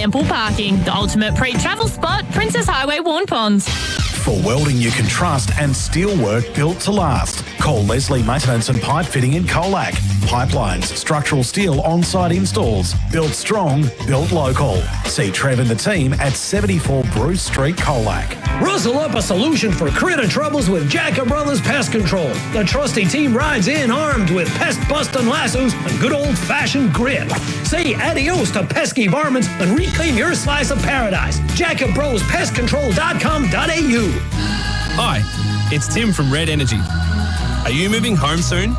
ample parking. The ultimate pre-travel spot, Princess Highway, Warn Ponds. For welding you can trust and steel work built to last, call Leslie Maintenance and Pipe Fitting in Colac. Pipelines, structural steel on-site installs. Built strong, built local. See Trev and the team at 74 Bruce Street, Colac. Rustle up a solution for critter troubles with Jacker Brothers Pest Control. The trusty team rides in armed with pest-busting lassos and good old-fashioned grit. Say adios to pesky varmints and reclaim your slice of paradise. JackerBrosPestControl.com.au. Hi, it's Tim from Red Energy. Are you moving home soon?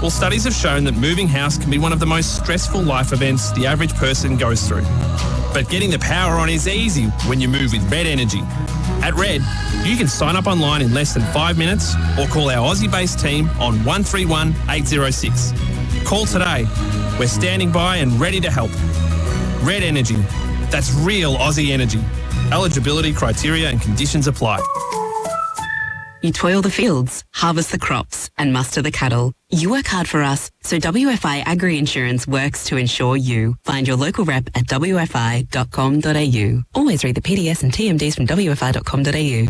Well, studies have shown that moving house can be one of the most stressful life events the average person goes through. But getting the power on is easy when you move with Red Energy. At Red, you can sign up online in less than 5 minutes or call our Aussie-based team on 131 806. Call today. We're standing by and ready to help. Red Energy. That's real Aussie energy. Eligibility criteria and conditions apply. You toil the fields, harvest the crops, and muster the cattle. You work hard for us, so WFI Agri Insurance works to insure you. Find your local rep at wfi.com.au. Always read the PDS and TMDs from wfi.com.au.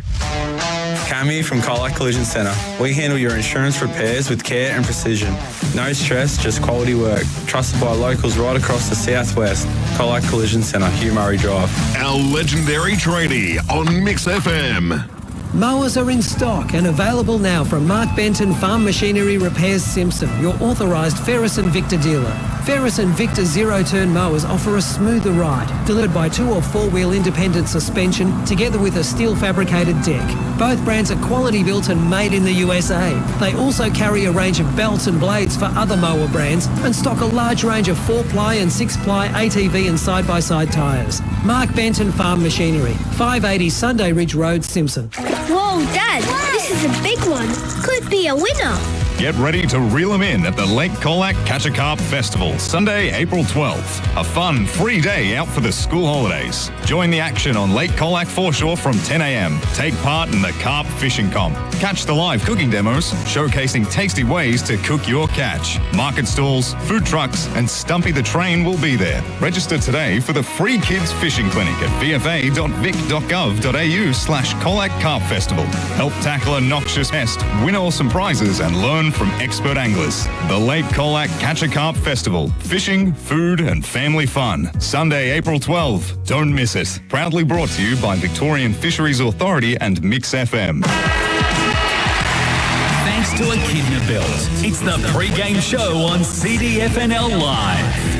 Cami from Colac Collision Centre. We handle your insurance repairs with care and precision. No stress, just quality work. Trusted by locals right across the southwest. Colac Collision Centre, Hugh Murray Drive. Our legendary tradie on Mix FM. Mowers are in stock and available now from Mark Benton Farm Machinery Repairs Simpson, your authorised Ferris and Victor dealer. Ferris and Victor zero-turn mowers offer a smoother ride, delivered by 2- or 4-wheel independent suspension, together with a steel-fabricated deck. Both brands are quality built and made in the USA. They also carry a range of belts and blades for other mower brands and stock a large range of 4-ply and 6-ply ATV and side-by-side tyres. Mark Benton Farm Machinery, 580 Sunday Ridge Road, Simpson. Whoa, Dad, this is a big one. Could be a winner. Get ready to reel them in at the Lake Colac Catchar Festival, Sunday, April 12th. A fun, free day out for the school holidays. Join the action on Lake Colac foreshore from 10 a.m. Take part in the carp fishing comp. Catch the live cooking demos, showcasing tasty ways to cook your catch. Market stalls, food trucks, and Stumpy the Train will be there. Register today for the free kids fishing clinic at vfa.vic.gov.au/Colac Carp Festival. Help tackle a noxious pest, win awesome prizes, and learn from expert anglers. The Lake Colac Catchar Festival. Fishing, food, and family fun. Sunday, April 12. Don't miss it. Proudly brought to you by Victorian Fisheries Authority and Mix FM. Thanks to Echidna Built. It's the Pregame Show on CDFNL Live.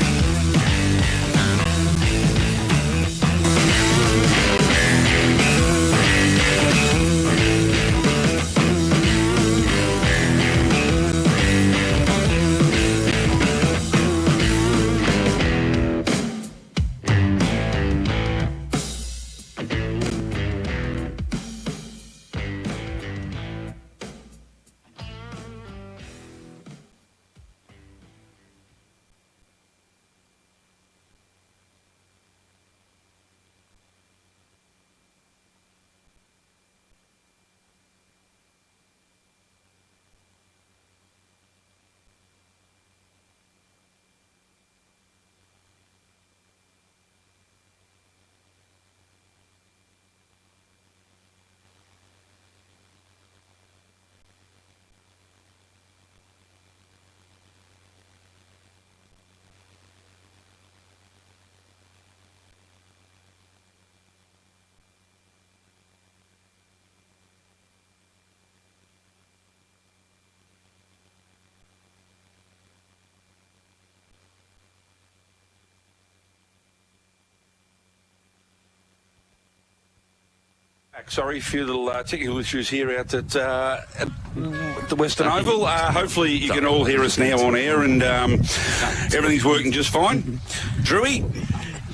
Sorry, a few little technical issues here out at the Western Oval. Hopefully you can all hear us now on air and everything's working just fine. Drewy?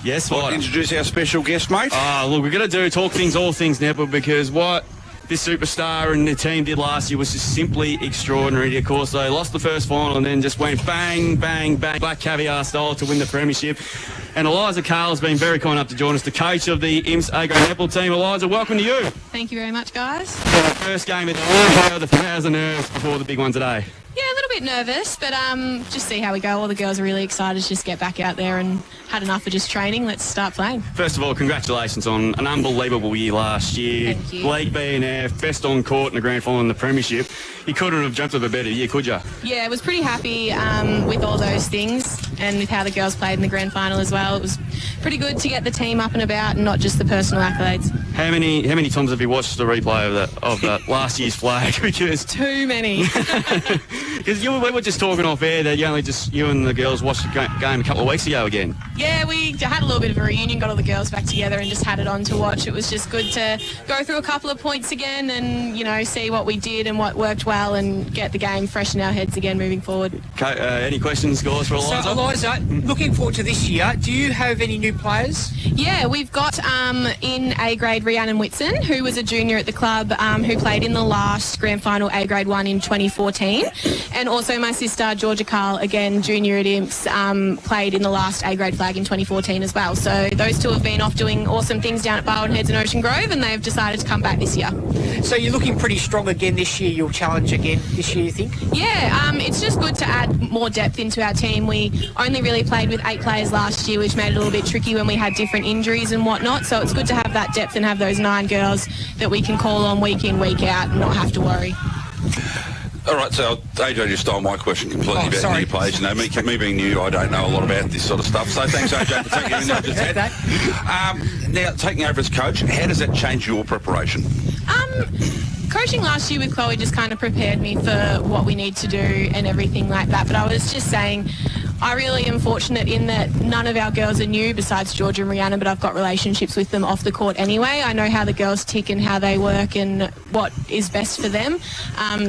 Yes, what? Introduce our special guest, mate. Look, we're going to talk all things Netball, because what this superstar and the team did last year was just simply extraordinary. Of course, they lost the first final and then just went bang, bang, bang, Black Caviar style to win the premiership. And Eliza Carl's been very kind enough to join us, the coach of the IMS Agro Netball team. Eliza, welcome to you. Thank you very much, guys. First game of the year, the 1,000 nerves before the big one today. Yeah, a little bit nervous, but just see how we go. All the girls are really excited to just get back out there and had enough of just training. Let's start playing. First of all, congratulations on an unbelievable year last year. Thank you. League BNF, best on court in the grand final in the premiership. You couldn't have jumped up a better year, could you? Yeah, I was pretty happy with all those things and with how the girls played in the grand final as well. It was pretty good to get the team up and about and not just the personal accolades. How many times have you watched the replay of that last year's flag? Because too many. Because we were just talking off air that you and the girls watched the game a couple of weeks ago again. Yeah, we had a little bit of a reunion, got all the girls back together and just had it on to watch. It was just good to go through a couple of points again and, see what we did and what worked well and get the game fresh in our heads again moving forward. Okay, any questions, guys, for Eliza? So, Eliza, looking forward to this year, do you have any new players? Yeah, we've got in A grade Rhiannon Whitson, who was a junior at the club, who played in the last grand final A grade 1 in 2014. And also my sister, Georgia Carl, again, junior at Imps, played in the last A grade flag in 2014 as well. So those two have been off doing awesome things down at Barwon Heads and Ocean Grove, and they've decided to come back this year. So you're looking pretty strong again this year. You'll challenge again this year, you think? Yeah, it's just good to add more depth into our team. We only really played with 8 players last year, which made it a little bit tricky when we had different injuries and whatnot. So it's good to have that depth and have those 9 girls that we can call on week in, week out and not have to worry. All right, so AJ just stole my question completely about new players. Me being new, I don't know a lot about this sort of stuff. So thanks, AJ, for taking in that. Now, taking over as coach, how does that change your preparation? Coaching last year with Chloe just kind of prepared me for what we need to do and everything like that. But I was just saying, I really am fortunate in that none of our girls are new besides Georgia and Rhiannon, but I've got relationships with them off the court anyway. I know how the girls tick and how they work and what is best for them.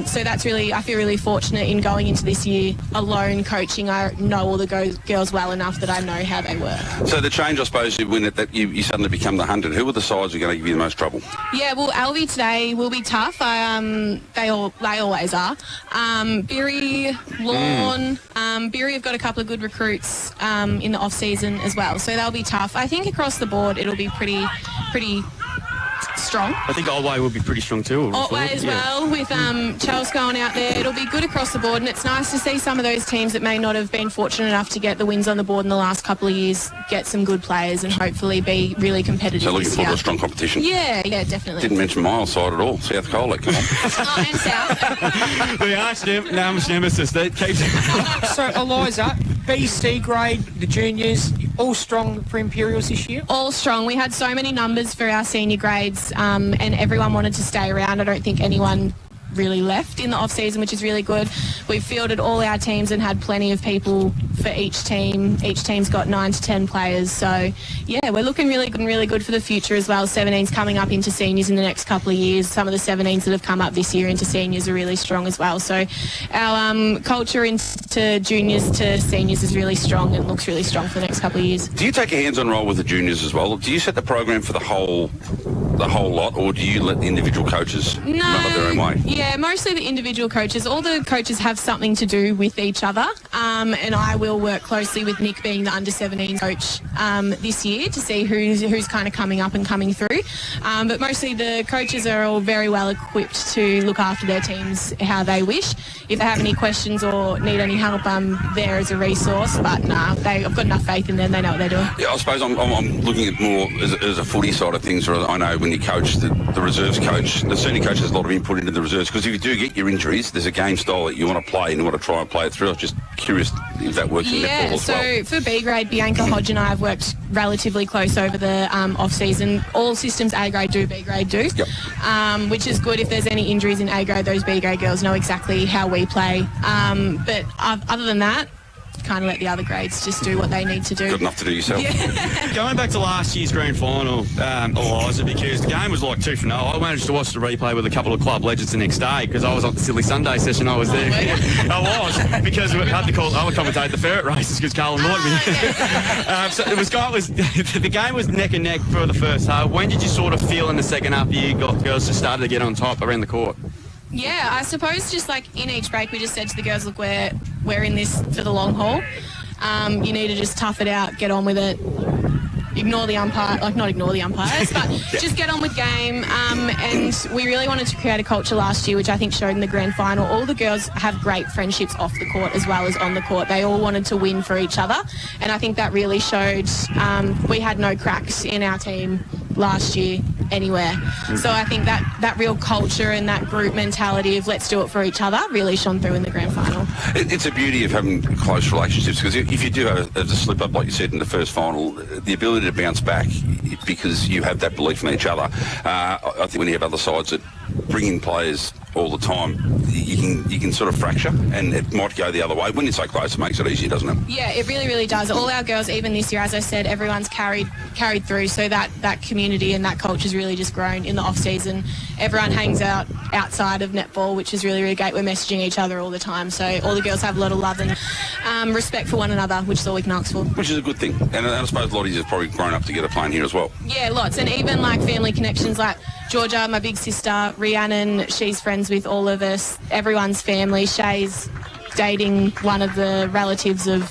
So that's really, I feel really fortunate in going into this year alone coaching. I know all the girls well enough that I know how they work. So the change, I suppose, when you suddenly become the 100, who are the sides who are going to give you the most trouble? Yeah, well, Alvie today will be tough. They always are. Beery, Lawn, Beery have got a couple of good recruits in the off-season as well, so they'll be tough. I think across the board it'll be pretty strong. I think Otway will be pretty strong too. Otway as well, with Chels going out there. It'll be good across the board, and it's nice to see some of those teams that may not have been fortunate enough to get the wins on the board in the last couple of years get some good players and hopefully be really competitive. So looking forward to a strong competition. Yeah, definitely. Didn't mention my side at all, South Colac. Come on. And South. We arch nemesis. That keeps. So Eliza, BC grade, the juniors, all strong for Imperials this year? All strong. We had so many numbers for our senior grades and everyone wanted to stay around. I don't think anyone really left in the off-season, which is really good. We've fielded all our teams and had plenty of people for each team. Each team's got 9 to 10 players. So, yeah, we're looking really good for the future as well. 17's coming up into seniors in the next couple of years. Some of the 17s that have come up this year into seniors are really strong as well. So our culture into juniors to seniors is really strong and looks really strong for the next couple of years. Do you take a hands-on role with the juniors as well? Do you set the program for the whole lot, or do you let the individual coaches run it their own way? Yeah, mostly the individual coaches. All the coaches have something to do with each other, and I will work closely with Nick, being the under-17 coach this year, to see who's kind of coming up and coming through. But mostly the coaches are all very well equipped to look after their teams how they wish. If they have any questions or need any help, I'm there as a resource. But I've got enough faith in them. They know what they're doing. Yeah, I suppose I'm looking at more as a footy side of things. Or I know when you coach the reserves coach, the senior coach has a lot of input into the reserves, because if you do get your injuries, there's a game style that you want to play and you want to try and play it through. I was just curious if that works in netball as well. Yeah, so for B grade, Bianca Hodge and I have worked relatively close over the off-season. All systems A grade do, B grade do, which is good. If there's any injuries in A grade, those B grade girls know exactly how we play. But other than that, kind of let the other grades just do what they need to do. Good enough to do yourself. Yeah. Going back to last year's grand final, Eliza, because the game was like 2-0. I managed to watch the replay with a couple of club legends the next day, because I was on the Silly Sunday session. I was there. I was, because we had to call I would commentate the ferret races because Carl annoyed me. So the game was neck and neck for the first half. When did you sort of feel in the second half you got girls just started to get on top around the court? Yeah, I suppose just like in each break we just said to the girls, look, we're in this for the long haul. You need to just tough it out, get on with it, ignore the umpire, like not ignore the umpires, but just get on with game. And we really wanted to create a culture last year, which I think showed in the grand final. All the girls have great friendships off the court as well as on the court. They all wanted to win for each other, and I think that really showed. We had no cracks in our team last year anywhere. So I think that real culture and that group mentality of let's do it for each other really shone through in the grand final. It's a beauty of having close relationships, because if you do have a slip up, like you said in the first final, the ability to bounce back because you have that belief in each other. I think when you have other sides that bring in players all the time, you can sort of fracture, and it might go the other way. When it's so close, it makes it easier, doesn't it? Yeah, it really, really does. All our girls, even this year, as I said, everyone's carried through, so that community and that culture's really just grown in the off-season. Everyone hangs out outside of netball, which is really, really great. We're messaging each other all the time, so all the girls have a lot of love and respect for one another, which is all we can ask for. Which is a good thing. And I suppose Lottie's have probably grown up together playing here as well. Yeah, lots. And even like family connections, like Georgia, my big sister, Rhiannon, she's friends with all of us, everyone's family. Shay's dating one of the relatives of...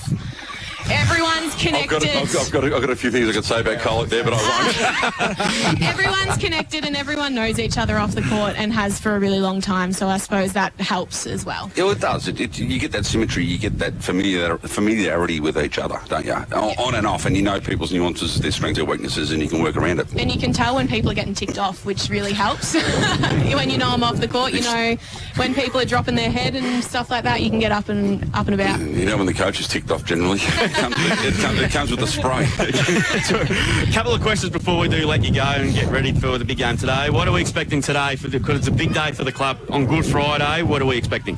Everyone's connected. I've got a few things I could say about Colac there, but I won't. Everyone's connected and everyone knows each other off the court and has for a really long time, so I suppose that helps as well. Yeah, well, it does. You get that symmetry, you get that familiarity with each other, don't you? On and off, and you know people's nuances, their strengths, their weaknesses, and you can work around it. And you can tell when people are getting ticked off, which really helps. When you know them off the court, you know when people are dropping their head and stuff like that, you can get up and about. You know when the coach is ticked off generally. It comes with a spray. A couple of questions before we do let you go and get ready for the big game today. What are we expecting today? Because it's a big day for the club on Good Friday. What are we expecting?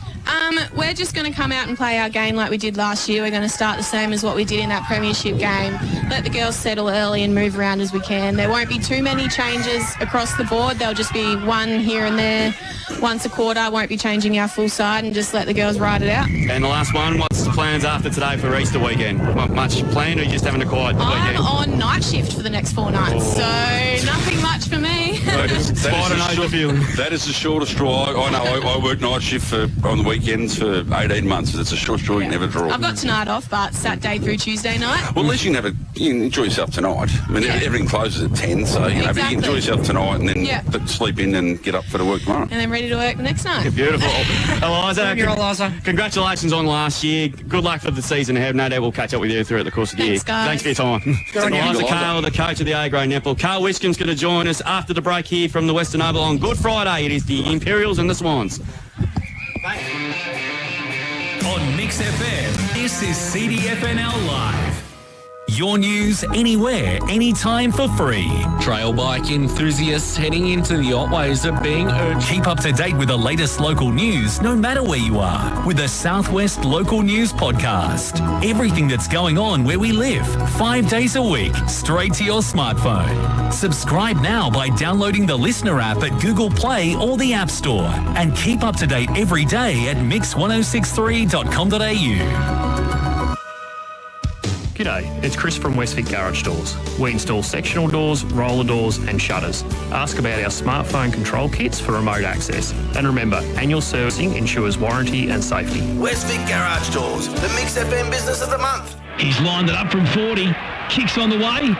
We're just going to come out and play our game like we did last year. We're going to start the same as what we did in that premiership game. Let the girls settle early and move around as we can. There won't be too many changes across the board. There'll just be one here and there, once a quarter. Won't be changing our full side, and just let the girls ride it out. And the last one, what's the plans after today for Easter weekend? Not much planned, or are you just having a quiet weekend? I'm on night shift for the next 4 nights, so nothing much for me. That is the shortest straw. I know I work night shift on the weekends for 18 months. It's a short straw you never draw. I've got tonight off, but Saturday through Tuesday night. Well, at least you can enjoy yourself tonight. I mean, everything closes at 10, so you know, but you can enjoy yourself tonight and then sleep in and get up for the work tomorrow. And then ready to work the next night. Beautiful. Eliza, You're Eliza. Congratulations on last year. Good luck for the season ahead. No doubt we'll catch up with you throughout the course of the year. Thanks, guys. Thanks for your time. Eliza Cale, the coach of the A-grade netball. Carl Wiskin's going to join us after the break here from the Western Oval on Good Friday. It is the Imperials and the Swans. On Mix FM, this is CDFNL Live. Your news anywhere, anytime for free. Trail bike enthusiasts heading into the Otways are being urged. Keep up to date with the latest local news, no matter where you are, with the Southwest Local News Podcast. Everything that's going on where we live, 5 days a week, straight to your smartphone. Subscribe now by downloading the Listener app at Google Play or the App Store. And keep up to date every day at mix1063.com.au. G'day, it's Chris from Westvic Garage Doors. We install sectional doors, roller doors and shutters. Ask about our smartphone control kits for remote access. And remember, annual servicing ensures warranty and safety. Westvic Garage Doors, the Mix FM Business of the Month. He's lined it up from 40, kicks on the way.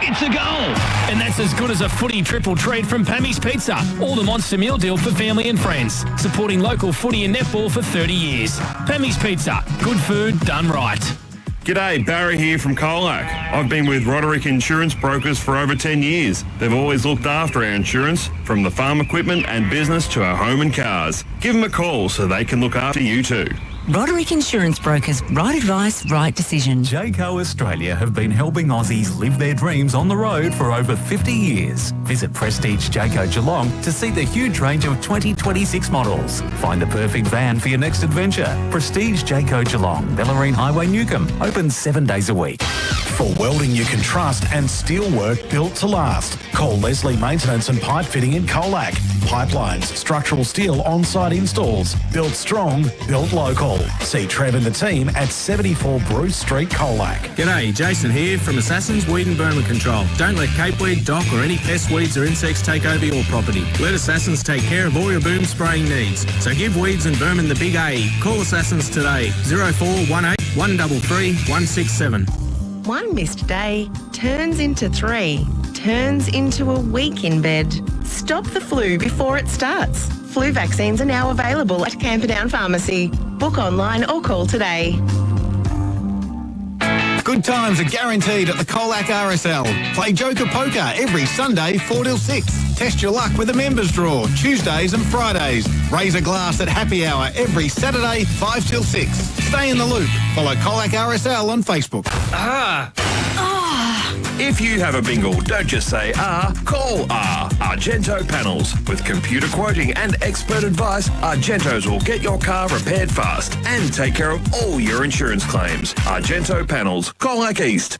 It's a goal! And that's as good as a footy triple treat from Pammy's Pizza, or the Monster Meal Deal for family and friends, supporting local footy and netball for 30 years. Pammy's Pizza, good food done right. G'day, Barry here from Colac. I've been with Roderick Insurance Brokers for over 10 years. They've always looked after our insurance, from the farm equipment and business to our home and cars. Give them a call so they can look after you too. Roderick Insurance Brokers, right advice, right decision. Jayco Australia have been helping Aussies live their dreams on the road for over 50 years. Visit Prestige Jayco Geelong to see the huge range of 2026 models. Find the perfect van for your next adventure. Prestige Jayco Geelong, Bellarine Highway, Newcomb. Open 7 days a week. For welding you can trust and steel work built to last, call Leslie Maintenance and Pipe Fitting in Colac. Pipelines, structural steel on-site installs. Built strong, built local. See Trev and the team at 74 Bruce Street, Colac. G'day, Jason here from Assassin's Weed and Vermin Control. Don't let capeweed, dock or any pest weeds or insects take over your property. Let Assassins take care of all your boom spraying needs. So give weeds and vermin the big A. Call Assassins today, 0418 133 167. One missed day turns into 3, turns into a week in bed. Stop the flu before it starts. Flu vaccines are now available at Camperdown Pharmacy. Book online or call today. Good times are guaranteed at the Colac RSL. Play Joker Poker every Sunday 4 till 6. Test your luck with a members draw Tuesdays and Fridays. Raise a glass at happy hour every Saturday 5 till 6. Stay in the loop. Follow Colac RSL on Facebook. If you have a bingle, don't just say call Argento Panels. With computer quoting and expert advice, Argentos will get your car repaired fast and take care of all your insurance claims. Argento Panels, Colac East.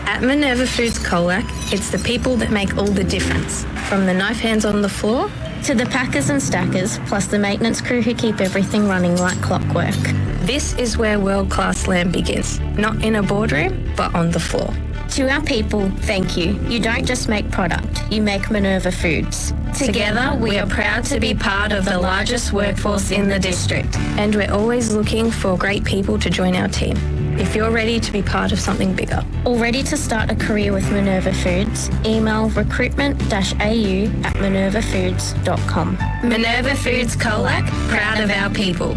At Minerva Foods Colac, it's the people that make all the difference. From the knife hands on the floor to the packers and stackers, plus the maintenance crew who keep everything running like clockwork. This is where world-class lamb begins. Not in a boardroom, but on the floor. To our people, thank you. You don't just make product, you make Minerva Foods. Together, we are proud to be part of the largest workforce in the district. And we're always looking for great people to join our team. If you're ready to be part of something bigger. Or ready to start a career with Minerva Foods, email recruitment-au@minervafoods.com. Minerva Foods Colac, proud of our people.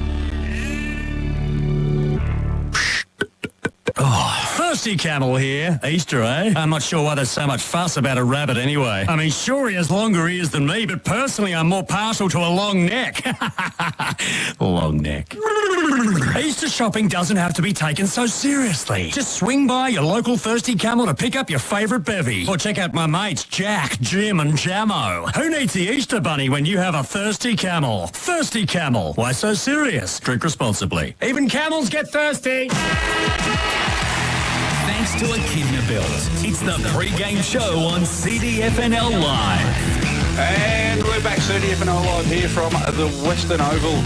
Thirsty Camel here. Easter, eh? I'm not sure why there's so much fuss about a rabbit anyway. I mean, sure, he has longer ears than me, but personally I'm more partial to a long neck. Long neck. Easter shopping doesn't have to be taken so seriously. Just swing by your local Thirsty Camel to pick up your favourite bevy. Or check out my mates Jack, Jim and Jamo. Who needs the Easter bunny when you have a Thirsty Camel? Thirsty Camel. Why so serious? Drink responsibly. Even camels get thirsty. Thanks to Echidna Built. It's the Pregame show on CDFNL Live. And we're back, CDFNL Live here from the Western Oval.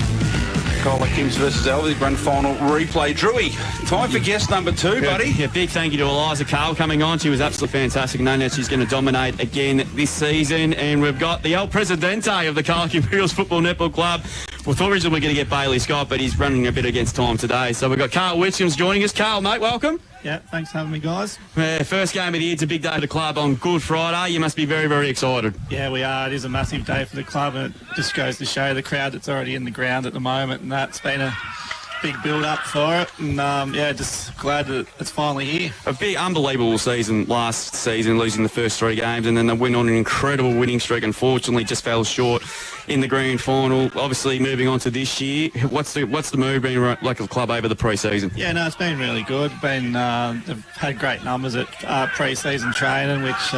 Colac Kings versus Alvie, grand final replay. Drewy, time for guest number 2, buddy. Yeah, big thank you to Eliza Carl coming on. She was absolutely fantastic. No doubt she's going to dominate again this season. And we've got the El Presidente of the Colac Imperials Football Netball Club. We thought originally we were going to get Bailey Scott, but he's running a bit against time today. So we've got Carl Whitcomb's joining us. Carl, mate, welcome. Yeah, thanks for having me, guys. First game of the year. It's a big day for the club on Good Friday. You must be very, very excited. Yeah, we are. It is a massive day for the club, and it just goes to show the crowd that's already in the ground at the moment, and that's been a big build-up for it. And, just glad that it's finally here. A big, unbelievable season last season, losing the first 3 games, and then they went on an incredible winning streak. Unfortunately, just fell short in the grand final. Obviously, moving on to this year, what's the move been like of the club over the pre-season? Yeah, no, it's been really good. They've had great numbers at pre-season training, which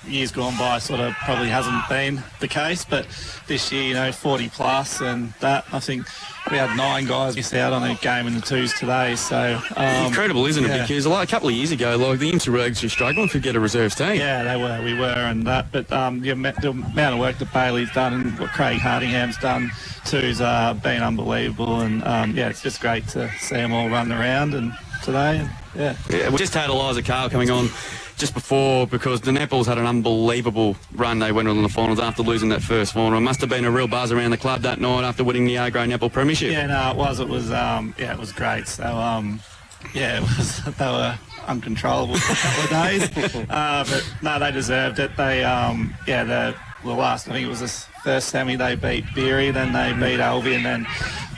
years gone by sort of probably hasn't been the case, but this year, 40 plus, and that, I think we had 9 guys miss out on a game in the 2s today, so... incredible, isn't it? Because a couple of years ago, the Interregs were struggling to get a reserves team. Yeah, we were, and that, but the amount of work that Bailey's done and what Craig Hardingham's done too's been unbelievable, and it's just great to see them all run around and today, and we just had Eliza Carl coming on just before, because the Netballs had an unbelievable run. They went on in the finals after losing that first final. It must have been a real buzz around the club that night after winning the A-grade Netball Premiership. Yeah, no, it was it was great. So, they were uncontrollable for a couple of days. But no, they deserved it. They, the last, I think it was the first semi, they beat Beery, then they beat Alvie, and then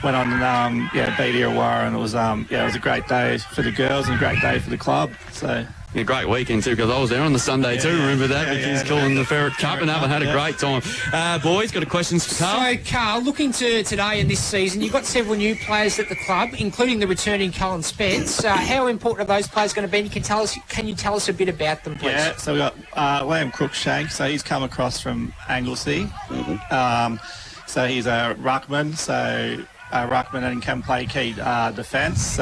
went on and, beat Irrewarra, and it was a great day for the girls and a great day for the club. So... Yeah, great weekend too, because I was there on the Sunday too. Remember that? Because calling the Ferret Cup and I had a great time. Boys, got a questions for Carl? So, Carl, looking to today and this season, you've got several new players at the club, including the returning Cullen Spence. How important are those players going to be? Can you tell us a bit about them, please? Yeah, so we've got Liam Crookshank. So he's come across from Anglesey. So he's a ruckman. So... ruckman and can play key defence.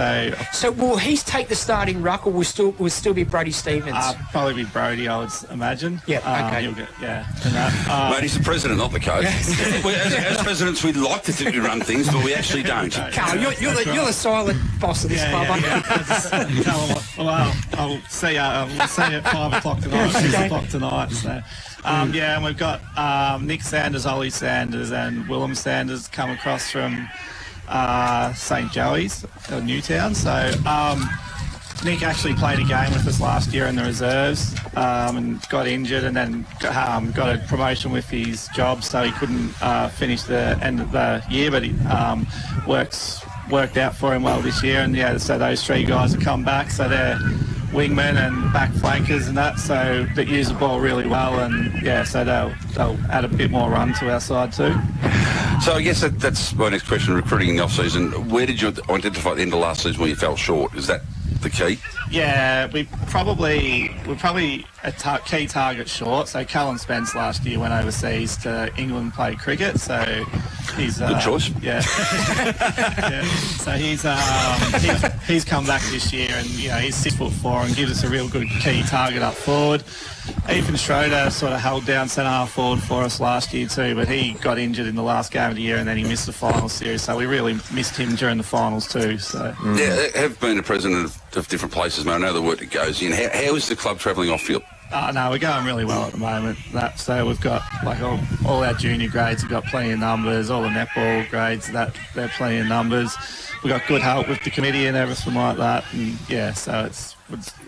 So will he take the starting ruck, or will still be Brody Stevens? Probably be Brody, I would imagine. Yeah, okay. Mate, he's the president, not the coach. As presidents, we'd like to think we run things, but we actually don't. Carl, you're the silent boss of this club. Well, I'll see you at 5 o'clock tonight, 6 o'clock tonight. So. And we've got Nick Sanders, Ollie Sanders and Willem Sanders come across from St Joey's, Newtown. So Nick actually played a game with us last year in the reserves and got injured, and then got a promotion with his job, so he couldn't finish the end of the year, but he worked out for him well this year. And yeah, so those three guys have come back, so they're wingmen and back flankers and that, so that use the ball really well, and yeah, so they'll add a bit more run to our side too. So I guess that's my next question, recruiting in the off-season. Where did you identify at the end of last season where you fell short? Is that the key? Yeah, we're probably a key target short. So Cullen Spence last year went overseas to England, played cricket, so he's good choice. Yeah. Yeah. So he's come back this year, and you know, he's 6'4" and gives us a real good key target up forward. Ethan Schroeder sort of held down centre-half forward for us last year too, but he got injured in the last game of the year, and then he missed the final series, so we really missed him during the finals too. So Yeah, I have been a president of different places, man. I know the work that goes in. How is the club travelling off-field? No, we're going really well at the moment. So we've got like all our junior grades have got plenty of numbers. All the netball grades, they're plenty of numbers. We've got good help with the committee and everything like that. And yeah, so it's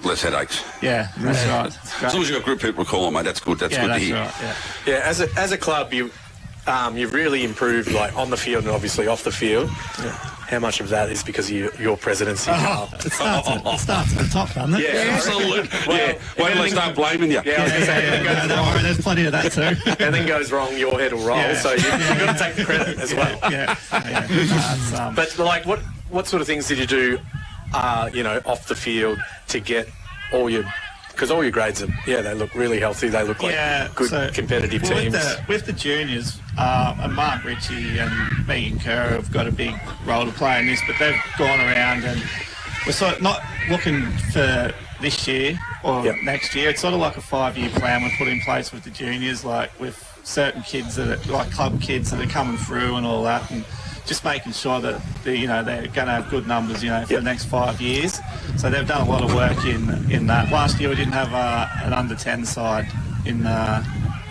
less headaches. Yeah, that's right. As long as you've got group people to call on, mate, that's good. That's good to hear. Right, yeah. As a club, you've really improved, like on the field and obviously off the field. Yeah. How much of that is because of your presidency? It starts at the top, doesn't it? Yeah, absolutely. Well, wait till they start blaming you. Yeah, there's plenty of that too. And then goes wrong, your head will roll. So you've got to take the credit as well. Yeah. But like, what sort of things did you do, off the field to get all your? Because all your grades they look really healthy. They look like good competitive teams. With the juniors, and Mark Ritchie and Megan Kerr have got a big role to play in this, but they've gone around, and we're sort of not looking for this year or next year. It's sort of like a 5-year plan we've put in place with the juniors, like with certain kids that are like club kids that are coming through and all that, and just making sure that they're going to have good numbers, for the next 5 years. So they've done a lot of work in that. Last year we didn't have an under-10 side in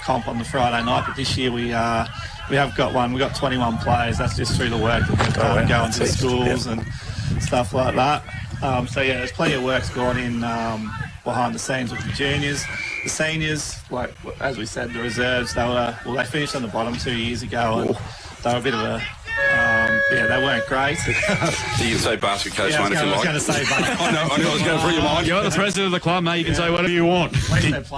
comp on the Friday night, but this year we have got one. We've got 21 players. That's just through the work that they've done, going to schools and stuff like that. There's plenty of work's gone in behind the scenes with the juniors. The seniors, like as we said, the reserves, they finished on the bottom 2 years ago, and they were a bit of a they weren't great. So you can say basket coach, mate, if you like. I was going to say basket. I know I was going through your mind. You're the president of the club, mate. You can say whatever you want.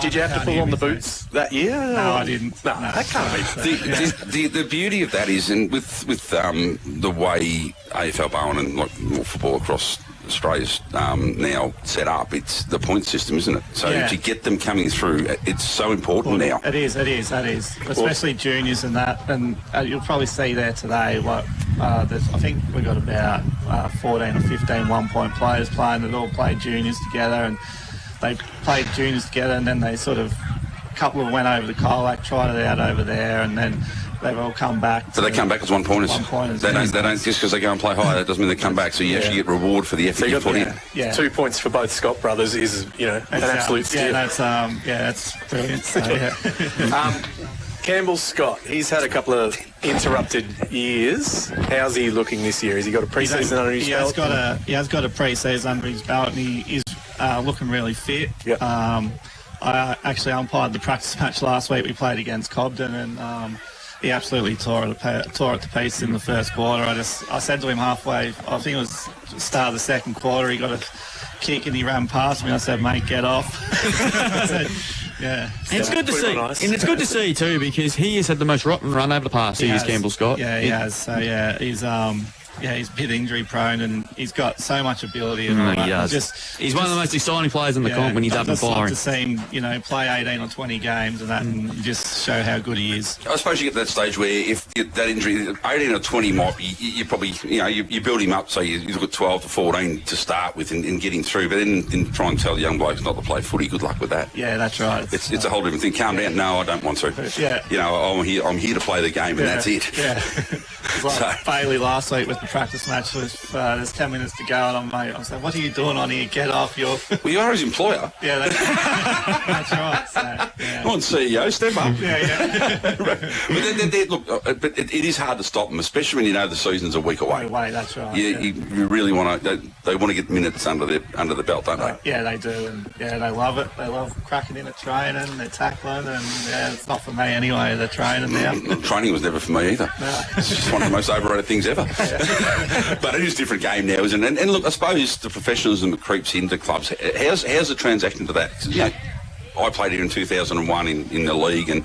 Did you have to pull on the boots that year? No, I didn't. No, that can't be. The beauty of that is, and with the way AFL Bowen and like more football across Australia's now set up, it's the point system, isn't it? So to get them coming through, it's so important now. It is, especially juniors and that, and you'll probably see there today, like I think we've got about 14 or 15 one-point players playing that all played juniors together, and they played juniors together, and then they sort of, a couple of them went over to Colac, tried it out over there, and then they've all come back. So they come back as one-pointers. They don't just because they go and play high, that doesn't mean they come back. So you actually get reward for the effort you put in. Yeah. 2 points for both Scott brothers is an absolute steal. That's brilliant. So, Campbell Scott, he's had a couple of interrupted years. How's he looking this year? Has he got a pre-season under his belt? He has got a pre-season under his belt, and he is looking really fit. Yep. I actually umpired the practice match last week. We played against Cobden, and he absolutely tore it to pieces in the first quarter. I said to him halfway, I think it was the start of the second quarter, he got a kick and he ran past me. I said, mate, get off. I said, yeah. And it's good to see. And it's good to see too, because he has had the most rotten run over the past 2 years, Campbell Scott. Yeah, he has. So he's a bit injury prone, and he's got so much ability. And he does. He's one of the most exciting players in the comp when he's up and firing. Just like to see him, play 18 or 20 games and that, and just show how good he is. I suppose you get to that stage where if that injury, 18 or 20 might be, you probably, you build him up, so you look at 12 to 14 to start with and get him through, but then try and tell the young blokes not to play footy. Good luck with that. Yeah, that's right. It's a whole different thing. Calm down. No, I don't want to. Yeah. I'm here to play the game, and that's it. Yeah. Like Bailey last week with a practice match with there's 10 minutes to go, and I'm saying, what are you doing on here? Get off your... Well, you are his employer. Yeah, that's right. So, yeah. Come on, CEO, step up. Yeah. Look, but it is hard to stop them, especially when you know the season's a week away. That's right. You really want to... They want to get minutes under the belt, don't they? Yeah, they do, and they love it. They love cracking in at training, they're tackling, and it's not for me anyway, the training now. Training was never for me either. No. It's just one of the most overrated things ever. But it is a different game now, isn't it? And look, I suppose the professionalism that creeps into clubs, how's the transaction to that? 'Cause, you know, I played here in 2001 in the league, and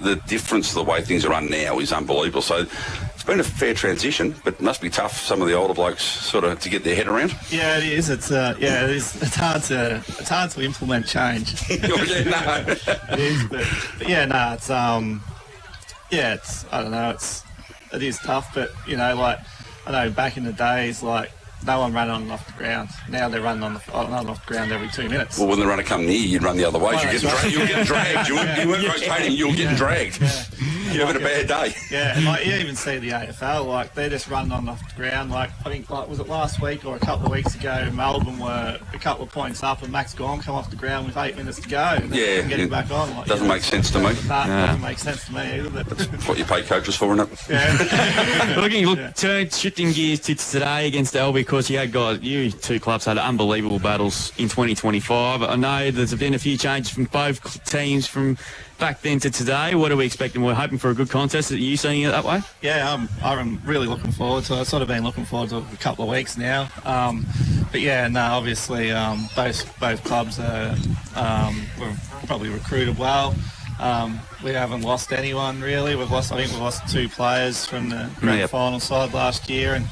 the difference to the way things are run now is unbelievable. So it's been a fair transition, but it must be tough some of the older blokes sort of to get their head around. Yeah, it is. It's hard to implement change. It is, but yeah, no, it's I don't know, it is tough, but you know, like I know back in the days, like no one ran on and off the ground. Now they're running on and off the ground every 2 minutes. Well, when the runner come near, you'd run the other way. You're getting dragged. You weren't rotating. You were getting dragged. You're having a bad day. Yeah, and like you even see the AFL, like they're just running on and off the ground. Like I think, like was it last week or a couple of weeks ago, Melbourne were a couple of points up, and Max Gorn come off the ground with 8 minutes to go. Yeah, getting back on. Like, doesn't make sense to me. Doesn't make sense to me either. But that's what you pay coaches for, isn't it? Yeah. Shifting gears to today against Alvie, because you two clubs had unbelievable battles in 2025. I know there's been a few changes from both teams from back then to today. What are we expecting? We're hoping for a good contest. Are you seeing it that way? Yeah, I'm really looking forward to it. I've sort of been looking forward to it for a couple of weeks now. But yeah, no, obviously both clubs were probably recruited well. We haven't lost anyone really. I think we've lost 2 players from the grand final side last year, and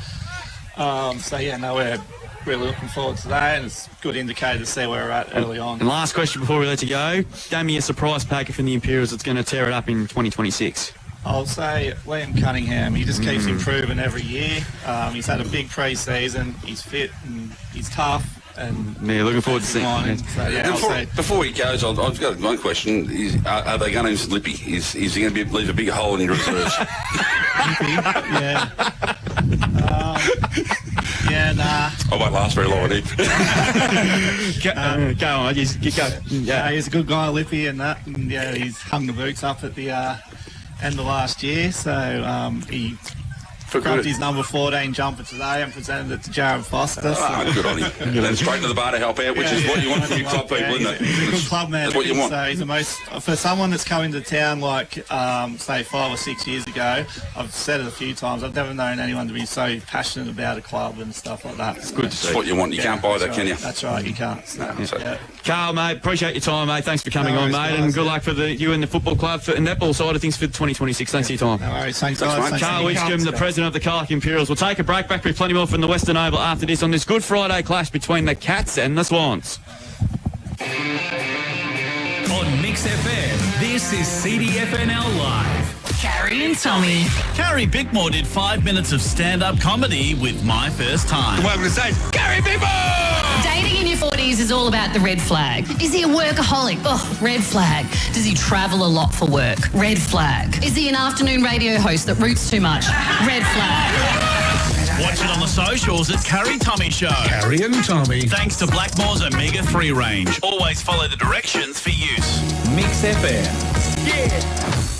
we're really looking forward to that, and it's a good indicator to see where we're at early on. And last question before we let you go, give me a surprise packer from the Imperials that's going to tear it up in 2026. I'll say Liam Cunningham. He just keeps improving every year. He's had a big pre-season. He's fit and he's tough. And looking forward to seeing him. So, before he goes, I've got one question. Are they going to use Lippy? Is he going to leave a big hole in your reserves? Yeah. Nah. I won't last very long, Go on, you go. Yeah, he's a good guy, Lippy, and that. And, he's hung the boots up at the end of last year, so he grabbed his number 14 jumper today and presented it to Jared Foster. Good on him. Then straight to the bar to help out, which is what you want from your club people, isn't it? He's a good club man. That's what you want. So he's the most, for someone that's come into town like, say, 5 or 6 years ago, I've said it a few times, I've never known anyone to be so passionate about a club and stuff like that. It's good to see. That's what you want. You can't buy that, can you? That's right, you can't. Carl, mate, appreciate your time, mate. Thanks for coming on, mate, and good luck for you and the football club for netball side of things for 2026. Thanks for your time. No worries. Thanks, guys. Carl Wichcombe, the president of the Colac Imperials. We'll take a break. Back with plenty more from the Western Oval after this on this Good Friday clash between the Cats and the Swans. On Mix FM, this is CDFNL Live. Carrie and Tommy. Carrie Bickmore did 5 minutes of stand-up comedy with My First Time. Welcome to the stage, Carrie Bickmore! Dating in your 40s is all about the red flag. Is he a workaholic? Oh, red flag. Does he travel a lot for work? Red flag. Is he an afternoon radio host that roots too much? Red flag. Watch it on the socials at Carrie Tommy Show. Carrie and Tommy. Thanks to Blackmore's Omega 3 range. Always follow the directions for use. Mix FM. Yeah.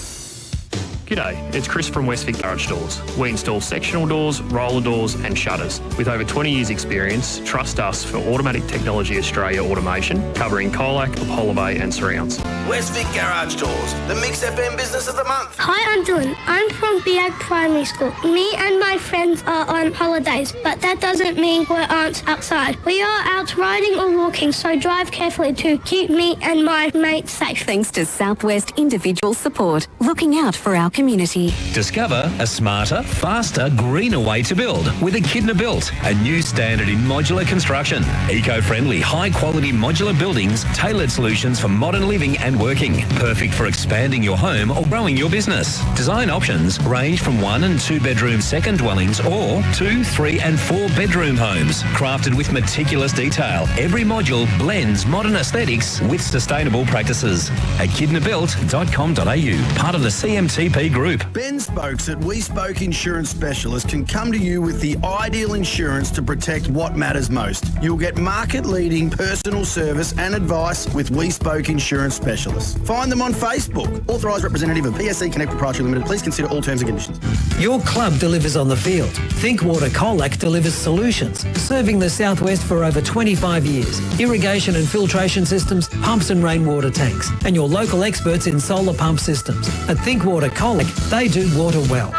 G'day, it's Chris from Westvic Garage Doors. We install sectional doors, roller doors and shutters. With over 20 years experience, trust us for Automatic Technology Australia automation, covering Colac, Apollo Bay and surrounds. Westvic Garage Doors, the Mix FM Business of the Month. Hi, I'm Dylan. I'm from Beeac Primary School. Me and my friends are on holidays, but that doesn't mean we aren't outside. We are out riding or walking, so drive carefully to keep me and my mates safe. Thanks to Southwest Individual Support, looking out for our community. Discover a smarter, faster, greener way to build with Echidna Built, a new standard in modular construction. Eco-friendly, high-quality modular buildings, tailored solutions for modern living and working. Perfect for expanding your home or growing your business. Design options range from 1 and 2 bedroom second dwellings or 2, 3 and 4 bedroom homes. Crafted with meticulous detail, every module blends modern aesthetics with sustainable practices. Echidnabuilt.com.au, part of the CMTP Group. Ben Spokes at We Spoke Insurance Specialist can come to you with the ideal insurance to protect what matters most. You'll get market-leading personal service and advice with We Spoke Insurance Specialists. Find them on Facebook. Authorised representative of PSC Connect Proprietary Limited. Please consider all terms and conditions. Your club delivers on the field. Thinkwater Colac delivers solutions, serving the southwest for over 25 years. Irrigation and filtration systems, pumps and rainwater tanks, and your local experts in solar pump systems. At Thinkwater Colac, they do water well.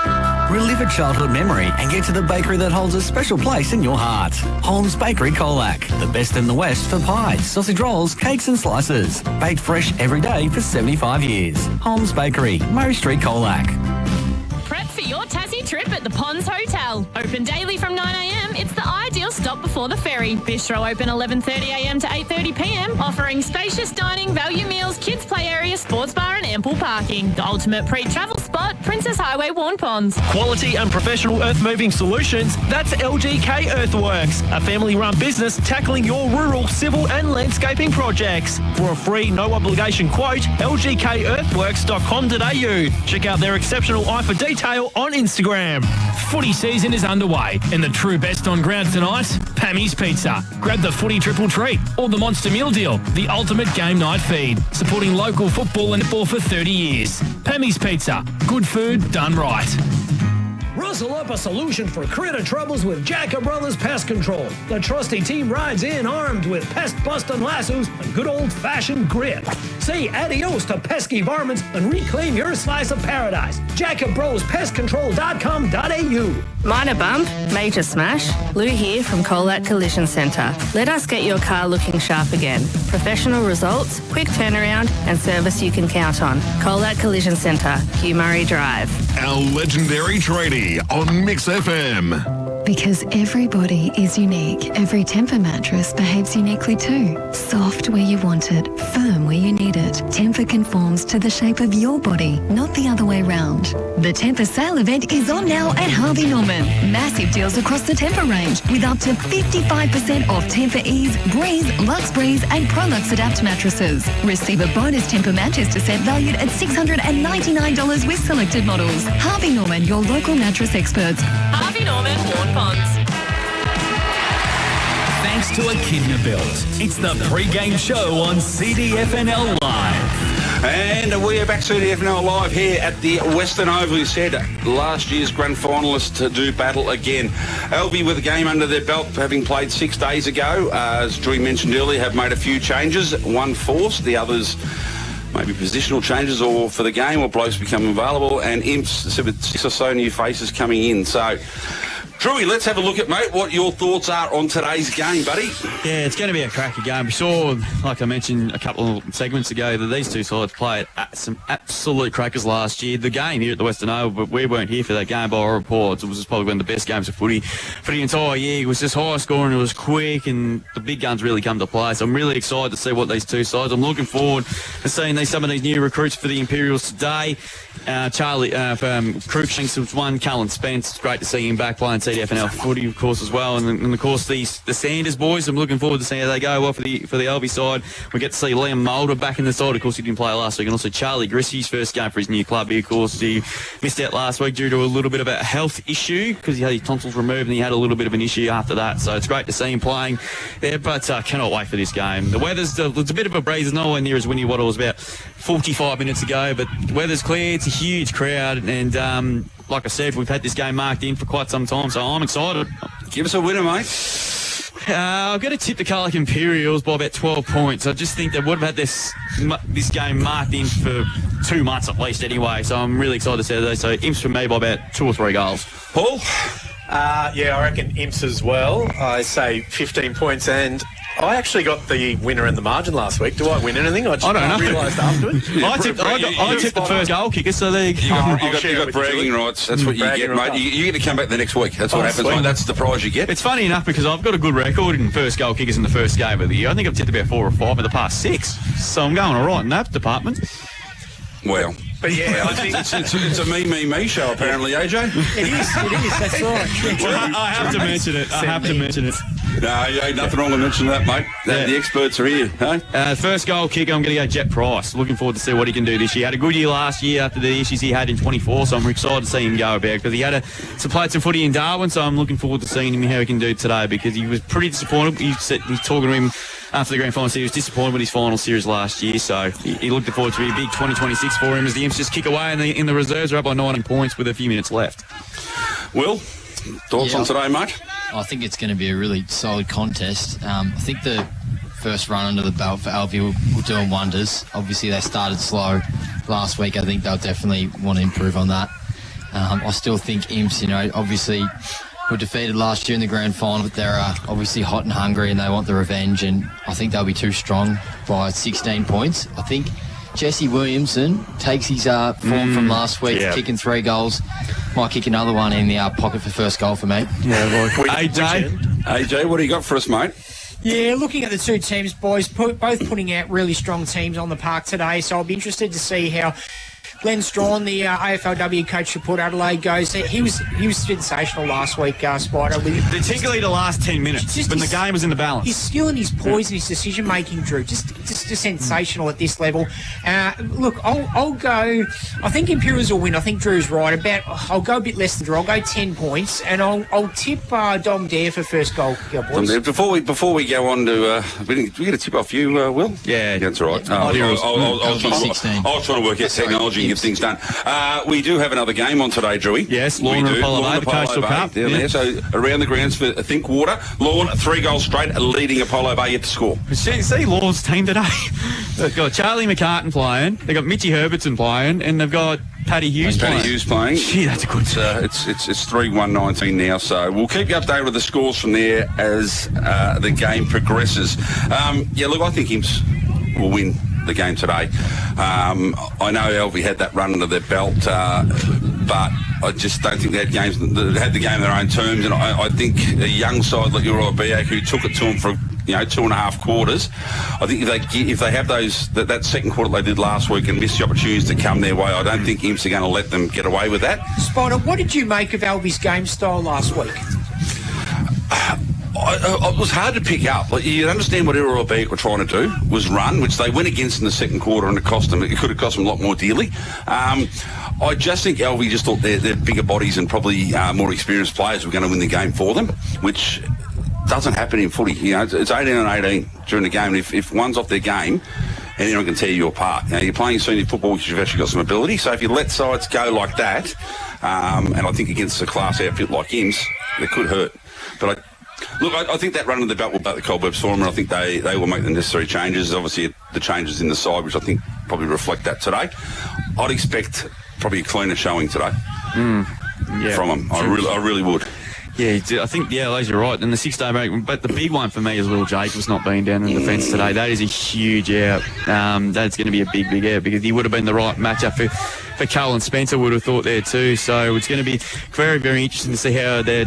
Relive a childhood memory and get to the bakery that holds a special place in your heart. Holmes Bakery Colac, the best in the West for pies, sausage rolls, cakes and slices. Baked fresh every day for 75 years. Holmes Bakery, Murray Street, Colac. Prep for your Tassie trip at the Ponds Hotel. Open daily from 9am, it's the ideal stop before the ferry. Bistro open 11:30am to 8:30pm, offering spacious dining, value meals, kids play area, sports bar and ample parking. The ultimate pre-travel spot, Princess Highway, Warn Ponds. Quality and professional earth-moving solutions, that's LGK Earthworks, a family-run business tackling your rural, civil and landscaping projects. For a free, no-obligation quote, lgkearthworks.com.au. Check out their exceptional eye for detail on Instagram. Footy season is underway, and the true best on ground tonight, Pammy's Pizza. Grab the footy triple treat or the Monster Meal Deal, the ultimate game night feed, supporting local football and netball for 30 years. Pammy's Pizza, good food done right. Rustle up a solution for critter troubles with Jacker Brothers Pest Control. The trusty team rides in armed with pest-busting lassos and good old-fashioned grit. Say adios to pesky varmints and reclaim your slice of paradise. JackerBrosPestControl.com.au. Minor bump, major smash. Lou here from Colac Collision Centre. Let us get your car looking sharp again. Professional results, quick turnaround and service you can count on. Colac Collision Centre, Hugh Murray Drive. Our legendary tradie on Mix FM. Because everybody is unique. Every Tempur mattress behaves uniquely too. Soft where you want it, firm where you need it. Tempur conforms to the shape of your body, not the other way round. The Tempur sale event is on now at Harvey Norman. Massive deals across the Tempur range with up to 55% off Tempur Ease, Breeze, Lux Breeze and Prolux Adapt mattresses. Receive a bonus Tempur mattress set valued at $699 with selected models. Harvey Norman, your local mattress experts. Harvey Norman, Warn Ponds. Thanks to Echidna Built. It's the Pregame show on CDFNL Live. And we are back CDFNL Live here at the Western Oval. You said last year's grand finalists to do battle again. Alvie with a game under their belt, having played 6 days ago. As Drew mentioned earlier, have made a few changes. One forced, the others maybe positional changes or for the game or blokes become available. And Imps, 6 or so new faces coming in. So, Drewy, let's have a look at, mate, what your thoughts are on today's game, buddy. Yeah, it's going to be a cracker game. We saw, like I mentioned a couple of segments ago, that these two sides played some absolute crackers last year. The game here at the Western Oval, but we weren't here for that game by our reports. It was just probably one of the best games of footy for the entire year. It was just high scoring, it was quick, and the big guns really come to play. So I'm really excited to see what these two sides. I'm looking forward to seeing some of these new recruits for the Imperials today. Charlie from Cruikshanks was one. Cullen Spence, it's great to see him back playing CDFNL footy, of course, as well. And of course, the Sanders boys, I'm looking forward to seeing how they go. Well, for the Alvie side, we get to see Liam Mulder back in the side. Of course, he didn't play last week. And also Charlie Grissy's first game for his new club. He, of course, he missed out last week due to a little bit of a health issue because he had his tonsils removed and he had a little bit of an issue after that. So it's great to see him playing there, but cannot wait for this game. The weather's it's a bit of a breeze. It's nowhere near as windy what it was about 45 minutes ago, but the weather's clear. It's a huge crowd, and like I said, we've had this game marked in for quite some time, so I'm excited. Give us a winner, mate. I've got to tip the Colac Imperials by about 12 points. I just think they would have had this game marked in for 2 months at least anyway, so I'm really excited to see that. So Imps for me by about 2 or 3 goals. Paul? Yeah, I reckon Imps as well. I say 15 points, and I actually got the winner in the margin last week. Do I win anything? I don't know. Realised afterwards. I tipped the first goal kicker, so there you go. You got bragging rights. That's what you get, mate. You get to come back the next week. That's what happens, mate. That's the prize you get. It's funny enough because I've got a good record in first goal kickers in the first game of the year. I think I've tipped about 4 or 5 in the past 6. So I'm going all right in that department. Well, But yeah, I think it's a me show apparently, AJ. It is. That's right. Well, I have to mention it. No, you ain't nothing wrong with mentioning that, mate. The experts are here. Hey? First goal kicker, I'm going to go Jet Price. Looking forward to see what he can do this year. He had a good year last year after the issues he had in 24, so I'm excited to see him go about because he had played some footy in Darwin, so I'm looking forward to seeing him how he can do today because he was pretty disappointed. He's talking to him after the grand final, so he was disappointed with his final series last year, so he looked forward to a big 2026 for him as the Imps just kick away and the reserves are up by 19 points with a few minutes left. Will, thoughts on today, mate? I think it's going to be a really solid contest. I think the first run under the belt for Alvie will doing wonders. Obviously, they started slow last week. I think they'll definitely want to improve on that. I still think Imps, obviously were defeated last year in the grand final, but they're obviously hot and hungry and they want the revenge, and I think they'll be too strong by 16 points. I think Jesse Williamson takes his form from last week, kicking 3 goals. Might kick another one in the pocket for first goal for me. Yeah, AJ, what do you got for us, mate? Yeah, looking at the two teams, boys, both putting out really strong teams on the park today, so I'll be interested to see how Glenn Strawn, the AFLW coach for Port Adelaide, goes. He was sensational last week, Spider. Particularly the last 10 minutes, when the game was in the balance. His skill and his poise and his decision-making, Drew, just sensational at this level. Look, I'll go... I think Imperials will win. I think Drew's right. I'll go a bit less than Drew. I'll go 10 points, and I'll tip Dom Dare for first goal, boys. Before we go on to... we get a tip off you, Will? Yeah. That's all right. I was trying to work out technology and get things done. We do have another game on today, Drewy. Yes, Lawn and Apollo Bay, the Coastal Cup. Down there. So around the grounds for Thinkwater. Lawn, 3 goals straight, leading Apollo Bay yet to score. See Lawn's team today. They've got Charlie McCartan playing, they've got Mitchie Herbertson playing, and they've got Paddy Hughes playing. Gee, that's a good team. It's 3-1-19 now, so we'll keep you updated with the scores from there as the game progresses. Look, I think Imps will win the game today. I know Alvie had that run under their belt, but I just don't think they had games that had the game in their own terms. And I think a young side like Irrewarra-Beeac, who took it to them for 2.5 quarters, I think if they have that second quarter they did last week and missed the opportunities to come their way, I don't think Imps are going to let them get away with that. Spider, what did you make of Alvie's game style last week? It was hard to pick up. You understand what Irrewarra-Beeac were trying to do was run, which they went against in the second quarter, and it could have cost them a lot more dearly. I just think Alvie just thought their bigger bodies and probably more experienced players were going to win the game for them, which doesn't happen in footy. It's 18 and 18 during the game. And if one's off their game, anyone can tear you apart. You're playing senior football, which you've actually got some ability. So if you let sides go like that, and I think against a class outfit like Imps, it could hurt. But I think that run of the belt will bat the cobwebs for them, and I think they will make the necessary changes. Obviously, the changes in the side, which I think probably reflect that today. I'd expect probably a cleaner showing today from them. I really would. Yeah, I think, Les, you're right. And the 6-day break, but the big one for me is Will Jacobs not being down in the defence today. That is a huge out. That's going to be a big out because he would have been the right matchup for Cole and Spencer, would have thought there too. So it's going to be very, very interesting to see how their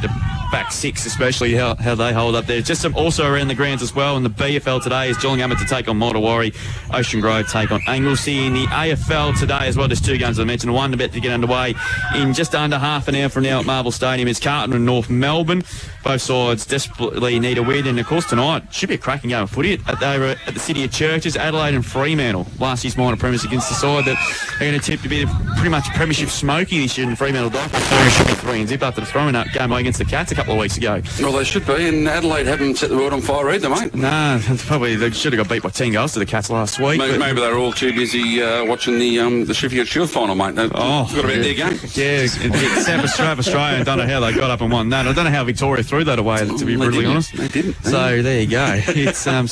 back six, especially how they hold up there. Just also around the grounds as well. In the BFL today is Gillingham to take on Mottawarri, Ocean Grove take on Anglesey. In the AFL today as well, there's 2 games I mentioned. One about to get underway in just under half an hour from now at Marvel Stadium is Carlton and North Melbourne. Both sides desperately need a win, and of course tonight should be a cracking game of footy at the City of Churches, Adelaide and Fremantle. Last year's minor premise against the side that are going to tip to be pretty much a premiership smoky this year in Fremantle. They should be 3-0 after the throwing up game against the Cats a couple of weeks ago. Well, they should be, and Adelaide haven't set the world on fire either, mate. Nah, probably they should have got beat by 10 goals to the Cats last week. Maybe they were all too busy watching the Sheffield Shield final, mate. They've forgot about their game. Yeah, South Australia, I don't know how they got up and won that. I don't know how Victoria threw that away, to be brutally honest. They didn't. So there you go. It's and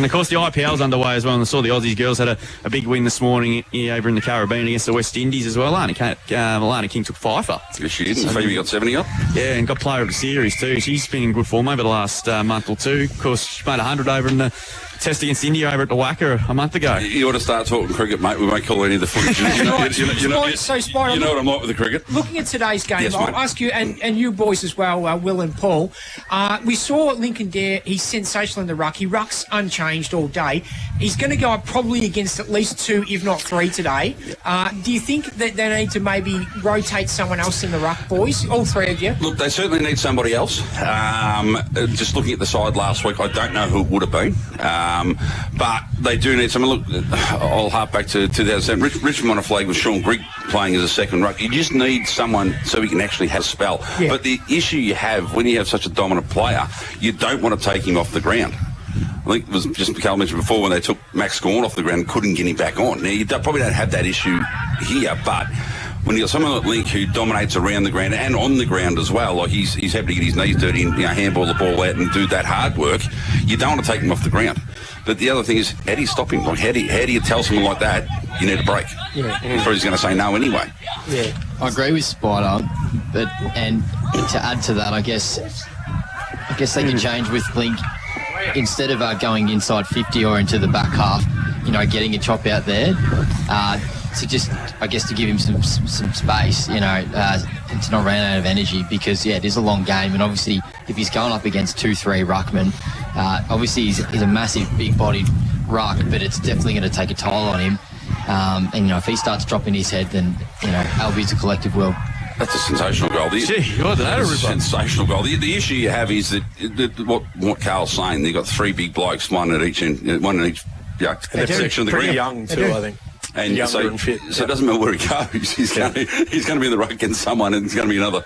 of course the IPL's underway as well, and I saw the Aussies girls had a big win this morning over in the Caribbean against the West Indies as well. Alana King took Pfeiffer. Yes, she did. Phoebe got 70 up. Yeah, and got player of the series too. She's been in good form over the last month or two. Of course, she made 100 over in the test against India over at the Wacker a month ago. You ought to start talking cricket, mate. We won't call any of the footage. You know what I'm like with the cricket. Looking at today's game, Yes, I'll mate. ask you, and you boys as well, Will and Paul. We saw Lincoln Dare. He's sensational in the ruck. He rucks unchanged all day. He's going to go up probably against at least 2, if not 3 today. Do you think that they need to maybe rotate someone else in the ruck, boys? All 3 of you? Look, they certainly need somebody else. Just looking at the side last week, I don't know who it would have been. But they do need someone. Look, I'll harp back to 2007. Richmond won a flag with Sean Grigg playing as a second ruck. You just need someone so he can actually have a spell. Yeah. But the issue you have when you have such a dominant player, you don't want to take him off the ground. I think it was just Carl mentioned before when they took Max Gawn off the ground and couldn't get him back on. Now, you probably don't have that issue here, but when you've got someone like Link who dominates around the ground and on the ground as well, like he's happy to get his knees dirty and handball the ball out and do that hard work, you don't want to take him off the ground. But the other thing is, how do you stop him? Like, how do you tell someone like that, you need a break? Yeah. Or he's going to say no anyway. Yeah. I agree with Spider, and to add to that, I guess they can change with Link. Instead of going inside 50 or into the back half, getting a chop out there, to give him some space, to not run out of energy, because it is a long game, and obviously if he's going up against 2-3 ruckmen, obviously he's a massive, big-bodied ruck, but it's definitely going to take a toll on him. If he starts dropping his head, then Alvie's a collective will. That's a sensational goal. That's a sensational goal. The issue you have is that what Carl's saying. They've got 3 big blokes, one in each section of the ground. Pretty young too, I think. And younger and fit. So it doesn't matter where he goes. He's going to be in the ruck against someone, and it's going to be another,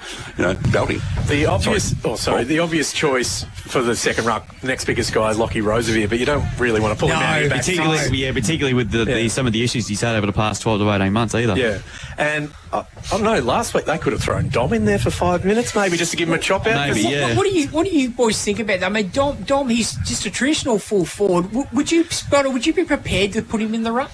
belting. The obvious choice for the second ruck, next biggest guy is Lockie Roosevelt, but you don't really want to pull him out of your back. Particularly with some of the issues he's had over the past 12 to 18 months either. Yeah, and I don't know. Last week they could have thrown Dom in there for 5 minutes, maybe just to give him a chop out. Maybe, yeah. What do you boys think about that? I mean, Dom, he's just a traditional full forward. Would you be prepared to put him in the ruck?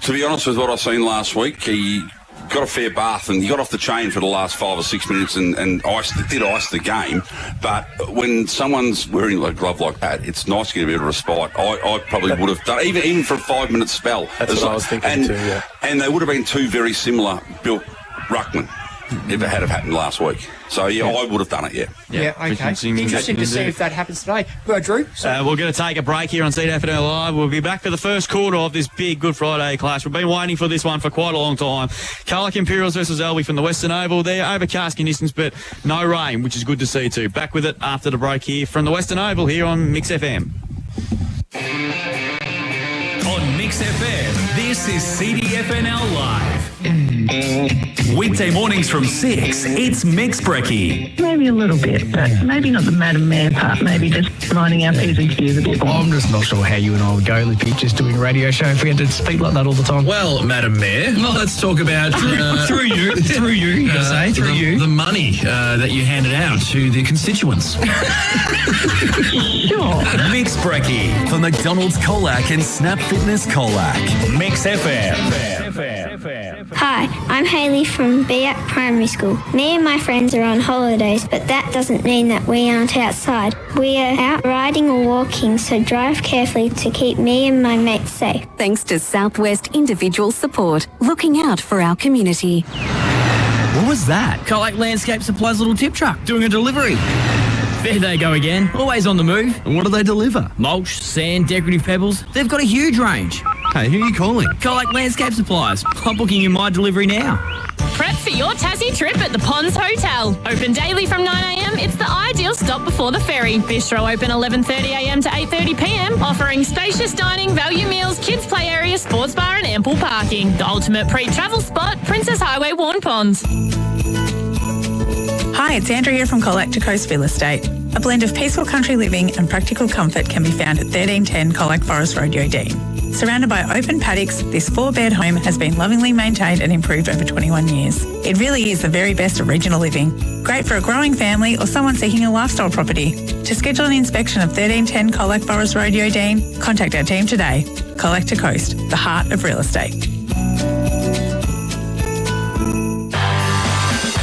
To be honest with what I've seen last week, he got a fair bath and he got off the chain for the last 5 or 6 minutes and did ice the game. But when someone's wearing a glove like that, it's nice to get a bit of respite. I probably would have done, even for a 5-minute spell. That's what I was thinking too, yeah. And they would have been 2 very similar built ruckmen if it had have happened last week. So, I would have done it, Yeah, okay. Interesting to see if that happens today. Drew? We're going to take a break here on CDFNL Live. We'll be back for the first quarter of this big Good Friday clash. We've been waiting for this one for quite a long time. Colac Imperials versus Alvie from the Western Oval. They're overcast conditions, but no rain, which is good to see too. Back with it after the break here from the Western Oval here on Mix FM. On Mix FM, this is CDFNL Live. Weekday mornings from 6, it's Mix Brekkie. Maybe a little bit, but maybe not the Madam Mayor part, maybe just minding our P's and Q's a bit more. I'm just not sure how you and I would go, Lippy, just doing a radio show if we had to speak like that all the time. Well, Madam Mayor, let's talk about... through you, the money that you handed out to the constituents. Sure. Mix Brekkie for McDonald's Colac and Snap Fitness Colac. Mix FM. Hi, I'm Hayley from Beeac Primary School. Me and my friends are on holidays, but that doesn't mean that we aren't outside. We are out riding or walking, so drive carefully to keep me and my mates safe. Thanks to Southwest Individual Support, looking out for our community. What was that? Colac Landscape Supplies little tip truck doing a delivery. There they go again, always on the move. And what do they deliver? Mulch, sand, decorative pebbles. They've got a huge range. Hey, who are you calling? Colac Landscape Supplies. I'm booking you my delivery now. Prep for your Tassie trip at the Ponds Hotel. Open daily from 9am, it's the ideal stop before the ferry. Bistro open 11:30am to 8:30pm, offering spacious dining, value meals, kids play area, sports bar and ample parking. The ultimate pre-travel spot, Princess Highway, Warn Ponds. Hi, it's Andrea here from Colac to Coast Real Estate. A blend of peaceful country living and practical comfort can be found at 1310 Colac Forest Road, Yodine. Surrounded by open paddocks, this 4-bed home has been lovingly maintained and improved over 21 years. It really is the very best of regional living. Great for a growing family or someone seeking a lifestyle property. To schedule an inspection of 1310 Colac Forest Road, Yodine, contact our team today. Colac to Coast, the heart of real estate.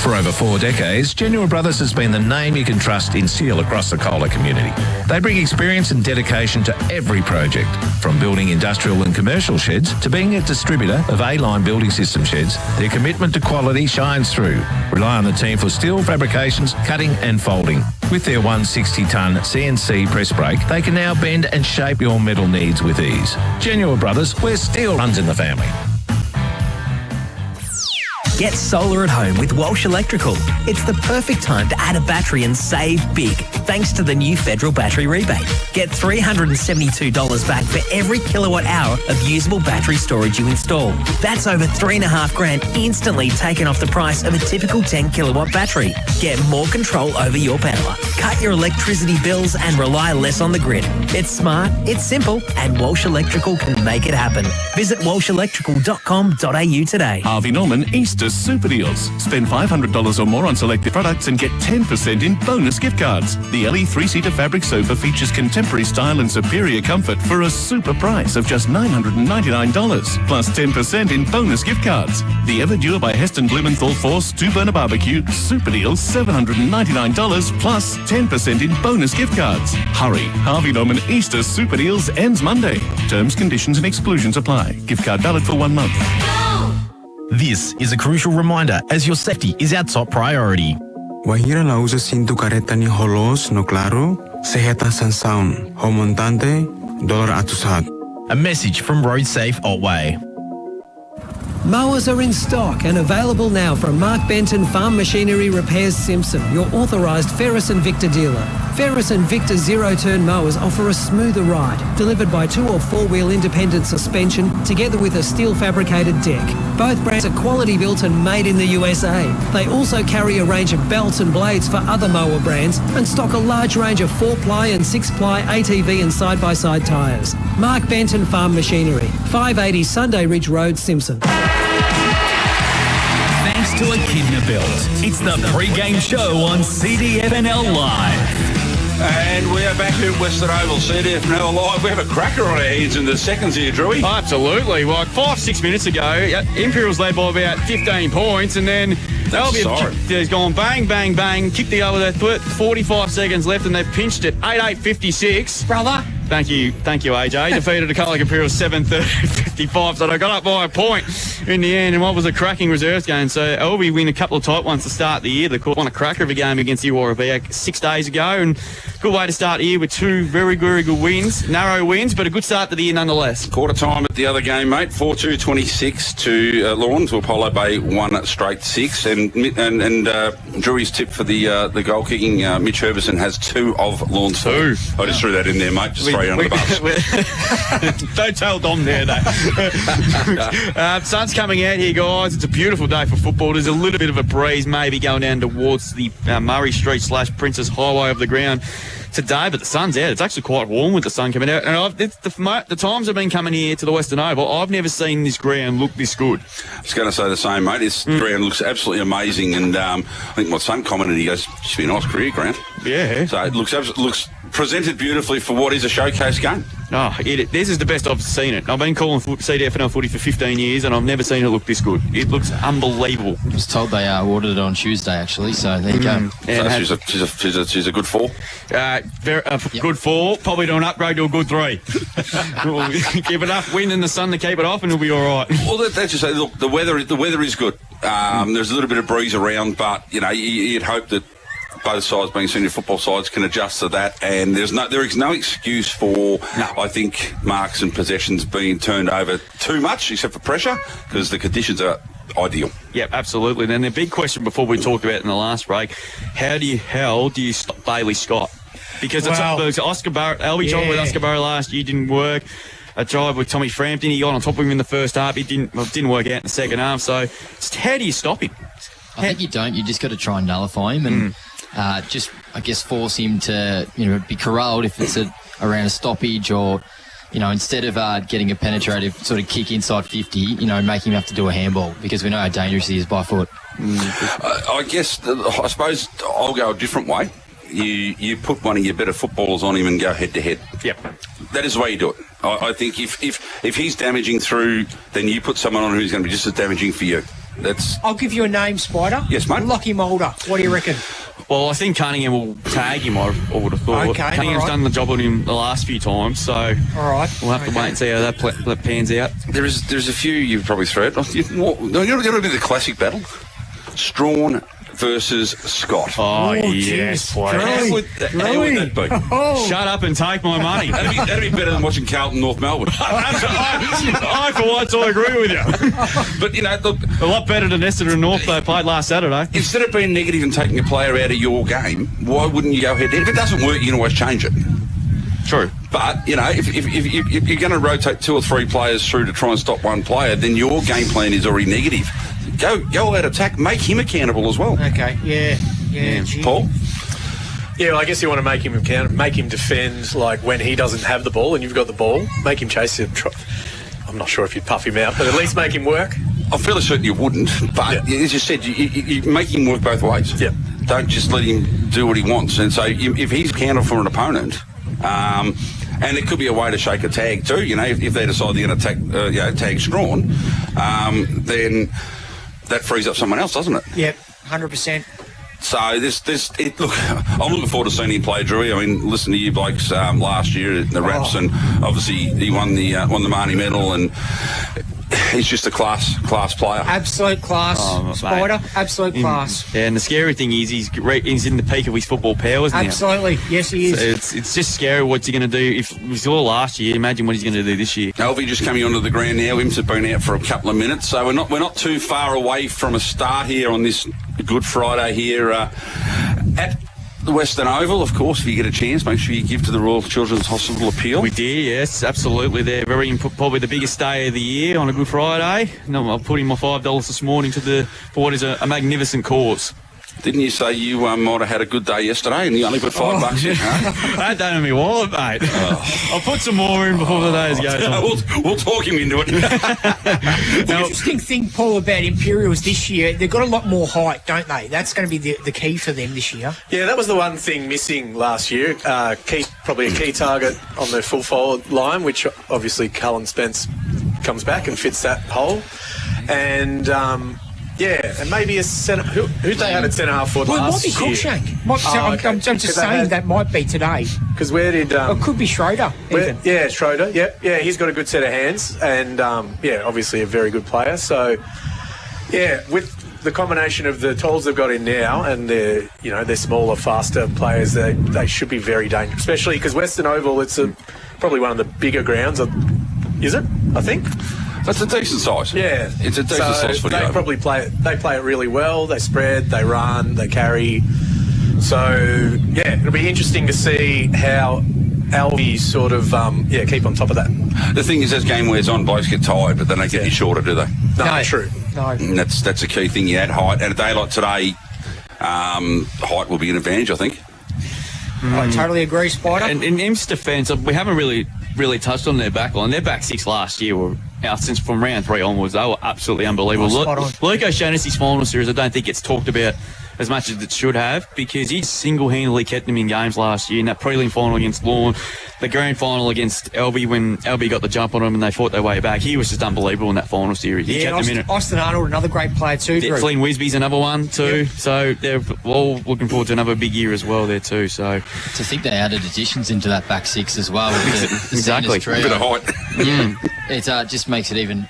For For over 4 decades, Genuine Brothers has been the name you can trust in steel across the Colac community. They bring experience and dedication to every project, from building industrial and commercial sheds to being a distributor of A-line building system sheds. Their commitment to quality shines through. Rely on the team for steel fabrications, cutting and folding. With their 160-tonne CNC press brake, they can now bend and shape your metal needs with ease. Genuine Brothers, where steel runs in the family. Get solar at home with Walsh Electrical. It's the perfect time to add a battery and save big, thanks to the new federal battery rebate. Get $372 back for every kilowatt hour of usable battery storage you install. That's over $3,500 instantly taken off the price of a typical 10 kilowatt battery. Get more control over your power. Cut your electricity bills and rely less on the grid. It's smart, it's simple, and Walsh Electrical can make it happen. Visit walshelectrical.com.au today. Harvey Norman Easter Super Deals. Spend $500 or more on selected products and get 10% in bonus gift cards. The LE 3-seater fabric sofa features contemporary style and superior comfort for a super price of just $999, plus 10% in bonus gift cards. The Everdure by Heston Blumenthal Force 2-burner barbecue Super Deals, $799, plus 10% in bonus gift cards. Hurry! Harvey Norman Easter Super Deals ends Monday. Terms, conditions and exclusions apply. Gift card valid for 1 month. This is a crucial reminder as your safety is our top priority. Wahira la usa cinto careta ni holos no claro, seheta san sound, homontante, dollar atusat. A message from Road Safe Otway. Mowers are in stock and available now from Mark Benton Farm Machinery Repairs Simpson, your authorised Ferris and Victor dealer. Ferris and Victor zero-turn mowers offer a smoother ride, delivered by 2 or 4-wheel independent suspension, together with a steel-fabricated deck. Both brands are quality built and made in the USA. They also carry a range of belts and blades for other mower brands and stock a large range of 4-ply and 6-ply ATV and side-by-side tyres. Mark Benton Farm Machinery, 580 Sunday Ridge Road, Simpson. Thanks to Echidna Built. It's the Pregame show on CDFNL Live. And we are back at Western Oval, CDFNL Live. We have a cracker on our hands in the seconds here, Drewy. Oh, absolutely. Like 5-6 minutes ago, Imperials led by about 15 points, and then Alvie has gone bang, bang, bang, kicked the over there, 45 seconds left, and they've pinched it 8-8-56. Brother. Thank you, AJ. Defeated the Colac Imperials 7-30-55, so they got up by a point in the end, and what was a cracking reserves game. So Alvie win a couple of tight ones to start the year. They won a cracker of a game against Irrewarra-Beeac 6 days ago, and good way to start the year with 2 very, very good wins. Narrow wins, but a good start to the year nonetheless. Quarter time at the other game, mate. 4-2-26 to Lawrence, to Apollo Bay 1 straight 6, and Drewy's tip for the goal kicking. Mitch Herbison has 2 of Lawrence. 2. I just threw that in there, mate. Just throw you under the bus. Don't tell Dom there, though. Sun's coming out here, guys. It's a beautiful day for football. There's a little bit of a breeze maybe going down towards the Murray Street / Princess Highway of the ground today, but the sun's out. It's actually quite warm with the sun coming out. And the times I've been coming here to the Western Oval, I've never seen this ground look this good. I was going to say the same, mate. This ground looks absolutely amazing, and I think my son commented, he goes, "It's been a nice career ground." Yeah. So it looks presented beautifully for what is a showcase game. Oh, this is the best I've seen it. I've been calling CDFNL footy for 15 years, and I've never seen it look this good. It looks unbelievable. I was told they ordered it on Tuesday, actually, so there you go. So she's a good 4? Good 4, probably do an upgrade to a good 3. We'll give enough wind in the sun to keep it off, and it'll be all right. Well, that's just look, the weather is good. There's a little bit of breeze around, but you'd hope that both sides, being senior football sides, can adjust to that, and there is no excuse for I think marks and possessions being turned over too much, except for pressure, because the conditions are ideal. Yep, absolutely. Then the big question before we talked about in the last break, how do you stop Bailey Scott? Because it's Oscar Barrett, Alvie tried with Oscar Barrett last year, didn't work. A drive with Tommy Frampton, he got on top of him in the first half. It didn't work out in the second half. So how do you stop him? I think you don't. You just got to try and nullify him and just, I guess, force him to be corralled if it's around a stoppage, or instead of getting a penetrative sort of kick inside 50, make him have to do a handball, because we know how dangerous he is by foot. I suppose I'll go a different way. You put one of your better footballers on him and go head to head. Yep. That is the way you do it. I think if he's damaging through, then you put someone on who's going to be just as damaging for you. I'll give you a name, Spider. Yes, mate. Lockie Mulder. What do you reckon? Well, I think Cunningham will tag him, I would have thought. Okay, Cunningham's done the job on him the last few times, so all right. We'll have to wait and see how that pans out. There's a few you've probably thread. You've got to be the classic battle. Strawn versus Scott. Oh, yes, boy. How would that be? Shut up and take my money. That'd be better than watching Carlton North Melbourne. I, for once, I agree with you. But, you know, look, a lot better than Essendon and North they played last Saturday. Instead of being negative and taking a player out of your game, why wouldn't you go ahead? If it doesn't work, you can always change it. True. But, you know, if you're going to rotate 2 or 3 players through to try and stop one player, then your game plan is already negative. Go out attack, make him accountable as well. Okay, yeah. Paul? Yeah, well, I guess you want to make him accountable, make him defend, like, when he doesn't have the ball and you've got the ball, make him chase him. I'm not sure if you'd puff him out, but at least make him work. I'm fairly certain you wouldn't, but as you said, you make him work both ways. Yeah. Don't just let him do what he wants. And so if he's accountable for an opponent, and it could be a way to shake a tag too, you know, if they decide they're going to tag Strawn, then that frees up someone else, doesn't it? Yep, 100%. So look, I'm looking forward to seeing him play, Drewy. I mean, listen to you blokes last year at the Raps, and obviously he won the Marnie medal, and he's just a class player. Absolute class, Spider. Mate. Absolute class. Yeah, and the scary thing is he's in the peak of his football powers now. Absolutely, yes he is. So it's just scary what's he going to do. If we saw last year, imagine what he's going to do this year. Alvie just coming onto the ground now. Imps have been out for a couple of minutes, so we're not too far away from a start here on this Good Friday here at the Western Oval. Of course, if you get a chance, make sure you give to the Royal Children's Hospital Appeal. We did, yes, absolutely. They're probably the biggest day of the year on a Good Friday. No, I'll put in my $5 this morning for what is a magnificent cause. Didn't you say you might have had a good day yesterday and you only put $5 in? Huh? I had that in my wallet, mate. I'll put some more in before the days go. We'll talk him into it. The interesting thing, Paul, about Imperials this year, they've got a lot more height, don't they? That's going to be the key for them this year. Yeah, that was the one thing missing last year. Probably a key target on their full forward line, which obviously Cullen Spence comes back and fits that hole. And... and maybe a centre... Who they had at centre-half forward last year? It might be Cruikshank. I'm just saying that might be today. Because where did... it could be Schroeder, even. Yeah, Schroeder. Yeah, he's got a good set of hands and, obviously a very good player. So, with the combination of the tools they've got in now and they're smaller, faster players, they should be very dangerous. Especially because Western Oval, it's probably one of the bigger grounds. Is it? I think. That's a decent size. Yeah. It's a decent size for the They probably play it really well. They spread, they run, they carry. So, it'll be interesting to see how Alvie sort of, keep on top of that. The thing is, as game wears on, blokes get tired, but they don't get any shorter, do they? No, true. No. And that's a key thing. You add height. And a day like today, height will be an advantage, I think. I totally agree, Spider. And in Imps' defence, we haven't really touched on their back line. Their back six last year were out since from round 3 onwards. They were absolutely unbelievable. Luke O'Shaughnessy's final series, I don't think it's talked about as much as it should have, because he single-handedly kept them in games last year. In that prelim final against Lorne, the grand final against Alvie, when Alvie got the jump on him and they fought their way back, he was just unbelievable in that final series. He kept them in it. Austin Arnold, another great player too. Flynn Wisby's another one too. Yep. So they're all looking forward to another big year as well there too. So to think they added additions into that back six as well. With the exactly. A bit of height. It just makes it even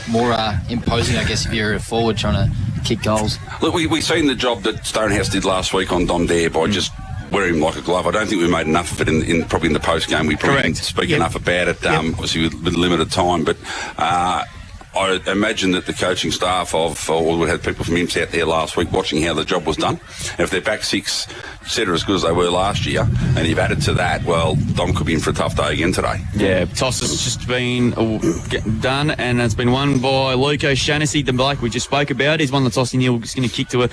more imposing, I guess, if you're a forward trying to kick goals. Look, we've seen the job that Stonehouse did last week on Dom Dare by just wearing him like a glove. I don't think we made enough of it probably in the post game. We probably didn't speak enough about it, obviously with limited time. But I imagine that the coaching staff we had people from Imps out there last week watching how the job was done. And if their back six set are as good as they were last year, and you've added to that, well, Dom could be in for a tough day again today. Yeah, toss has just been done, and it's been won by Luke O'Shaughnesy, the bloke we just spoke about. He's won the toss, and he's going to kick to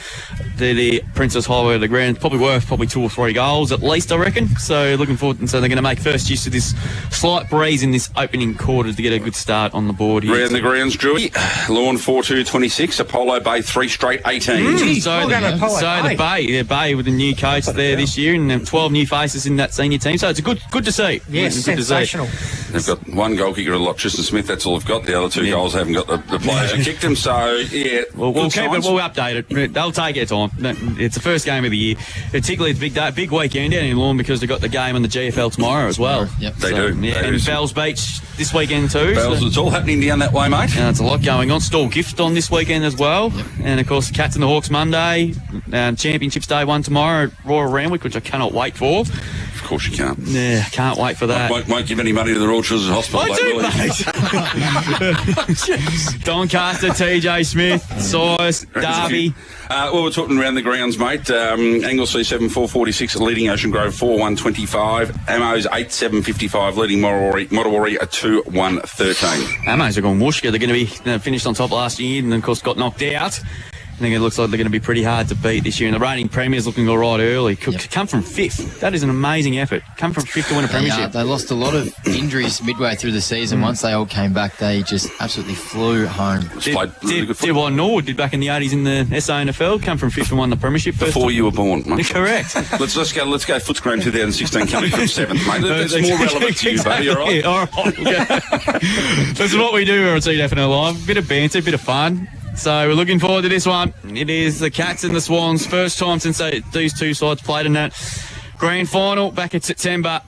the Princess Highway of the ground. Probably worth 2 or 3 goals at least, I reckon. So looking forward, and so they're going to make first use of this slight breeze in this opening quarter to get a good start on the board here. Round the grounds, Drewy. Lawn 4-2-26, Apollo Bay 3 straight 18. So the Bay with the new coach there this year, and 12 new faces in that senior team. So it's good to see. Yes, sensational. They've got one goal kicker a lot, Tristan Smith. That's all they've got. The other 2 goals haven't got the players who kicked them. So yeah, we'll keep it. We'll update it. They'll take their time. It's the first game of the year. Particularly it's a big day, big weekend down in Lawn because they've got the game on the GFL tomorrow as well. Yep, they do. Yeah, and Bells Beach this weekend too. Bells, it's all happening down that way, mate. There's a lot going on. Stall Gift on this weekend as well. Yep. And of course, the Cats and the Hawks Monday. Championships Day 1 tomorrow at Royal Randwick, which I cannot wait for. Of course you can't. Yeah, can't wait for that. Won't give any money to the Royal Children's Hospital. I do, mate. Doncaster, TJ Smith, Size, Derby. Well, we're talking around the grounds, mate. Anglesey 7-4-46, leading Ocean Grove 4-1-25. Ammo's 8-7-55, leading Mottawarri 2-1-13. Ammo's are going whoosh. They're going to be finished on top last year and, of course, got knocked out. I think it looks like they're going to be pretty hard to beat this year. And the reigning premier's looking all right early. Come from 5th. That is an amazing effort. Come from 5th to win a premiership. They lost a lot of injuries midway through the season. Once they all came back, they just absolutely flew home. Did what Norwood did back in the 80s in the SANFL. Come from 5th and won the premiership first before you were born, mate. Correct. Let's go Footscray 2016 coming from 7th, mate. That's more relevant to you, buddy. All right. Yeah, all right. That's what we do here on CDFNL Live. Bit of banter, bit of fun. So we're looking forward to this one. It is the Cats and the Swans. First time since these two sides played in that grand final back in September.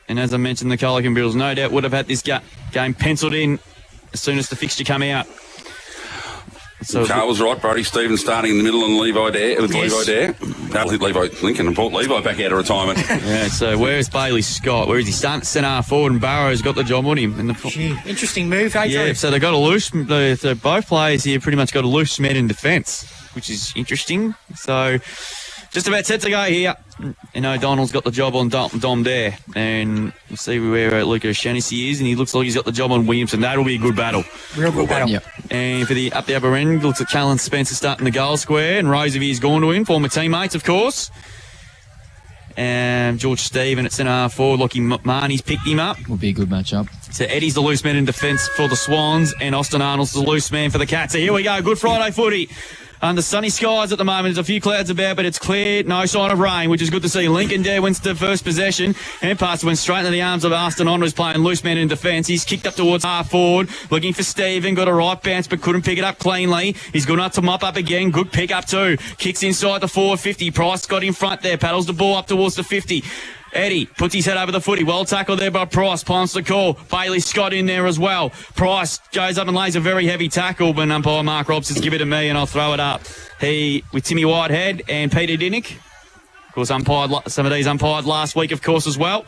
And as I mentioned, the Colac Imperials no doubt would have had this game penciled in as soon as the fixture come out. So Carl was right, Brody Stevens starting in the middle and Levi Dare with Levi Dare. Levi Lincoln and brought Levi back out of retirement. Yeah, so where's Bailey Scott? Where is he? Starting centre forward and Barrow's got the job on him. Interesting move, Adrian. Yeah, so they got a loose. Both players here pretty much got a loose man in defence, which is interesting. So just about set to go here. And O'Donnell's got the job on Dom there. And we'll see where Luca Shaughnessy is. And he looks like he's got the job on Williamson. That'll be a good battle. Real good battle. Yep. And for the upper end, looks at Callan Spencer starting the goal square. And Rosevier's gone to win. Former teammates, of course. And George Stephen at centre forward. Lockie Marnie's picked him up. Will be a good matchup. So Eddie's the loose man in defence for the Swans. And Austin Arnold's the loose man for the Cats. So here we go. Good Friday footy. Under sunny skies at the moment. There's a few clouds about, but it's clear. No sign of rain, which is good to see. Lincoln Dare wins the first possession. And pass went straight into the arms of Aston On, who's playing loose man in defence. He's kicked up towards half forward, looking for Stephen. Got a right bounce, but couldn't pick it up cleanly. He's good enough to mop up again. Good pick up too. Kicks inside the forward 50. Price got in front there. Paddles the ball up towards the 50. Eddie puts his head over the footy. Well tackled there by Price. Plants the call. Bailey Scott in there as well. Price goes up and lays a very heavy tackle, but umpire Mark Robson's give it to me and I'll throw it up. He, with Timmy Whitehead and Peter Dinnick. Of course, some of these umpired last week, of course, as well.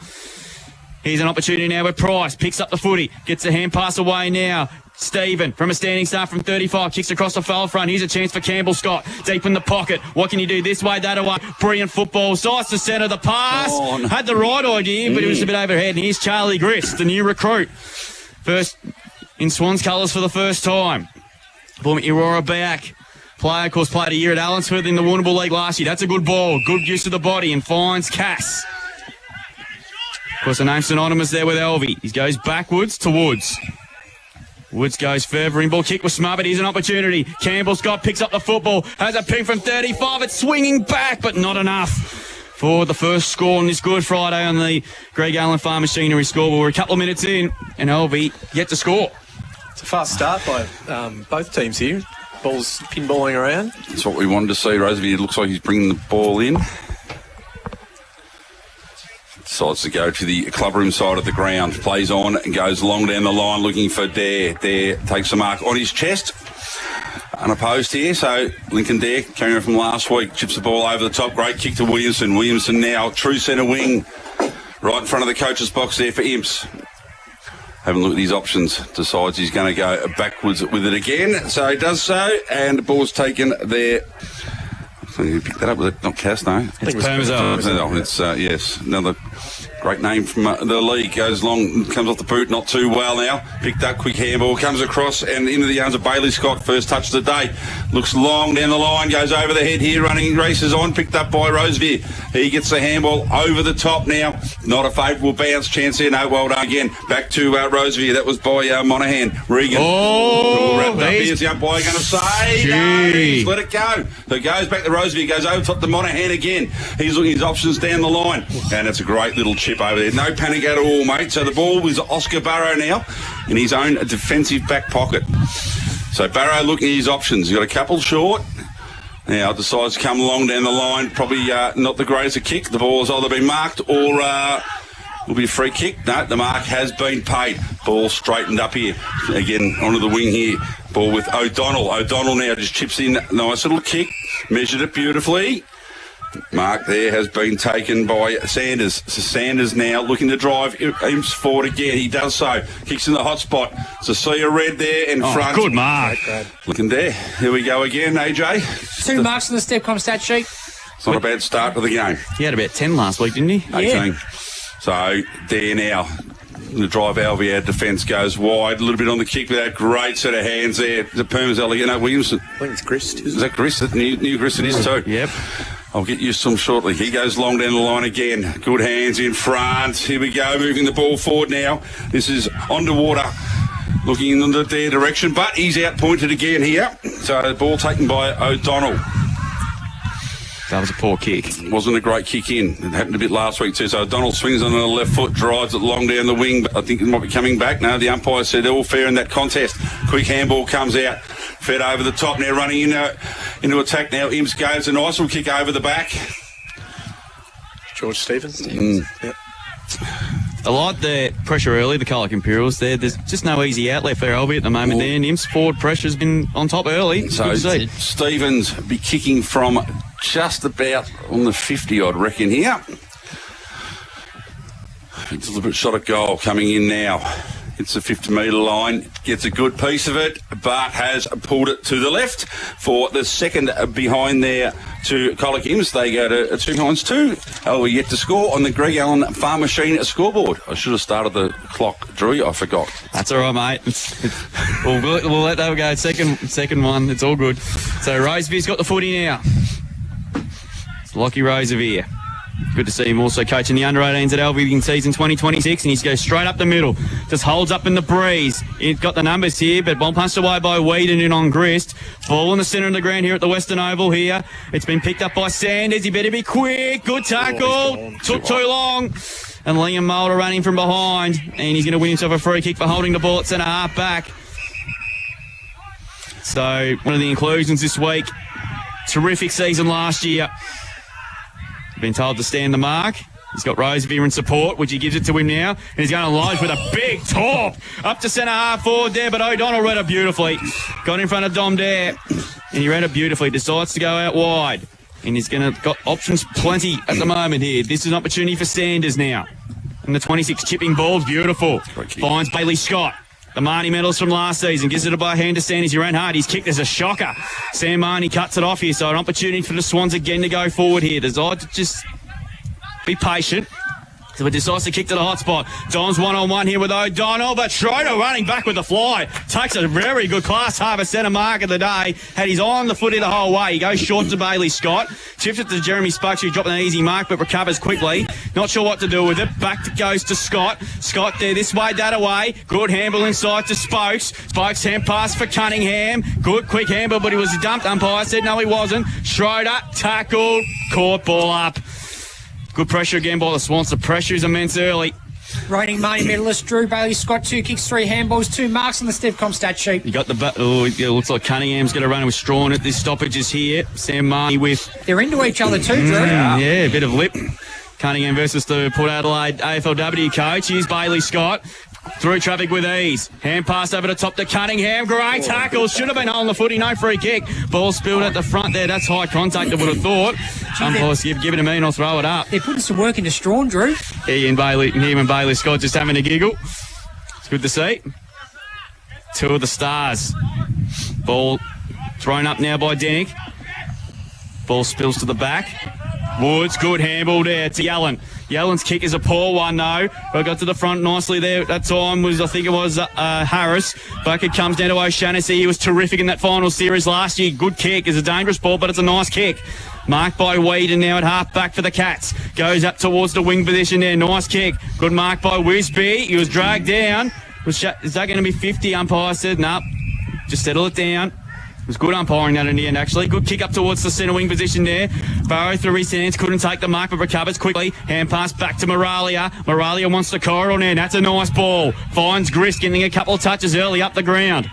Here's an opportunity now with Price. Picks up the footy. Gets a hand pass away now. Stephen, from a standing start from 35, kicks across the foul front. Here's a chance for Campbell Scott. Deep in the pocket. What can you do this way, that way? Brilliant football. Size to centre the pass. Had the right idea, but it was a bit overhead. And here's Charlie Grist, the new recruit. First in Swans colours for the first time. Former Irrewarra-Beeac player, of course, played a year at Allensford in the Warrnambool League last year. That's a good ball. Good use of the body and finds Cass. Of course, the name's synonymous there with Alvie. He goes backwards to Woods. Woods goes further in. Ball kick was smart, but here's an opportunity. Campbell Scott picks up the football. Has a ping from 35. It's swinging back, but not enough for the first score on this Good Friday on the Greg Allen Farm Machinery scoreboard. We're a couple of minutes in, and Alvie yet to score. It's a fast start by both teams here. Ball's pinballing around. That's what we wanted to see. Rosevere looks like he's bringing the ball in. Decides to go to the clubroom side of the ground. Plays on and goes long down the line looking for Dare. Dare takes a mark on his chest. Unopposed here. So Lincoln Dare, carrying from last week, chips the ball over the top. Great kick to Williamson. Williamson now true centre wing. Right in front of the coach's box there for Imps. Having a look at his options. Decides he's going to go backwards with it again. So he does so. And the ball's taken there. So you pick that up with it, not Cass, no. It's Parmesan. It's, yes, another great name from the league. Goes long, comes off the boot, not too well now. Picked up, quick handball, comes across and into the arms of Bailey Scott. First touch of the day. Looks long down the line, goes over the head here, running, races on, picked up by Rosevere. He gets the handball over the top now. Not a favourable bounce chance here. No, well done again. Back to Rosevere. That was by Monaghan. Regan. Wrapped up. Here's the umpire going to say, no, he's let it go. So it goes back to Rosevere, goes over top to Monaghan again. He's looking at his options down the line. And it's a great little chip chip over there. No panic at all, mate. So the ball is Oscar Barrow now in his own defensive back pocket. So Barrow looking at his options. He's got a couple short. Now decides to come along down the line. Probably not the greatest of kick. The ball has either been marked or will be a free kick. No, the mark has been paid. Ball straightened up here. Again, onto the wing here. Ball with O'Donnell. O'Donnell now just chips in. Nice little kick. Measured it beautifully. Mark there has been taken by Sanders. So Sanders now looking to drive Imps forward again. He does so. Kicks in the hot spot. So see a red there in front. Good mark. Looking there. Here we go again, AJ. 2 marks on the Stepcom stat sheet. It's not a bad start to the game. He had about 10 last week, didn't he? 18. So there now. The drive Alvie out defence goes wide. A little bit on the kick with that great set of hands there. The Permas Elegant Williamson. I think it's Grist. Is that Grist? New Grist it is too. Yep. I'll get used to him shortly. He goes long down the line again. Good hands in front. Here we go, moving the ball forward now. This is underwater, looking in their direction, but he's out-pointed again here. So the ball taken by O'Donnell. That was a poor kick. Wasn't a great kick in. It happened a bit last week too. So O'Donnell swings on the left foot, drives it long down the wing, but I think it might be coming back. No, the umpire said they're all fair in that contest. Quick handball comes out. Fed over the top now, running into attack now. Imps goes a nice little kick over the back. George Stevens. Yep. I like the pressure early, the Colac Imperials there. There's just no easy outlet for Alvie at the moment there. Imps forward pressure's been on top early. So Stevens be kicking from just about on the 50, I'd reckon here. It's a little bit shot at goal coming in now. It's the 50-metre line, gets a good piece of it, but has pulled it to the left for the second behind there to Colac Imps. They go to 2-2. Alvie yet to score on the Greg Allen Farm Machine scoreboard. I should have started the clock, Drew. I forgot. That's all right, mate. We'll let that go. Second one. It's all good. So Rosevere's got the footy now. It's Lockie Rosevere. Good to see him also coaching the under-18s at Alvie in season 2026, and he's goes straight up the middle. Just holds up in the breeze. He's got the numbers here, but ball punched away by Whedon in on Grist. Ball in the centre of the ground here at the Western Oval here. It's been picked up by Sanders. He better be quick. Good tackle. Took too long. And Liam Mulder running from behind, and he's going to win himself a free kick for holding the ball at centre half back. So one of the inclusions this week. Terrific season last year. Been told to stand the mark. He's got Rosevere in support, which he gives it to him now. And he's going to launch with a big top up to centre half forward there, but O'Donnell read it beautifully. Got in front of Dom there, and he read it beautifully. Decides to go out wide, and he's going to got options plenty at the moment here. This is an opportunity for Sanders now. And the 26 chipping ball's beautiful. Finds Bailey Scott. The Marnie medals from last season. Gives it a by hand to Sanders. He ran hard. He's kicked as a shocker. Sam Marnie cuts it off here. So an opportunity for the Swans again to go forward here. Decide to just be patient. So it decides to kick to the hot spot. Dom's one-on-one here with O'Donnell, but Schroeder running back with the fly. Takes a very good class half centre mark of the day. Had his eye on the footy the whole way. He goes short to Bailey Scott. Chips it to Jeremy Sparks, who dropped an easy mark, but recovers quickly. Not sure what to do with it. Back goes to Scott. Scott there, this way, that away. Good handball inside to Spokes. Spokes hand pass for Cunningham. Good quick handball, but he was dumped. Umpire said no, he wasn't. Schroeder tackled. Caught ball up. Good pressure again by the Swans. The pressure is immense early. Reigning Marnie medalist Drew Bailey Scott, 2 kicks, 3 handballs, 2 marks on the Stepcom stat sheet. You got the it looks like Cunningham's going to run with Strawn at this stoppages here. Sam Marnie with... They're into each other too, Drew. Yeah, a bit of lip. Cunningham versus the Port Adelaide AFLW coach. Here's Bailey Scott. Through traffic with ease. Hand pass over the top to Cunningham. Great tackle. Should have been on the footy. No free kick. Ball spilled at the front there. That's high contact, I would have thought. Umpires give it to me and I'll throw it up. They're putting some work into Strawn, Drew. Him and Bailey Scott just having a giggle. It's good to see. 2 of the stars. Ball thrown up now by Denick. Ball spills to the back. Woods, good handball there to Yellen. Yellen's kick is a poor one, though. But got to the front nicely there. That time was, I think it was Harris. Bucket comes down to O'Shannessy. He was terrific in that final series last year. Good kick. It's a dangerous ball, but it's a nice kick. Marked by Whedon now at half back for the Cats. Goes up towards the wing position there. Nice kick. Good mark by Wisby. He was dragged down. Is that going to be 50? Umpire said, no. Just settle it down. It was good umpiring that in the end, actually. Good kick up towards the centre wing position there. Barrow through his hands, couldn't take the mark, but recovers quickly. Hand pass back to Moralia. Moralia wants to corridor in. That's a nice ball. Finds Grist, getting a couple of touches early up the ground.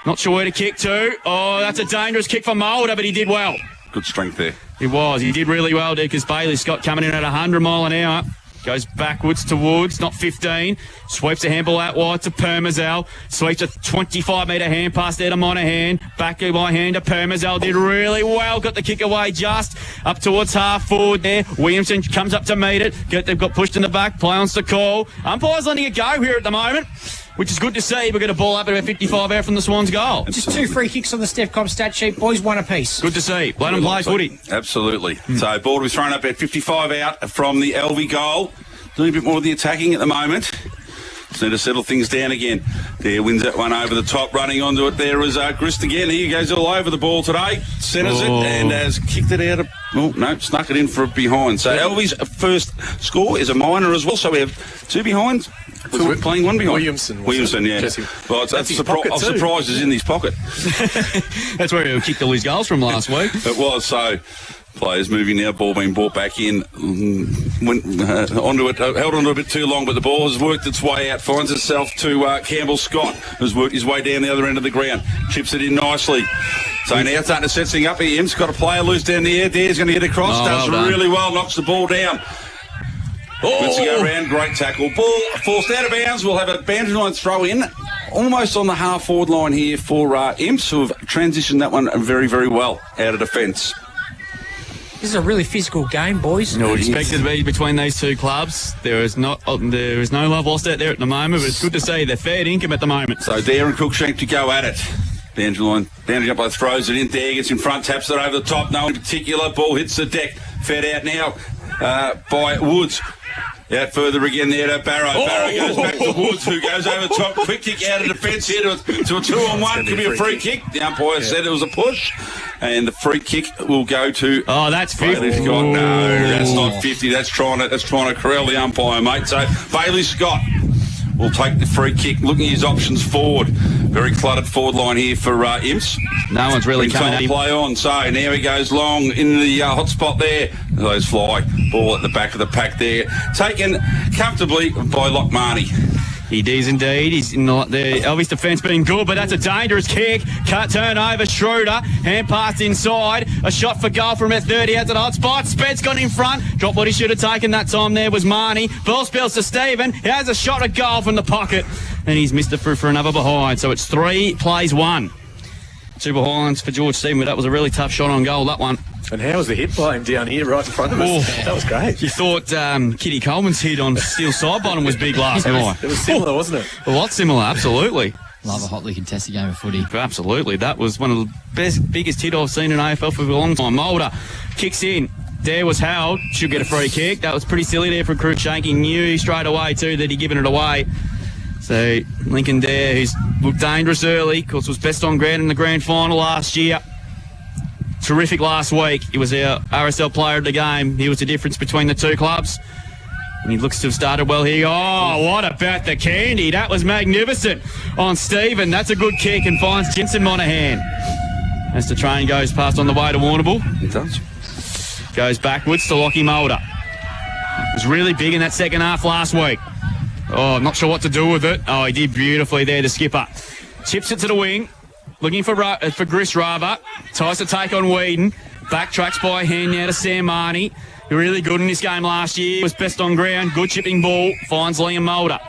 Not sure where to kick to. Oh, that's a dangerous kick for Mulder, but he did well. Good strength there. He was. He did really well there because Bailey Scott coming in at 100 mile an hour. Goes backwards to Woods, not 15. Sweeps a handball out wide to Permazel. Sweeps a 25-metre hand pass there to Monahan. Back by hand to Permazel. Did really well. Got the kick away just up towards half forward there. Williamson comes up to meet it. They've got pushed in the back. Play on to call. Umpire's letting it go here at the moment, which is good to see. We're going to ball up at about 55 out from the Swans' goal. Just 2 free kicks on the Stefcom stat sheet, boys, 1 apiece. Good to see. Bladon plays footy. Absolutely. So ball was thrown up at 55 out from the Alvie goal. Doing a bit more of the attacking at the moment. Just need to settle things down again. There, wins that one over the top. Running onto it there is Grist again. He goes all over the ball today. Centres it and has kicked it out of... Oh, no, snuck it in for a behind. So Alvie's first score is a minor as well. So we have 2 behinds. We're playing 1 behind. Williamson, yeah. Well, I was surprised he's in his pocket. That's where he kicked all his goals from last week. It was, so... Players moving now, ball being brought back in, went onto it, held onto it a bit too long, but the ball has worked its way out, finds itself to Campbell Scott, who's worked his way down the other end of the ground, chips it in nicely. So now starting to set things up here. Im's got a player loose down the air. There's going to get across, does really well, knocks the ball down. Let's go around, great tackle. Ball forced out of bounds. We'll have a boundary line throw in, almost on the half forward line here for Imps, who have transitioned that one very, very well out of defence. This is a really physical game, boys. No, expected to be between these 2 clubs. There is no love lost out there at the moment, but it's good to see they're fair income at the moment. So Dare and Cruikshank to go at it. Boundary line, boundary up, throws it in. Dare gets in front, taps it over the top. No in particular. Ball hits the deck. Fed out now by Woods. Out further again there to Barrow. Barrow goes back to Woods, who goes over top. Quick kick out of defence here to a 2-on-1. Could be a free kick. The umpire said it was a push. And the free kick will go to... Oh, that's 50. Bailey Scott. No, that's not 50. That's trying to corral the umpire, mate. So Bailey Scott will take the free kick, looking at his options forward. Very cluttered forward line here for Imps. No one's really coming at him. Play on. So now he goes long in the hot spot there. Those fly. Ball at the back of the pack there. Taken comfortably by Lockmarnie. He does indeed. He's in the Elvis defence being good, but that's a dangerous kick. Cut turn over Schroeder. Hand passed inside. A shot for goal from about 30 out to the hot spot. Spence got in front. Dropped what he should have taken that time there was Marnie. Ball spills to Stephen. He has a shot at goal from the pocket. And he's missed it for another behind. So it's 3 plays 1. 2 behinds for George Stephen, but that was a really tough shot on goal, that one. And how was the hit by him down here right in front of us? That was great. You thought Kitty Coleman's hit on steel side bottom was big last night. It was similar, wasn't it? A lot similar, absolutely. Love a hotly contested game of footy. Absolutely. That was one of the biggest hit I've seen in AFL for a long time. Mulder kicks in. Dare was held. Should get a free kick. That was pretty silly there for Cruikshank. He knew straight away, too, that he'd given it away. So Lincoln Dare, who's looked dangerous early, of course was best on ground in the grand final last year. Terrific last week. He was our RSL player of the game. He was the difference between the 2 clubs. And he looks to have started well here. Oh, what about the candy? That was magnificent on Stephen. That's a good kick and finds Jensen Monahan. As the train goes past on the way to Warrnambool. It does. Goes backwards to Lockie Mulder. It was really big in that second half last week. Oh, I'm not sure what to do with it. Oh, he did beautifully there, the skipper. Chips it to the wing. Looking for Gris Rava. Tries to take on Whedon. Backtracks by hand now to Sam Marnie. Really good in this game last year. Was best on ground. Good chipping ball. Finds Liam Mulder.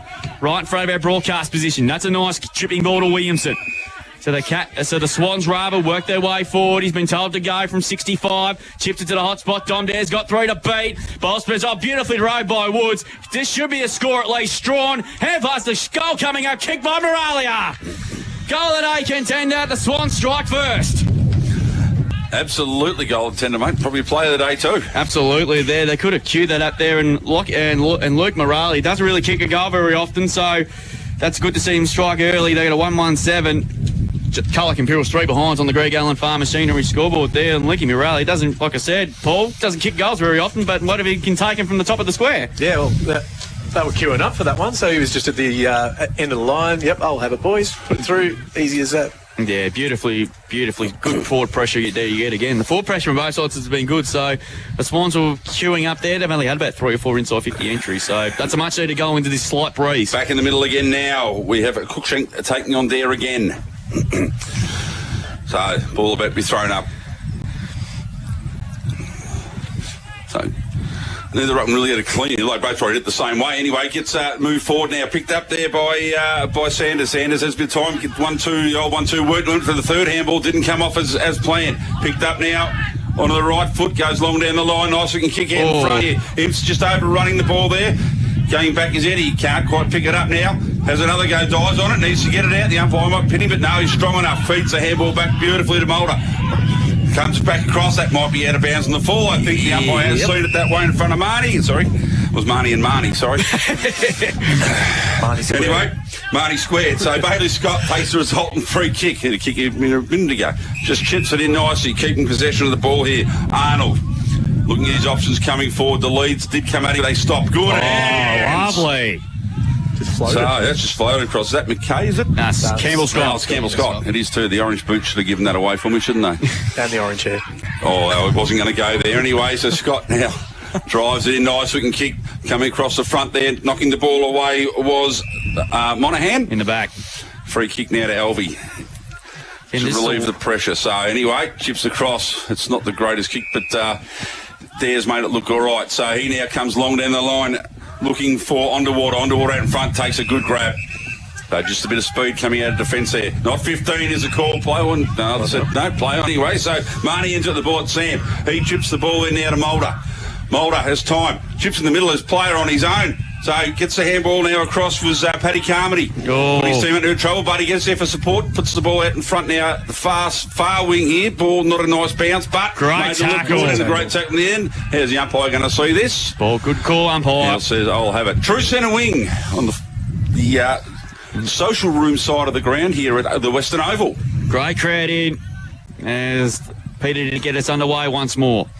Right in front of our broadcast position. That's a nice chipping ball to Williamson. So the Swans rather work their way forward. He's been told to go from 65. Chips it to the hot spot. Dom Dare's got 3 to beat. Ball spins up beautifully rowed by Woods. This should be a score at least. Strawn. Hand pass the goal coming up. Kick by Moralia. Goal of the day contender. The Swans strike first. Absolutely goal contender, mate. Probably player of the day too. Absolutely. They could have queued that up there. And Luke Moralia doesn't really kick a goal very often, so that's good to see him strike early. They got a 1-1-7. Colac Imperials 3 behinds on the Greg Allen Farm Machinery scoreboard there. And Linky Moralia doesn't, like I said, Paul, doesn't kick goals very often, but what if he can take him from the top of the square? Yeah, well, they were queuing up for that one, so he was just at the end of the line. Yep, I'll have it, boys. Put it through. Easy as that. Yeah, beautifully good forward pressure you get again. The forward pressure on both sides has been good, so the Swans were queuing up there. They've only had about 3 or 4 inside 50 entries, so that's a much needed goal into this slight breeze. Back in the middle again now. We have Cookshank taking on there again. So, ball about to be thrown up. So, neither of them really had a clean. Like both tried it the same way. Anyway, gets moved forward now. Picked up there by Sanders. Sanders has a bit of time. Gets 1-2 worked for the third handball. Didn't come off as planned. Picked up now onto the right foot. Goes long down the line. Nice looking kick out in front here. Imps just overrunning the ball there. Going back is Eddie. Can't quite pick it up now. Has another go. Dives on it. Needs to get it out. The umpire might pin him, but no, he's strong enough. Feeds the handball back beautifully to Mulder. Comes back across. That might be out of bounds on the full. I think the umpire has seen it that way in front of Marnie. Sorry. It was Marnie and Marnie. Sorry. Marnie squared. Anyway, Marnie squared. So Bailey Scott takes the resultant free kick. Hit a kick a minute ago. Just chips it in nicely. Keeping possession of the ball here. Arnold. Looking at his options coming forward. The leads did come out. They stopped. Good. Lovely. Just floated. So that's just floated across. Is that McKay, is it? No, it's Campbell Scott. No, it's Campbell Scott. It is too. The orange boots should have given that away for me, shouldn't they? Down the orange hair. Oh, it wasn't going to go there anyway. So Scott now drives it in. Nice looking kick coming across the front there. Knocking the ball away was Monaghan. In the back. Free kick now to Alvie. Should relieve the pressure. So anyway, chips across. It's not the greatest kick, but Dare's made it look all right. So he now comes long down the line looking for Underwater. Underwater out in front takes a good grab. So just a bit of speed coming out of defence there. Not 15 is a call. Play on. No, I said no, play on anyway. So Marnie into the ball. Sam. He chips the ball in now to Mulder. Mulder has time. Chips in the middle as player on his own. So gets the handball now across was Paddy Carmody. Put his team into trouble, but he gets there for support. Puts the ball out in front now. The far wing here. Ball not a nice bounce, but great tackle. And a great tackle in the end. How's the umpire going to see this? Ball, good call, umpire. Now says I'll have it. True centre wing on the social room side of the ground here at the Western Oval. Great crowd in as Peter did get us underway once more.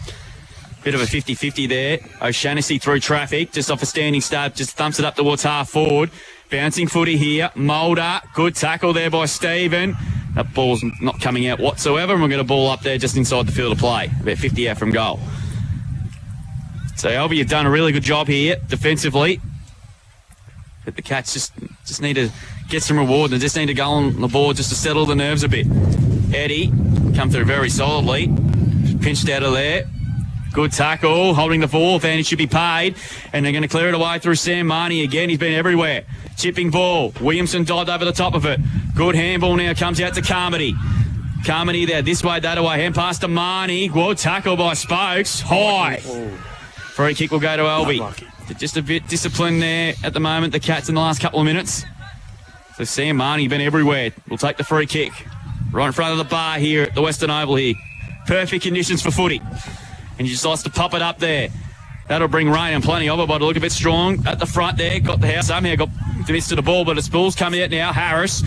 Bit of a 50-50 there. O'Shannessy through traffic, just off a standing start, just thumps it up towards half forward. Bouncing footy here. Mulder, good tackle there by Stephen. That ball's not coming out whatsoever, and we're going to ball up there just inside the field of play, about 50 out from goal. So Alvie have done a really good job here defensively. But the Cats just need to get some reward. They just need to go on the board just to settle the nerves a bit. Eddie come through very solidly. Pinched out of there. Good tackle, holding the ball, and it should be paid. And they're going to clear it away through Sam Marnie again. He's been everywhere. Chipping ball. Williamson dived over the top of it. Good handball now comes out to Carmody. Carmody there, this way, that way. Hand pass to Marnie. Good tackle by Spokes. High. Free kick will go to Alvie. Just a bit disciplined there at the moment, the Cats in the last couple of minutes. So Sam Marnie been everywhere. We'll take the free kick. Right in front of the bar here at the Western Oval here. Perfect conditions for footy. And he just likes to pop it up there. That'll bring rain and plenty of it, but look a bit strong at the front there. Got the house, somehow got the midst of the ball, but it's ball's coming out now. Harris.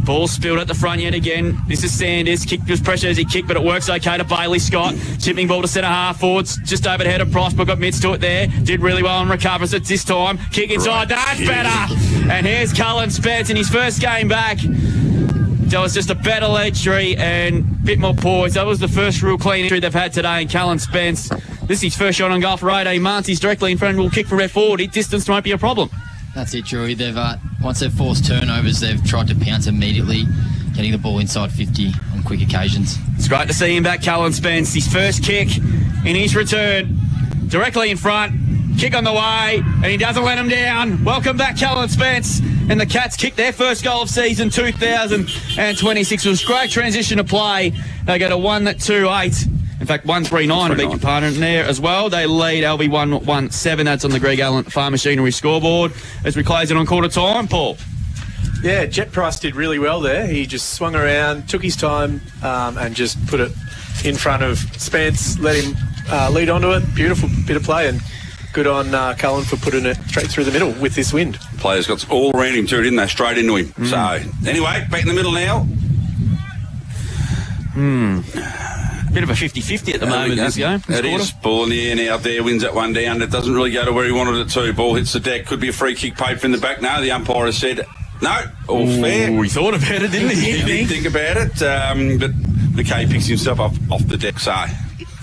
Ball spilled at the front yet again. This is Sanders. Kick was pressure as he kicked, but it works okay to Bailey Scott. Chipping ball to centre half forwards. Just over the head of Prosper. Got mitts to it there. Did really well and recovers it this time. Kick inside. That's better. And here's Cullen Spence in his first game back. That was just a better entry and a bit more poise. That was the first real clean entry they've had today in Cullen Spence. This is his first shot on goal for 18 months. He's directly in front and will kick from about 40. Distance won't be a problem. That's it, Drewy. They've once they've forced turnovers, they've tried to pounce immediately, getting the ball inside 50 on quick occasions. It's great to see him back, Cullen Spence. His first kick in his return, directly in front. Kick on the way, and he doesn't let him down. Welcome back, Cullen Spence. And the Cats kicked their first goal of season 2026. It was great transition to play. They go to 1-2-8. In fact, 1-3-9 a big component there as well. They lead Alvie 1-1-7. That's on the Greg Allen Farm Machinery scoreboard. As we close it on quarter time, Paul. Yeah, Jet Price did really well there. He just swung around, took his time, and just put it in front of Spence, let him lead onto it. Beautiful bit of play, and good on Cullen for putting it straight through the middle with this wind. Players got all around him too, didn't they? Straight into him. So, anyway, back in the middle now. Bit of a 50-50 at the moment in this game. It is. Ball in the air now. There wins that one down. It doesn't really go to where he wanted it to. Ball hits the deck. Could be a free kick paid from the back. No, the umpire has said No, all fair. He thought about it, didn't he? He did think about it, but McKay picks himself up off the deck. So,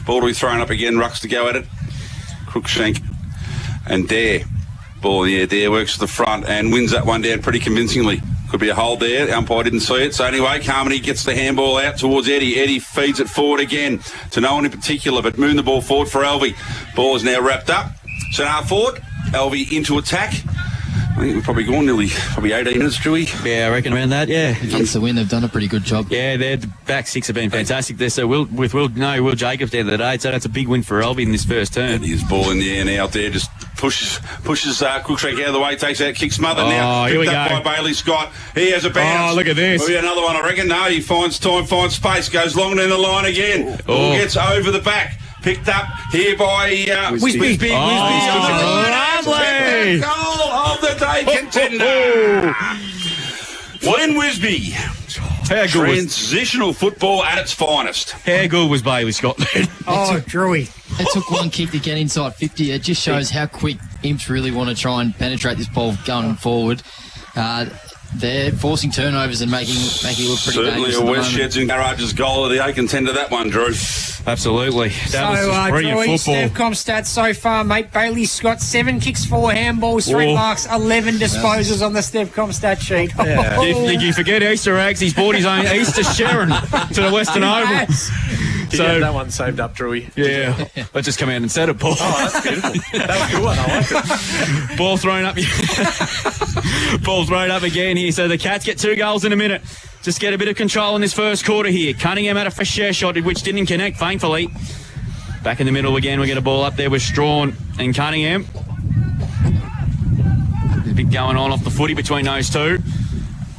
ball to be thrown up again. Rucks to go at it. Crookshank and Dare. Ball, Dare works to the front and wins that one down pretty convincingly. Could be a hold there. The umpire didn't see it. So anyway, Carmody gets the handball out towards Eddie. Eddie feeds it forward again to no one in particular, but moving the ball forward for Alvie. Ball is now wrapped up. So now forward. Alvie into attack. I think we've probably gone nearly 18 minutes, Drewy. Yeah, I reckon around that, yeah. Against the win, they've done a pretty good job. Yeah, their back six have been fantastic there. So Will Jacobs there today, so that's a big win for Alvie in this first term. His ball in the air now there, just pushes Cruikshank out of the way, takes out, kick smothered now. Here we go. By Bailey Scott. He has a bounce. Oh, look at this. Maybe another one, I reckon. No, he finds time, finds space, goes long down the line again. Ball gets over the back. Picked up here by Wisby. Lovely. Goal of the day contender. Wayne Wisby. Transitional football at its finest. How good was Bailey Scott? Drewy. It took one kick to get inside 50. It just shows how quick Imps really want to try and penetrate this ball going forward. They're forcing turnovers and making it look pretty dangerous. Certainly a West Sheds and Garages goal of the day contender, that one, Drew. Absolutely. That was just brilliant football. Stevcom stats so far, mate. Bailey Scott, 7 kicks, 4 handballs, 3 marks, 11 disposals on the Stevcom stat sheet. Yeah. You forget Easter eggs. He's bought his own Easter Sharon to the Western Oval. Did you have that one saved up, Drewy? Yeah. Let's just come out and set it, Paul. Oh, that's beautiful. That was a good one. I like it. Ball thrown up. Ball thrown up again here. So the Cats get 2 goals in a minute. Just get a bit of control in this first quarter here. Cunningham had a fresh share shot, which didn't connect, thankfully. Back in the middle again, we get a ball up there with Strawn and Cunningham. There's a bit going on off the footy between those two.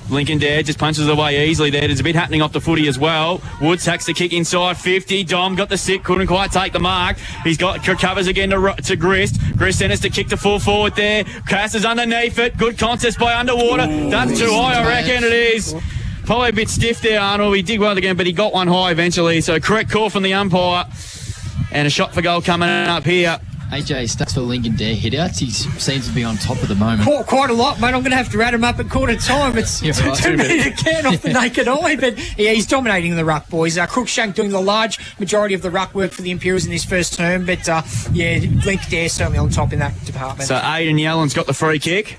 Lincoln Dare just punches away easily there. There's a bit happening off the footy as well. Woods hacks the kick inside 50. Dom got the sit, couldn't quite take the mark. He's got covers again to Grist. Grist centers to kick the full forward there. Cass is underneath it. Good contest by Underwater. That's too high, I reckon it is. Probably a bit stiff there, Arnold. He did well again, but he got one high eventually. So correct call from the umpire. And a shot for goal coming up here. AJ, stats for Lincoln Dare hitouts. He seems to be on top at the moment. Quite a lot, mate. I'm going to have to add him up at quarter time. It's too many to count off the naked eye, but yeah, he's dominating the ruck, boys. Crookshank doing the large majority of the ruck work for the Imperials in this first term, but Lincoln Dare certainly on top in that department. So Aidan Yellen's got the free kick,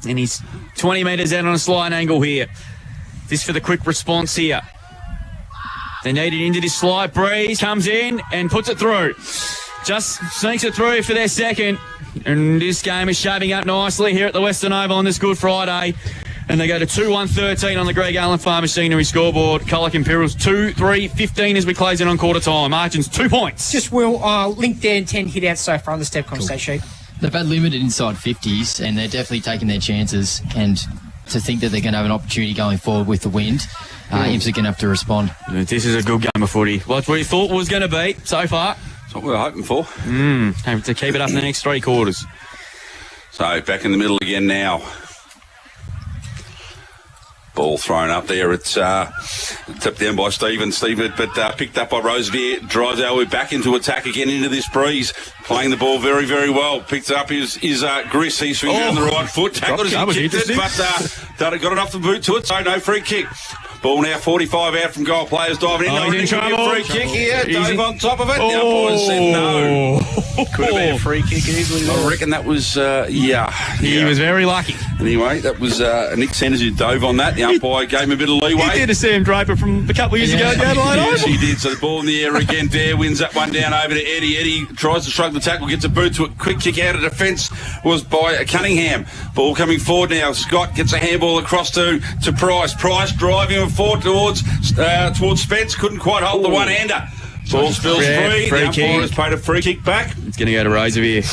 and he's 20 metres out on a slight angle here. This for the quick response here. They need it into this slide. Breeze comes in and puts it through. Just sneaks it through for their second. And this game is shaping up nicely here at the Western Oval on this Good Friday. And they go to 2-1-13 on the Greg Allen Farm Machinery scoreboard. Colac Imperials 2-3-15 as we close in on quarter time. Margins 2 points. Just link there and 10 hit outs so far on the Stepcom stat sheet. They've had limited inside 50s and they're definitely taking their chances. And to think that they're going to have an opportunity going forward with the wind, Imps are going to have to respond. This is a good game of footy. What we thought was going to be so far. That's what we were hoping for. Have to keep it up in the next 3 quarters. So back in the middle again now. Ball thrown up there. It's tipped down by Stephen, but picked up by Rosevier. Drives Alvie back into attack again into this breeze. Playing the ball very, very well. Picks up his Gris. He swings on the right foot. Tackled as he kicked it, but got enough to boot to it, so no free kick. Ball now 45 out from goal. Players diving in. He's in trouble. Free kick here. Dave on top of it. The umpire said no. Could have been a free kick easily. I reckon that was, He was very lucky. Anyway, that was Nick Sanders who dove on that. The umpire gave him a bit of leeway. He did a Sam Draper from a couple of years ago at the Adelaide Oval. Yes, he did. So the ball in the air again. Dare wins that one down over to Eddie. Eddie tries to shrug the tackle, gets a boot to it. Quick kick out of defence was by Cunningham. Ball coming forward now. Scott gets a handball across to Price. Price driving him forward towards Spence. Couldn't quite hold the one-hander. Ball spills free. The umpire has paid a free kick back. It's going to go to Rosevier.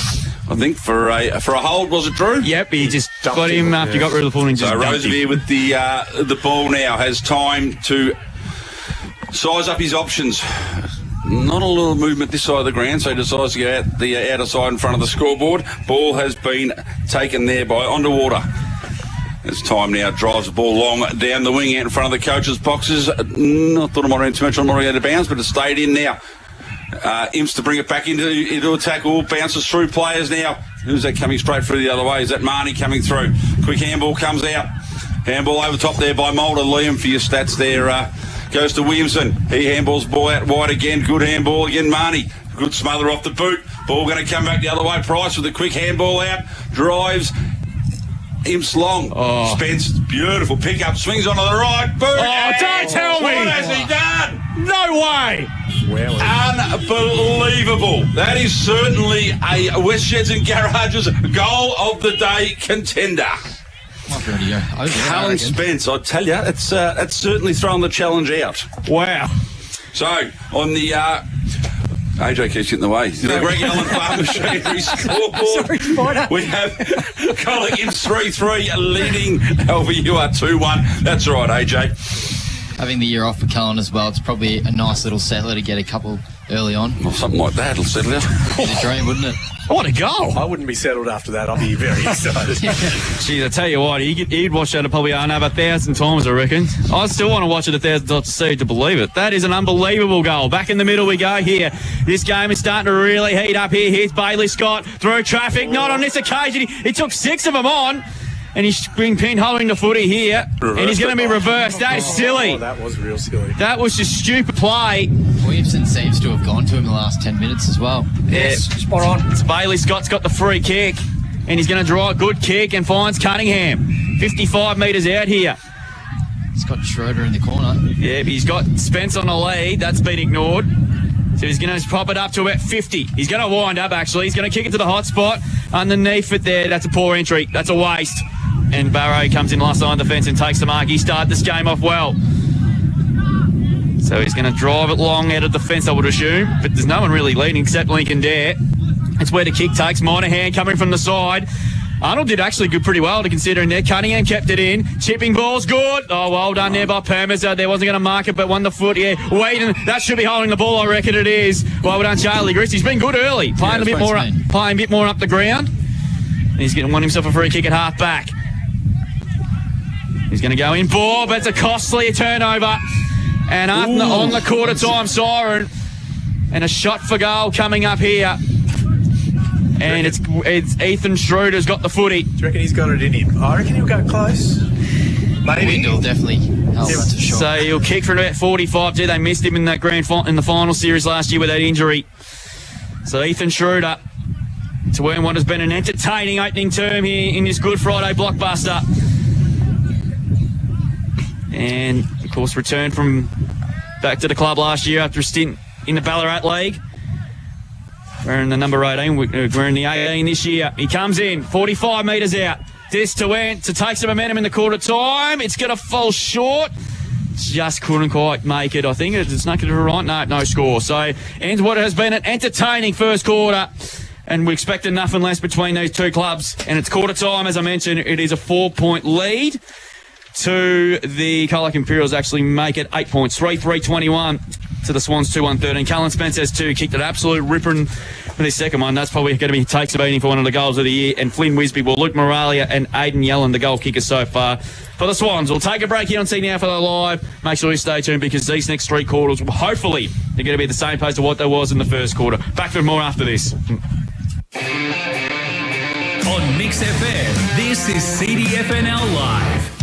I think for a hold, was it, Drew? Yep, he just got him after he got rid of the ball and just dumped him. Rosevier with the ball now has time to size up his options. Not a lot of movement this side of the ground, so he decides to go out the outer side in front of the scoreboard. Ball has been taken there by Underwater. It's time now, drives the ball long down the wing out in front of the coach's boxes. I thought it might have been too much on out of bounds, but it stayed in now. Imps to bring it back into attack. All bounces through players now. Who's that coming straight through the other way? Is that Marnie coming through? Quick handball comes out. Handball over top there by Mulder. Liam for your stats there. Goes to Williamson. He handballs ball out wide again. Good handball again, Marnie. Good smother off the boot. Ball going to come back the other way. Price with a quick handball out. Drives. Imps long. Oh. Spence, beautiful pickup. Swings onto the right. Boot. Oh, don't tell me. What has he done? No way. Unbelievable. That is certainly a West Sheds and Garages goal of the day contender. Callum Spence, I tell you, that's certainly thrown the challenge out. Wow. So, on the... AJ keeps getting in the way. The Greg Allen Farm Machinery scoreboard. We have Colac Imps 3-3 leading Alvie. You are 2-1. That's right, AJ. Having the year off for Cullen as well, it's probably a nice little settler to get a couple early on. Well, something like that will settle it. It's a dream, wouldn't it? What a goal. I wouldn't be settled after that. I'll be very excited. Geez, I tell you what, he'd watch that probably another 1,000 times, I reckon. I still want to watch it 1,000 times to see to believe it. That is an unbelievable goal. Back in the middle we go here. This game is starting to really heat up here. Here's Bailey Scott through traffic. Not on this occasion. He took 6 of them on. And he's been pinholing the footy here. And he's going to be reversed. That is silly. Oh, that was real silly. That was just stupid play. Williamson seems to have gone to him the last 10 minutes as well. Yes, spot on. It's Bailey Scott's got the free kick. And he's going to draw a good kick and finds Cunningham. 55 metres out here. He's got Schroeder in the corner. Yeah, but he's got Spence on the lead. That's been ignored. So he's going to pop it up to about 50. He's going to wind up, actually. He's going to kick it to the hot spot. Underneath it there, that's a poor entry. That's a waste. And Barrow comes in last line defence and takes the mark. He started this game off well. So he's going to drive it long out of the fence, I would assume. But there's no one really leading except Lincoln Dare. It's where the kick takes. Monahan coming from the side. Arnold did actually good pretty well to consider in there. Cunningham kept it in. Chipping ball's good. Oh, well done there by Permas. There wasn't going to mark it, but won the foot. Yeah, Whedon, that should be holding the ball. I reckon it is. Well done, Charlie Grist. He's been good early. Playing a bit more up the ground. And he's going to want himself a free kick at half back. He's going to go in ball, but it's a costly turnover. And on the quarter time siren. And a shot for goal coming up here. And it's Ethan Schroeder's got the footy. Do you reckon he's got it in him? I reckon he'll go close. Maybe. He'll definitely help. That's a shot. So he'll kick for about 45. They missed him in that in the final series last year with that injury. So Ethan Schroeder to earn what has been an entertaining opening term here in this Good Friday blockbuster. And, of course, returned from back to the club last year after a stint in the Ballarat League. We're in the number 18. We're in the 18 this year. He comes in, 45 metres out. This to Ant to take some momentum in the quarter time. It's going to fall short. Just couldn't quite make it, I think. It's not going to be right. No score. So, ends what has been an entertaining first quarter. And we expected nothing less between these two clubs. And it's quarter time, as I mentioned. It is a 4-point lead to the Colac Imperials. Actually make it 8 points. 3-3-21 to the Swans 2-1-13. Cullen Spence has 2. Kicked an absolute ripper for this second one. That's probably going to be takes a beating for one of the goals of the year. And Flynn Wisby, Luke Moralia and Aidan Yellen, the goal kickers so far for the Swans. We'll take a break here on See Now for the live. Make sure you stay tuned because these next 3 quarters will hopefully they're going to be the same pace to what there was in the first quarter. Back for more after this. On Mix FM, this is CDFNL Live.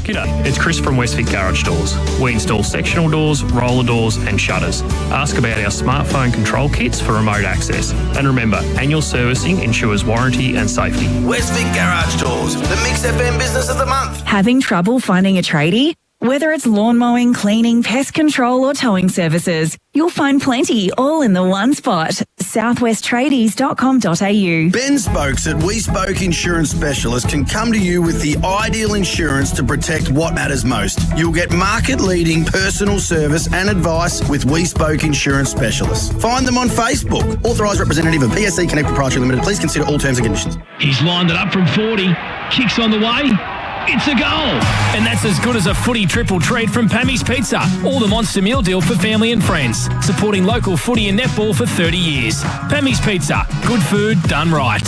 G'day, it's Chris from Westvic Garage Doors. We install sectional doors, roller doors and shutters. Ask about our smartphone control kits for remote access. And remember, annual servicing ensures warranty and safety. Westvic Garage Doors, the Mix FM Business of the Month. Having trouble finding a tradie? Whether it's lawn mowing, cleaning, pest control or towing services, you'll find plenty all in the one spot. southwesttradies.com.au. Ben Spokes at We Spoke Insurance Specialist can come to you with the ideal insurance to protect what matters most. You'll get market-leading personal service and advice with We Spoke Insurance Specialists. Find them on Facebook. Authorised representative of PSC Connect Proprietary Limited. Please consider all terms and conditions. He's lined it up from 40. Kicks on the way. It's a goal! And that's as good as a footy triple treat from Pammy's Pizza, or the Monster Meal Deal for family and friends, supporting local footy and netball for 30 years. Pammy's Pizza, good food done right.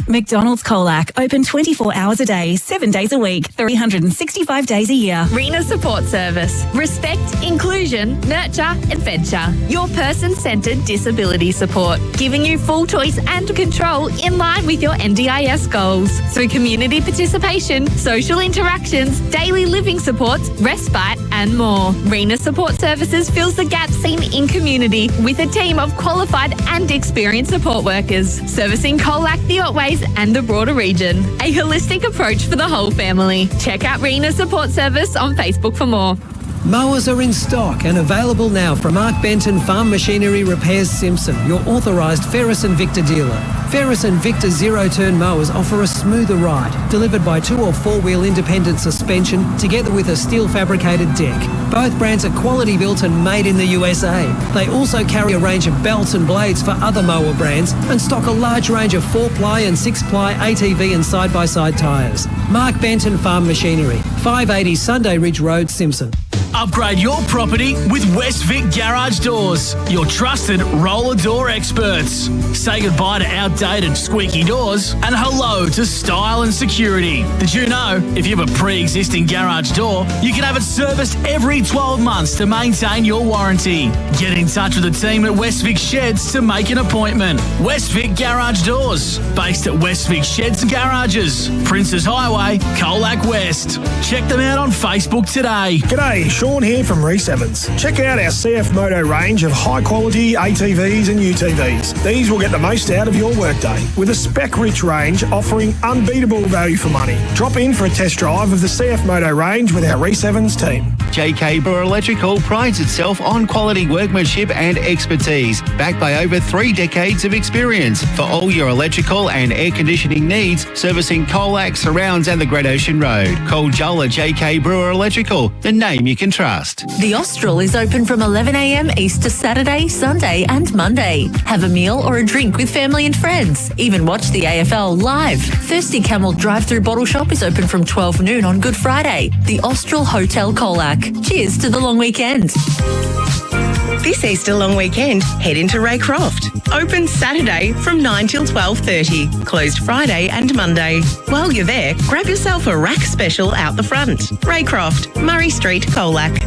McDonald's Colac, open 24 hours a day, 7 days a week, 365 days a year. RENA Support Service. Respect, inclusion, nurture, adventure. Your person-centred disability support. Giving you full choice and control in line with your NDIS goals. Through community participation, social interactions, daily living supports, respite and more. RENA Support Services fills the gap seen in community with a team of qualified and experienced support workers. Servicing Colac, the Otways and the broader region. A holistic approach for the whole family. Check out RENA Support Service on Facebook for more. Mowers are in stock and available now from Mark Benton Farm Machinery Repairs Simpson, your authorised Ferris and Victor dealer. Ferris and Victor zero-turn mowers offer a smoother ride, delivered by 2 or 4-wheel independent suspension together with a steel fabricated deck. Both brands are quality built and made in the USA. They also carry a range of belts and blades for other mower brands and stock a large range of 4-ply and 6-ply ATV and side-by-side tyres. Mark Benton Farm Machinery, 580 Sunday Ridge Road, Simpson. Upgrade your property with West Vic Garage Doors, your trusted roller door experts. Say goodbye to outdated squeaky doors and hello to style and security. Did you know if you have a pre-existing garage door, you can have it serviced every 12 months to maintain your warranty? Get in touch with the team at West Vic Sheds to make an appointment. West Vic Garage Doors, based at West Vic Sheds and Garages, Princes Highway, Colac West. Check them out on Facebook today. G'day, Sean here from Reese Evans. Check out our CF Moto range of high-quality ATVs and UTVs. These will get the most out of your workday, with a spec-rich range offering unbeatable value for money. Drop in for a test drive of the CF Moto range with our Reese Evans team. JK Brewer Electrical prides itself on quality workmanship and expertise, backed by over 3 decades of experience. For all your electrical and air conditioning needs, servicing Colac, Surrounds and the Great Ocean Road. Call Joel at JK Brewer Electrical, the name you can trust. The Austral is open from 11 a.m. Easter Saturday, Sunday and Monday. Have a meal or a drink with family and friends. Even watch the AFL live. Thirsty Camel drive-through bottle shop is open from 12 noon on Good Friday. The Austral Hotel Colac. Cheers to the long weekend. This Easter long weekend, head into Raycroft. Open Saturday from 9 till 12:30. Closed Friday and Monday. While you're there, grab yourself a rack special out the front. Raycroft, Murray Street, Colac.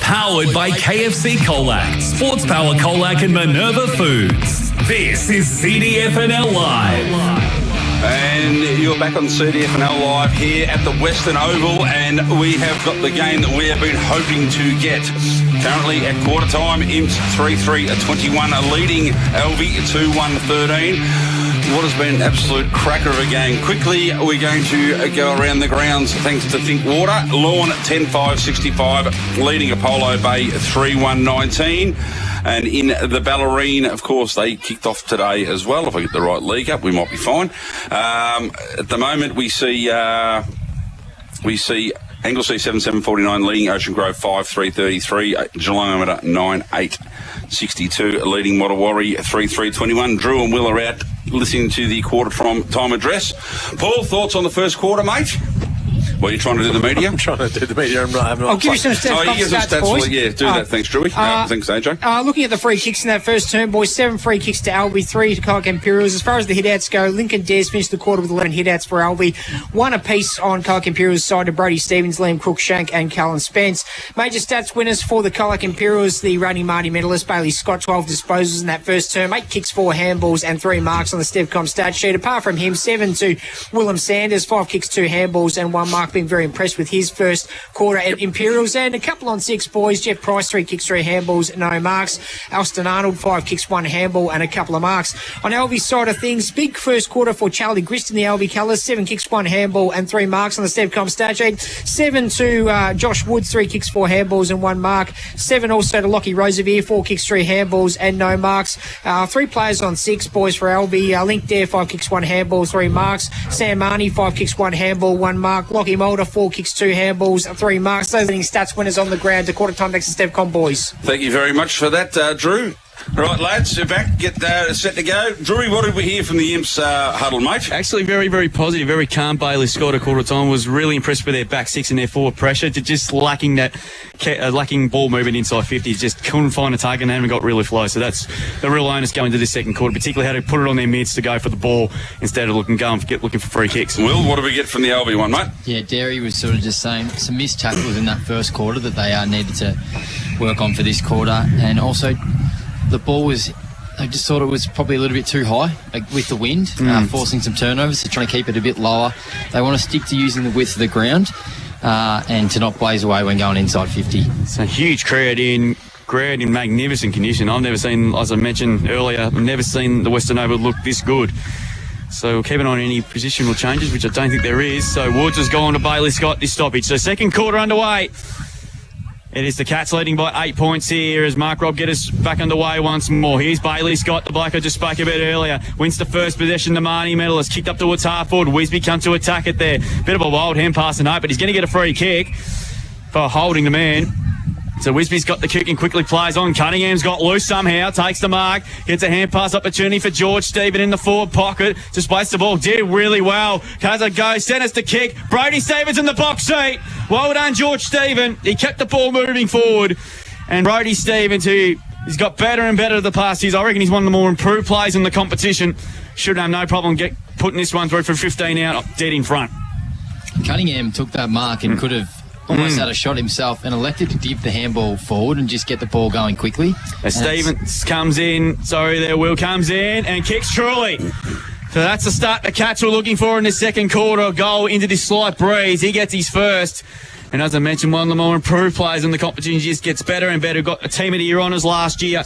Powered by KFC Colac, Sports Power Colac and Minerva Foods. This is CDFNL Live. And you're back on CDFNL Live here at the Western Oval, and we have got the game that we have been hoping to get. Currently at quarter time, Imps 3-3-21 leading Alvie 2-1-13. What has been an absolute cracker of a game. Quickly, we're going to go around the grounds thanks to Think Water. Lawn 10-5-65, leading Apollo Bay 3-1-19. And in the Ballerine, of course, they kicked off today as well. If I get the right league up, we might be fine. At the moment, we see Anglesea 7-7-49 leading Ocean Grove 5-3-33. Geelong at 9-8-62 leading Mottawarri 3-3-21. Drew and Will are out listening to the quarter time address. Paul, thoughts on the first quarter, mate? What, are you trying to do the media? I'm trying to do the media. I'll give you some stats, boys. Yeah, do that. Thanks, Drewy. Thanks, AJ. Looking at the free kicks in that first term, boys, 7 free kicks to Alvie, 3 to Colac Imperials. As far as the hit-outs go, Lincoln Dares finished the quarter with 11 hit-outs for Alvie. 1 apiece on Colac Imperials' side to Brody Stevens, Liam Crookshank and Callan Spence. Major stats winners for the Colac Imperials, the reigning Marty medalist, Bailey Scott, 12 disposals in that first term, 8 kicks, 4 handballs and 3 marks on the Stevcom stat sheet. Apart from him, 7 to Willem Sanders, 5 kicks, 2 handballs and 1 mark, being very impressed with his first quarter at Imperials. And a couple on 6, boys. Jeff Price, 3 kicks, 3 handballs, no marks. Alston Arnold, 5 kicks, 1 handball and a couple of marks. On Alvie's side of things, big first quarter for Charlie Grist in the Alvie colours, 7 kicks, 1 handball and 3 marks on the Stevcom stat sheet. 7 to Josh Woods, 3 kicks, 4 handballs and 1 mark. 7 also to Lockie Rosevier, 4 kicks, 3 handballs and no marks. 3 players on 6, boys, for Alvie. Link Dare, 5 kicks, 1 handball, 3 marks. Sam Marnie, 5 kicks, 1 handball, 1 mark. Lockie Mulder, 4 kicks, 2 handballs, 3 marks. Those are the stats winners on the ground to quarter time next to Stevcom, boys. Thank you very much for that, Drew. Right, lads, you're back. Get set to go. Drewy, what did we hear from the Imps huddle, mate? Actually, very, very positive, very calm. Bailey Scott at quarter time was really impressed with their back six and their forward pressure. Just lacking ball movement inside 50. Just couldn't find a target and haven't got really flow. So that's the real onus going into this second quarter, particularly how to put it on their mids to go for the ball instead of looking for free kicks. Will, what did we get from the Alvie one, mate? Yeah, Derry was sort of just saying some missed tackles in that first quarter that they needed to work on for this quarter, and also the ball was, I just thought it was probably a little bit too high with the wind, forcing some turnovers. They're trying to keep it a bit lower. They want to stick to using the width of the ground and to not blaze away when going inside 50. It's a huge crowd in magnificent condition. I've never seen, as I mentioned earlier, I've never seen the Western Oval look this good. So we'll keep an eye on any positional changes, which I don't think there is. So Woods has gone to Bailey Scott this stoppage. So second quarter underway. It is the Cats leading by 8 points here as Mark Robb get us back underway once more. Here's Bailey Scott, the bloke I just spoke about earlier. Wins the first possession, the Marnie medalist. Kicked up towards half forward. Wisby come to attack it there. Bit of a wild hand pass and hope, but he's going to get a free kick for holding the man. So Wisby's got the kick and quickly plays on. Cunningham's got loose somehow, takes the mark, gets a hand pass opportunity for George Stephen in the forward pocket. Displays the ball, did really well. Kaza goes, centres the kick. Brody Stevens in the box seat. Well done, George Stephen. He kept the ball moving forward. And Brody Stevens, who has got better and better the past years, I reckon he's one of the more improved players in the competition. Should have no problem putting this one through for 15 out, dead in front. Cunningham took that mark and could have almost had a shot himself and elected to give the handball forward and just get the ball going quickly. Stevens comes in, Will comes in and kicks truly. So that's the start the Cats were looking for in the second quarter. A goal into this slight breeze. He gets his first. And as I mentioned, one of the more improved players in the competition just gets better and better. Got a team of the year honours last year.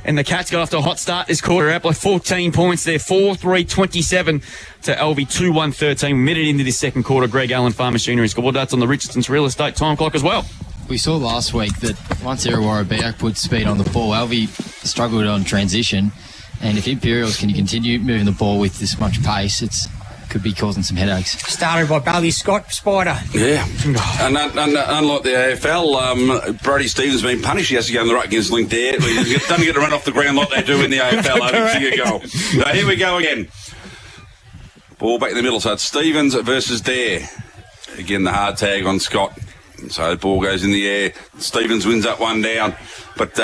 And the Cats got off to a hot start this quarter, out by 14 points there, 4-3-27 to Alvie 2-1-13. Minute into this second quarter, Greg Allen, Farm Machinery scored. That's on the Richardson's real estate time clock as well. We saw last week that once Irrewarra-Beeac put speed on the ball, Alvie struggled on transition. And if Imperials can continue moving the ball with this much pace, it's could be causing some headaches. Started by Bailey Scott, Spider. Yeah. And unlike the AFL, Brody Stevens has been punished. He has to go in the right against Link there. He doesn't get to run off the ground like they do in the AFL. I think goal. So here we go again. Ball back in the middle. So it's Stevens versus Dare. Again, the hard tag on Scott. So the ball goes in the air. Stevens wins that one down. But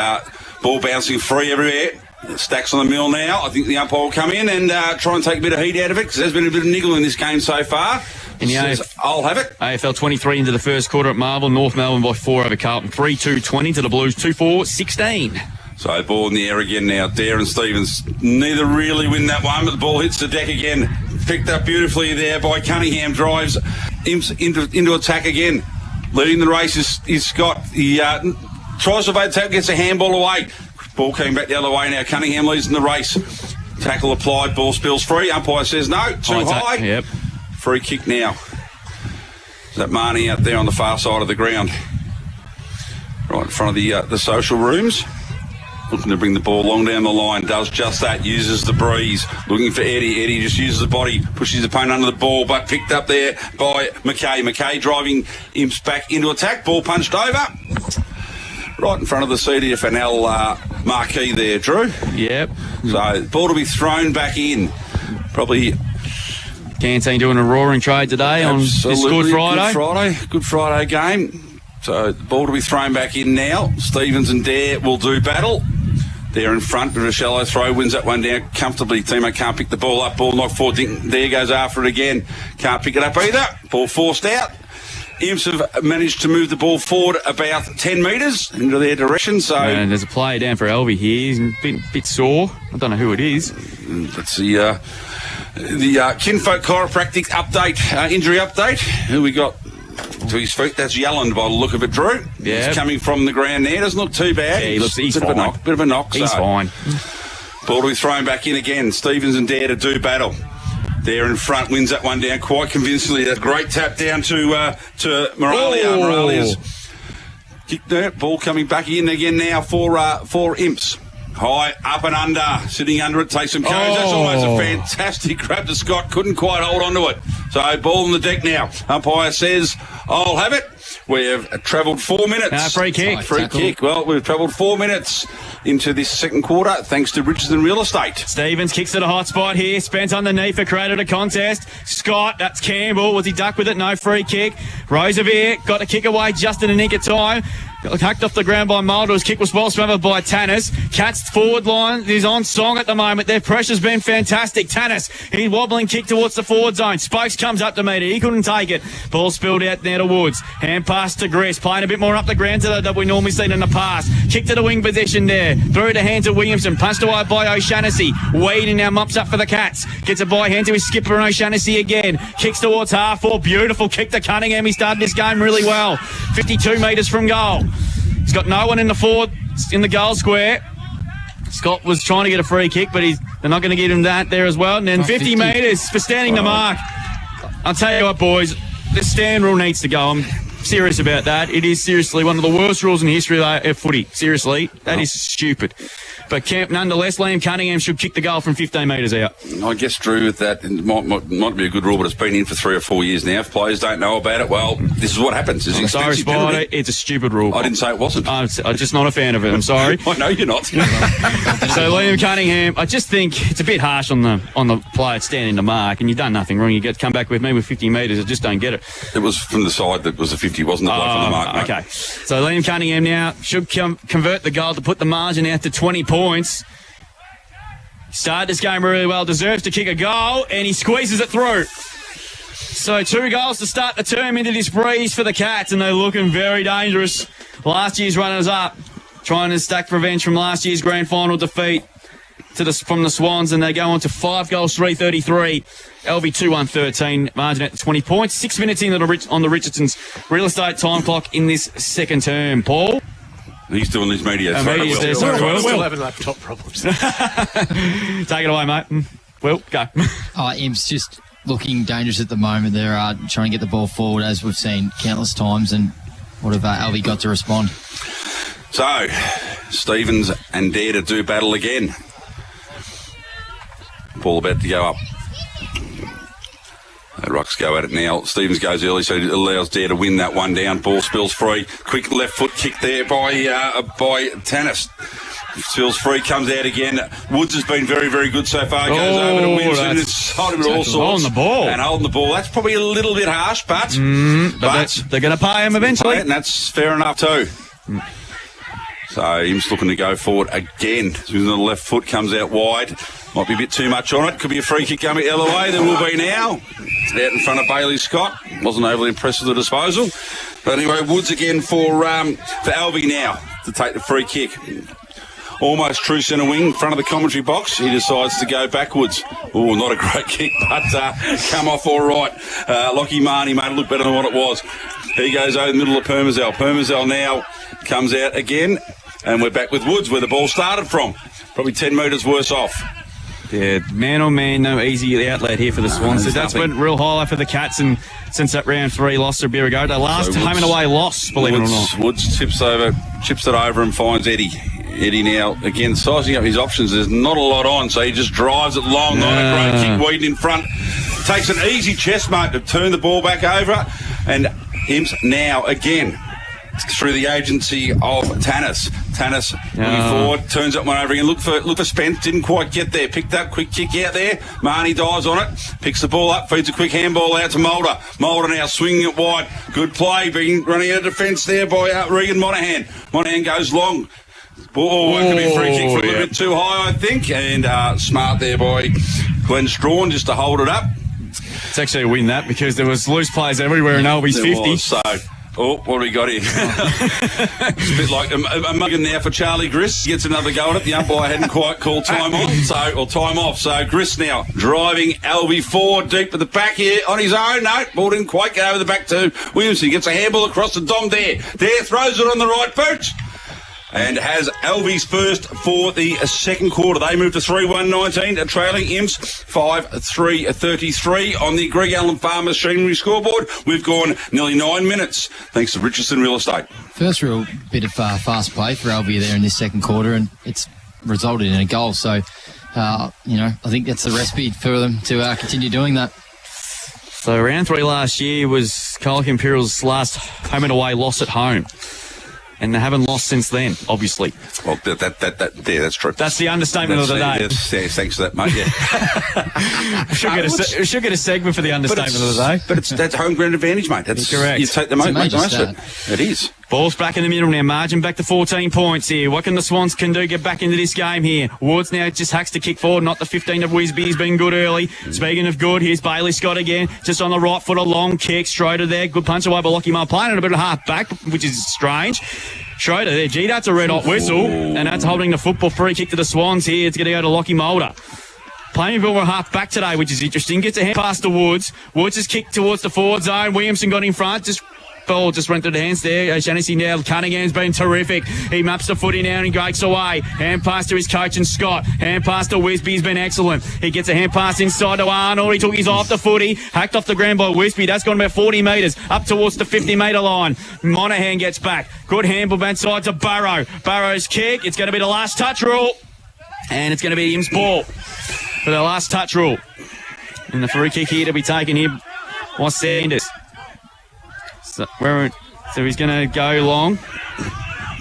ball bouncing free everywhere. Stacks on the mill now. I think the umpire will come in and try and take a bit of heat out of it because there's been a bit of niggle in this game so far. I'll have it. AFL 23 into the first quarter at Marvel. North Melbourne by 4 over Carlton. 3-2-20 to the Blues. 2-4-16. So ball in the air again now. Dare and Stevens neither really win that one, but the ball hits the deck again. Picked up beautifully there by Cunningham. Drives into attack again. Leading the race is Scott. He tries to evade tackle, gets a handball away. Ball came back the other way now. Cunningham leads in the race. Tackle applied. Ball spills free. Umpire says no. Too high. Yep. Free kick now. That Marnie out there on the far side of the ground. Right in front of the social rooms. Looking to bring the ball long down the line. Does just that. Uses the breeze. Looking for Eddie. Eddie just uses the body. Pushes his opponent under the ball. But picked up there by McKay. McKay driving Imps back into attack. Ball punched over. Right in front of the CDFNL marquee there, Drew. Yep. So ball to be thrown back in. Probably Canteen doing a roaring trade today on this Good Friday. Good Friday game. So the ball to be thrown back in now. Stevens and Dare will do battle. They're in front, but a shallow throw wins that one down comfortably. Teammate can't pick the ball up. Ball knocked forward. Dare goes after it again. Can't pick it up either. Ball forced out. Imps have managed to move the ball forward about 10 metres into their direction. So and there's a player down for Alvie here. He's a bit sore. I don't know who it is. That's the Kinfolk Chiropractic update, injury update. Who we got to his feet? That's Yelland by the look of it, Drew. Yeah. He's coming from the ground there. Doesn't look too bad. Yeah, he's fine. Bit of a knock. He's fine. Ball to be thrown back in again. Stevens and Dare to do battle. There in front, wins that one down quite convincingly. That great tap down to Moralia. Moralia's kick there. Ball coming back in again now for Imps. High, up and under. Sitting under it, takes some cones. That's almost a fantastic grab to Scott. Couldn't quite hold on to it. So ball on the deck now. Umpire says, I'll have it. We have travelled 4 minutes. Free kick. Free kick. Well, we've travelled 4 minutes into this second quarter, thanks to Richardson Real Estate. Stevens kicks at a hot spot here. Spence underneath it, created a contest. Scott, that's Campbell. Was he ducked with it? No, free kick. Roosevelt got the kick away just in the nick of time. Hacked off the ground by Mulder. His kick was well smothered by Tannis. Cats forward line is on song at the moment. Their pressure's been fantastic. Tannis, he's wobbling kick towards the forward zone. Spokes comes up to meet it. He couldn't take it. Ball spilled out there to Woods. Hand pass to Griss. Playing a bit more up the ground that we normally seen in the past. Kick to the wing position there. Through the hands of Williamson. Punched away by O'Shannessy. Weeding now mops up for the Cats. Gets a by hand to his skipper and O'Shannessy again. Kicks towards half forward. Beautiful kick to Cunningham. He started this game really well. 52 metres from goal. He's got no one in the forward, in the goal square. Scott was trying to get a free kick, but they're not going to give him that there as well. And then 50 metres for standing the mark. I'll tell you what, boys, the stand rule needs to go. I'm serious about that. It is seriously one of the worst rules in the history of footy. Seriously, that is stupid. But nonetheless, Liam Cunningham should kick the goal from 15 metres out. I guess, Drew, with that, it might be a good rule, but it's been in for 3 or 4 years now. If players don't know about it, well, this is what happens. I'm sorry, Spider, it's a stupid rule. I didn't say it wasn't. I'm just not a fan of it. I'm sorry. I know you're not. So Liam Cunningham, I just think it's a bit harsh on the player standing the mark, and you've done nothing wrong. You get to come back with me with 50 metres. I just don't get it. It was from the side that was a 50, wasn't the bloke from the mark, mate. Okay. So Liam Cunningham now should convert the goal to put the margin out to 20 points. Started this game really well, deserves to kick a goal, and he squeezes it through. So 2 goals to start the term into this breeze for the Cats, and they're looking very dangerous. Last year's runners-up, trying to stack revenge from last year's grand final defeat from the Swans, and they go on to 5 goals, 333. Alvie 2-1-13, margin at 20 points. 6 minutes in on the Richardson's real estate time clock in this second term. Paul? He's doing his media. We're still having laptop problems. Take it away, mate. Will, go. Imps just looking dangerous at the moment. They're trying to get the ball forward, as we've seen countless times. And what have Alvie got to respond? So, Stevens and Dare to do battle again. Ball about to go up. Rocks go at it now. Stevens goes early, so it allows Dare to win that one down. Ball spills free. Quick left foot kick there by Tannis. Spills free, comes out again. Woods has been very, very good so far. Goes over to Wilson. It's holding it all sorts. Holding the ball. And holding the ball. That's probably a little bit harsh, but they're going to pay him eventually. And that's fair enough too. So Im's looking to go forward again. Swings on the left foot, comes out wide. Might be a bit too much on it. Could be a free kick coming the other way. There will be now. Out in front of Bailey Scott. Wasn't overly impressed with the disposal. But anyway, Woods again for Alvie now to take the free kick. Almost true centre wing in front of the commentary box. He decides to go backwards. Oh, not a great kick, but come off all right. Lockie Marnie made it look better than what it was. He goes over the middle of Permazel. Permazel now comes out again. And we're back with Woods where the ball started from. Probably 10 metres worse off. Yeah, man on man, no easy outlet here for the Swans. So that's been a real highlight for the Cats, and since that round 3 loss to Birregurra, their last home and away loss, believe it or not. Woods chips it over and finds Eddie. Eddie now, again, sizing up his options. There's not a lot on, so he just drives it long. Not a great kick, Whedon in front. Takes an easy chest mark to turn the ball back over. And Imps now, again, through the agency of Tannis. Tannis moving forward, turns up one over again. Look for Spence, didn't quite get there. Picked up, quick kick out there. Marnie dives on it, picks the ball up, feeds a quick handball out to Mulder. Mulder now swinging it wide. Good play, being running out of defence there by Regan Monahan. Monahan goes long. Ball could be a free kick for a little bit too high, I think. And smart there by Glenn Strawn just to hold it up. It's actually a win, that, because there was loose plays everywhere in Alvie's 50. So, what do we got here? It's a bit like a muggen now for Charlie Griss. Gets another go at it. The umpire hadn't quite called time on, or time off. So Griss now driving Alvie forward deep at the back here on his own. No, ball didn't quite get over the back to Williamson. Gets a handball across the Dom there. There throws it on the right boot. And has Alvie's first for the second quarter. They move to 3-1-19, trailing Imps 5-3-33 on the Greg Allen Farm Machinery scoreboard. We've gone nearly 9 minutes, thanks to Richardson Real Estate. First real bit of fast play for Alvie there in this second quarter, and it's resulted in a goal. So, I think that's the recipe for them to continue doing that. So round 3 last year was Colac Imperials' last home and away loss at home. And they haven't lost since then, obviously. Well, that's true. That's the understatement of the day. Yes, thanks for that, mate. Yeah. we should get a segment for the understatement of the day. But that's home ground advantage, mate. That's correct. You take the most of it. It is. Ball's back in the middle now. Margin back to 14 points here. What can the Swans do? Get back into this game here. Woods now just hacks to kick forward. Not the 15 of Wisby. He's been good early. Speaking of good, here's Bailey Scott again. Just on the right foot, a long kick. Schroeder there. Good punch away by Lockie Marr. Playing it a bit of half back, which is strange. Schroeder there. Gee, that's a red hot whistle. And that's holding the football. Free kick to the Swans here. It's going to go to Lockie Mulder. Playing Bill half back today, which is interesting. Gets a hand past to Woods. Woods is kicked towards the forward zone. Williamson got in front. Ball just went through the hands there. Shaughnessy now. Cunningham's been terrific. He maps the footy now and he breaks away. Hand pass to his coach and Scott. Hand pass to Wisby. He's been excellent. He gets a hand pass inside to Arnold. He took his off the footy. Hacked off the ground by Wisby. That's gone about 40 metres up towards the 50-metre line. Monaghan gets back. Good handball inside to Burrow. Burrow's kick. It's going to be the last touch rule. And it's going to be Im's ball for the last touch rule. And the free kick here to be taken here by Sanders. So he's going to go long.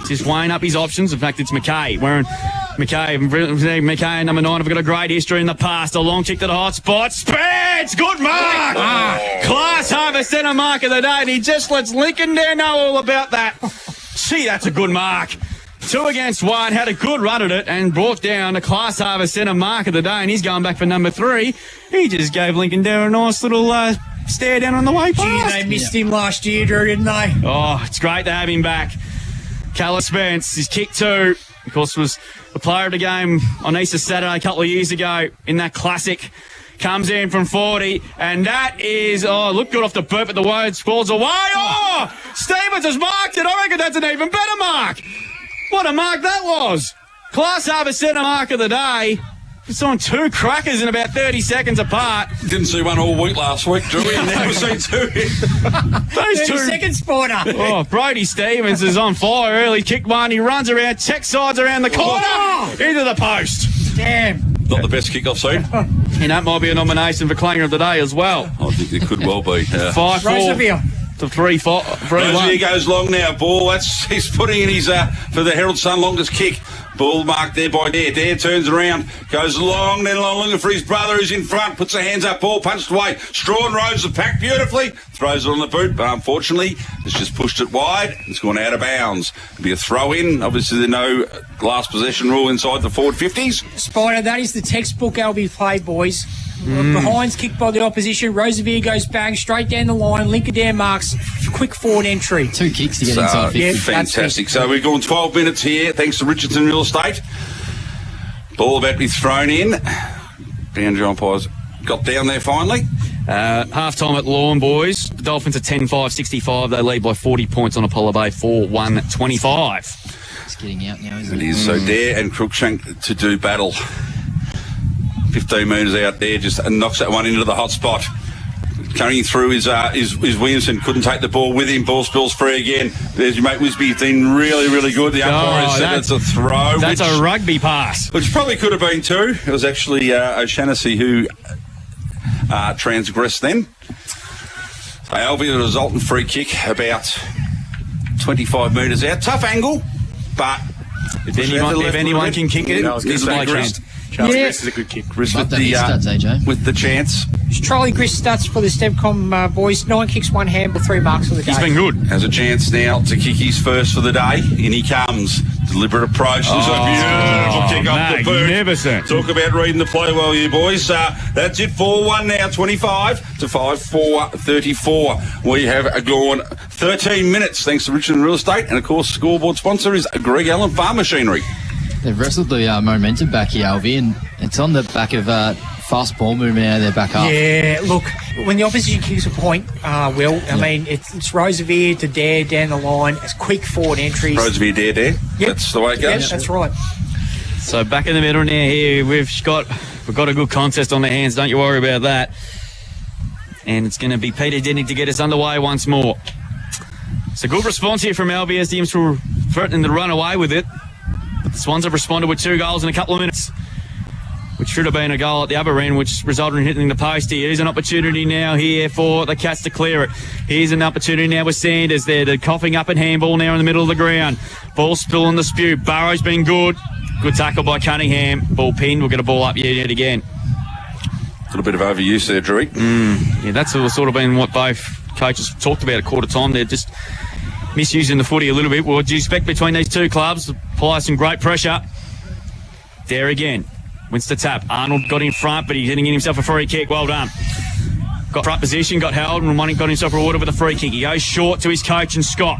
Just weighing up his options. In fact, it's McKay. McKay, number 9, have got a great history in the past. A long kick to the hot spot. Spence! Good mark! Class Harbour centre mark of the day. And he just lets Lincoln there know all about that. Gee, that's a good mark. 2 against 1. Had a good run at it and brought down the Class Harbour centre mark of the day. And he's going back for number 3. He just gave Lincoln there a nice little stare down on the way past. Gee, they missed him last year, Drew, didn't they? Oh, it's great to have him back. Callum Spence, his kick 2, of course, was the player of the game on Easter Saturday a couple of years ago in that classic. Comes in from 40, and that is, look good off the boot, but the word falls away. Oh, Stevens has marked it. I reckon that's an even better mark. What a mark that was. Class Harbour centre mark of the day. It's on 2 crackers in about 30 seconds apart. Didn't see one all week last week, Drew. Never seen 2. Those 30-second spotter. Oh, Brody Stevens is on fire early. Kick 1. He runs around, check sides around the corner. Into the post. Damn. Not the best kick I've seen. And that might be a nomination for Clanger of the Day as well. I think it could well be. 5-4 to 3-1. Rozier goes long now. Ball. He's putting in his for the Herald Sun longest kick. Ball marked there by Dare. Dare turns around, goes long, then long, looking for his brother who's in front, puts the hands up, ball punched away. Strawn rows the pack beautifully, throws it on the boot, but unfortunately, it's just pushed it wide. It's gone out of bounds. It'll be a throw in. Obviously, there's no last possession rule inside the forward 50s. Spider, that is the textbook Alvie play, boys. Behind's kicked by the opposition. Rozier goes bang straight down the line. Lincoln down marks. Quick forward entry. 2 kicks to get inside 50. Yeah, fantastic. So we've gone 12 minutes here, thanks to Richardson Real Estate. Ball about to be thrown in. Boundary umpires got down there finally. Half-time at Lawn, boys. The Dolphins are 10-5-65. They lead by 40 points on Apollo Bay, 4-1-25. It's getting out now, isn't it? It is. So Dare and Cruikshank to do battle. 15 metres out there, just knocks that one into the hot spot. Coming through is Williamson. Couldn't take the ball with him. Ball spills free again. There's your mate Wisby. He's been really, really good. The umpire said that's a throw. That's a rugby pass. Which probably could have been 2. It was actually O'Shaughnessy who transgressed then. So Alvie, the resultant free kick about 25 metres out. Tough angle, but if anyone can kick it, it's like Grist. Grist is a good kick. Grist with the chance. It's Charlie Grist stats for the Stevcom boys. 9 kicks, 1 handball, 3 marks for the day. He's been good. Has a chance now to kick his first for the day. In he comes. Deliberate approach. There's a beautiful kick off the boot. Magnificent. Talk about reading the play well, you boys. That's it. 4-1 now. 25-5-4-34. We have gone 13 minutes thanks to Richmond Real Estate. And, of course, scoreboard sponsor is Greg Allen Farm Machinery. They've wrestled the momentum back here, Alvie, and it's on the back of fast ball movement out of their back up. Yeah, look, when the opposition kicks a point, I mean, it's Rozier to Dare down the line. It's quick forward entries. Rozier, Dare. Yep. That's the way it goes. Yep, that's right. So back in the middle now here, we've got a good contest on the hands. Don't you worry about that. And it's going to be Peter Denning to get us underway once more. It's a good response here from Alvie as the Imps were threatening to run away with it. But the Swans have responded with 2 goals in a couple of minutes. which should have been a goal at the other end, which resulted in hitting the post here. Here's an opportunity now here for the Cats to clear it. Here's an opportunity now with Sanders there. They're coughing up and handball now in the middle of the ground. Ball spill on the spew. Burrow's been good. Good tackle by Cunningham. Ball pinned. We'll get a ball up yet again. A little bit of overuse there, Drew. Yeah, that's sort of been what both coaches talked about at quarter time. They're just misusing the footy a little bit. What do you expect between these two clubs? Apply some great pressure. There again. Wins the tap. Arnold got in front, but he's hitting in himself a free kick. Well done. Got front position, got held, and got himself rewarded with a free kick. He goes short to his coach and Scott.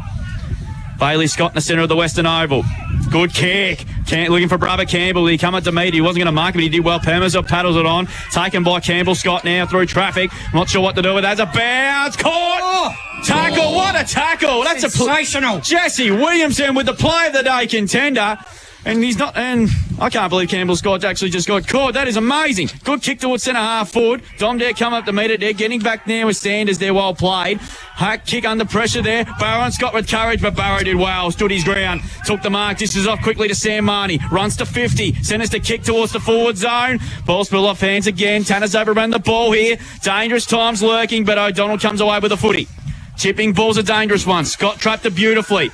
Bailey Scott in the centre of the Western Oval. Good kick. Looking for brother Campbell. He come up to meet. He wasn't going to mark it, but he did well. Permazov paddles it on. Taken by Campbell Scott now through traffic. Not sure what to do with that. It's a bounce. Caught. Tackle. What a tackle. That's sensational. Jesse Williamson with the play of the day contender. And he's not, and I can't believe Campbell Scott actually just got caught. That is amazing. Good kick towards centre half forward. Dom Dare come up to meet it there, getting back there with Sanders there, well played. Hack kick under pressure there. Barrow and Scott with courage, but Barrow did well. Stood his ground. Took the mark. Dishes off quickly to Sam Marnie. Runs to 50. Sends the kick towards the forward zone. Ball spill off hands again. Tanner's overrun the ball here. Dangerous times lurking, but O'Donnell comes away with a footy. Chipping ball's a dangerous one. Scott trapped it beautifully.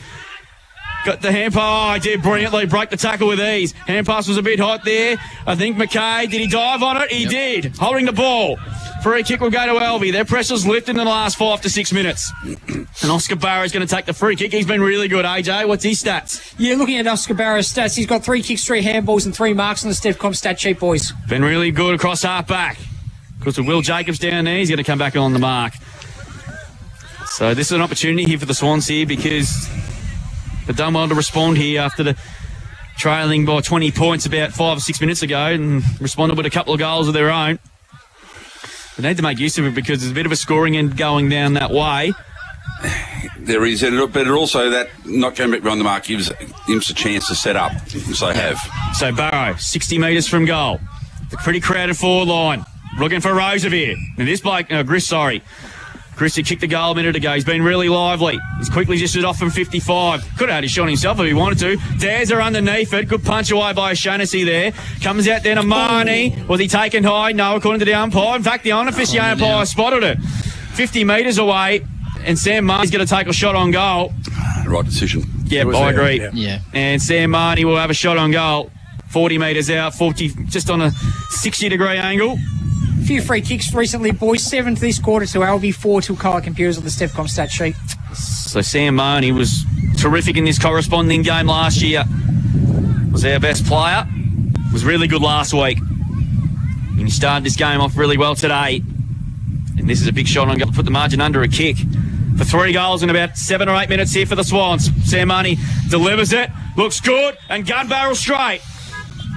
Got the hand pass. Oh, he did brilliantly. Break the tackle with ease. Hand pass was a bit hot there. I think McKay, did he dive on it? He did. Holding the ball. Free kick will go to Alvie. Their pressure's lifted in the last 5 to 6 minutes. And Oscar Barrow's going to take the free kick. He's been really good, AJ. What's his stats? Yeah, looking at Oscar Barrow's stats, he's got 3 kicks, 3 handballs and 3 marks on the Stefcom stat sheet, boys. Been really good across half back. Of course, with Will Jacobs down there, he's going to come back on the mark. So this is an opportunity here for the Swans here because they've done well to respond here after the trailing by 20 points about 5 or 6 minutes ago and responded with a couple of goals of their own. They need to make use of it because there's a bit of a scoring end going down that way. There is, but also that not going back behind the mark gives Imps a chance to set up, which they have. So Barrow, 60 metres from goal. The pretty crowded forward line. Looking for Roosevelt. And this bloke, Chris had kicked the goal a minute ago. He's been really lively. He's quickly just off from 55. Could have had his shot himself if he wanted to. Dares are underneath it. Good punch away by O'Shaughnessy there. Comes out there to Marnie. Was he taken high? No, according to the umpire. In fact, the unofficial umpire spotted it. 50 metres away. And Sam Marnie's going to take a shot on goal. Right decision. Yep, I agree. Yeah. And Sam Marnie will have a shot on goal. 40 metres out, 40, just on a 60-degree angle. A few free kicks recently, boys. 7 this quarter to Alvie, 4 to Colac Imperials on the Stefcom stat sheet. So Sam Marnie was terrific in this corresponding game last year. Was our best player. Was really good last week. And he started this game off really well today. And this is a big shot on goal to put the margin under a kick. For 3 goals in about 7 or 8 minutes here for the Swans. Sam Marnie delivers it. Looks good. And gun barrel straight.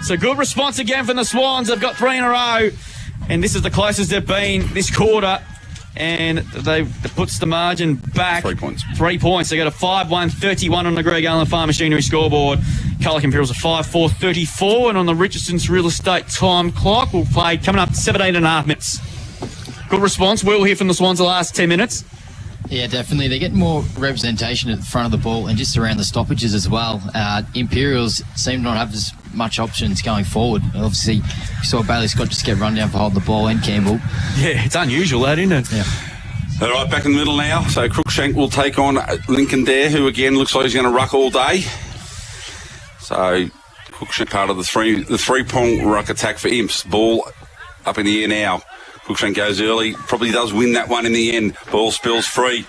So good response again from the Swans. They've got 3 in a row. And this is the closest they've been this quarter. And it puts the margin back. 3 points. 3 points. They got a 5-1-31 on the Greg Allen Farm Machinery scoreboard. Colac Imperials a 5-4-34. And on the Richardson's Real Estate time clock, we'll play coming up 17.5 minutes. Good response. We'll hear from the Swans the last 10 minutes. Yeah, definitely. They get more representation at the front of the ball and just around the stoppages as well. Imperials seem not have as much options going forward. Obviously, you saw Bailey Scott just get run down for holding the ball and Campbell. Yeah, it's unusual, that, isn't it? Yeah. All right, back in the middle now. So Crookshank will take on Lincoln Dare, who again looks like he's going to ruck all day. So Crookshank part of the three-prong ruck attack for Imps. Ball up in the air now. Crookshank goes early, probably does win that one in the end. Ball spills free.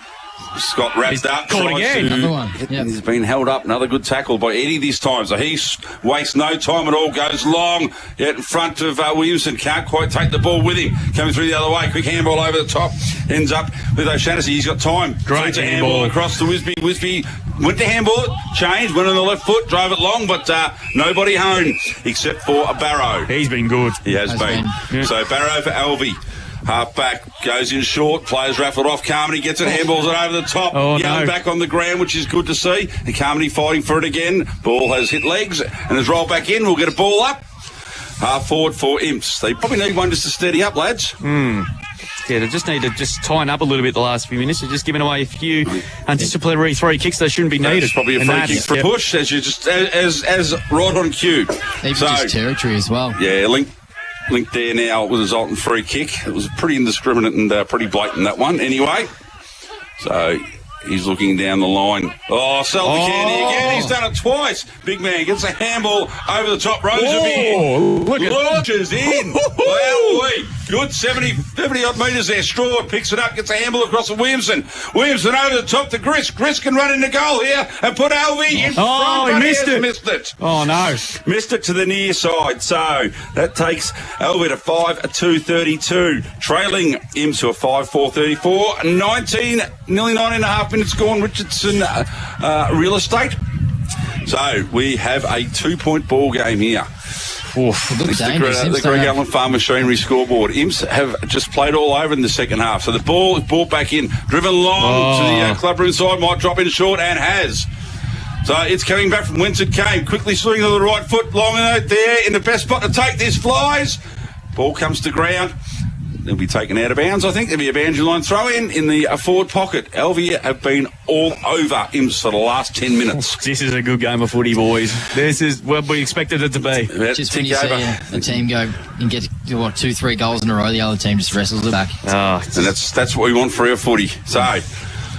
Scott wrapped up. Caught again. Another one. Yep. He's been held up. Another good tackle by Eddie this time. So he wastes no time at all. Goes long out in front of Williamson. Can't quite take the ball with him. Coming through the other way. Quick handball over the top. Ends up with O'Shaughnessy. He's got time. Great handball across to Wisby. Wisby went to handball it. Changed. Went on the left foot. Drove it long. But nobody home except for a Barrow. He's been good. He has been. Yeah. So Barrow for Alvie. Half back, goes in short, players raffled off. Carmody gets it, handballs it over the top. Young back on the ground, which is good to see. And Carmody fighting for it again. Ball has hit legs and has rolled back in. We'll get a ball up. Half forward for Imps. They probably need one just to steady up, lads. Yeah, they just need to just tighten up a little bit the last few minutes. They're just giving away a few undisciplinary 3 kicks that shouldn't be needed. It's probably a free kick for a push, as you just as right on cue. Even just territory as well. Yeah, linked there now with a resultant free kick. It was pretty indiscriminate and pretty blatant, that one. Anyway, so he's looking down the line. Oh, Selby Candy again. He's done it twice. Big man gets a handball over the top. Rosebeer launches in. Wow, good 70 odd metres there. Straw picks it up, gets a handball across to Williamson. Williamson over the top to Gris. Gris can run into goal here and put Alvie in front. Oh, he missed it. Oh, no. Missed it to the near side. So that takes Alvie to 5-2-32. Trailing him to a 5-4-34. 19 and a half minutes gone, Richardson Real Estate. So we have a 2-point ball game here. The Greg Allen Farm Machinery scoreboard. Imps have just played all over in the second half. So the ball is brought back in, driven long to the club room side, might drop in short, and has. So it's coming back from whence it came. Quickly swinging to the right foot, long out there in the best spot to take this. Flies. Ball comes to ground. They'll be taken out of bounds, I think. There'll be a boundary line throw in the forward pocket. Alvie have been all over Imps for the last 10 minutes. This is a good game of footy, boys. This is what we expected it to be. Just when you see a team go and get 2-3 goals in a row, the other team just wrestles it back. And that's what we want for our footy. So,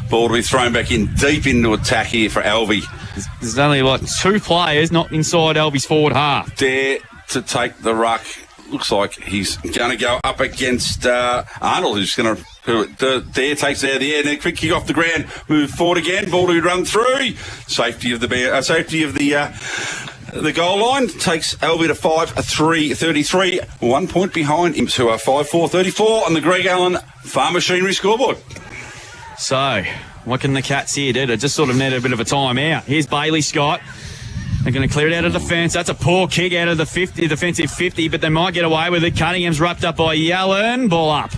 ball to be thrown back in deep into attack here for Alvie. There's only like 2 players not inside Alvie's forward half. Dare to take the ruck. Looks like he's going to go up against Arnold, who's going to there takes it out of the air. Then quick kick off the ground, move forward again. Ball to run through. Safety of the goal line takes Alvie to 5-3-33. 1 point behind him to a 5-4-34 on the Greg Allen Farm Machinery scoreboard. So, what can the Cats here do? They just sort of need a bit of a time out. Here's Bailey Scott. They're going to clear it out of defence. That's a poor kick out of the defensive 50, but they might get away with it. Cunningham's wrapped up by Yellen. Ball up.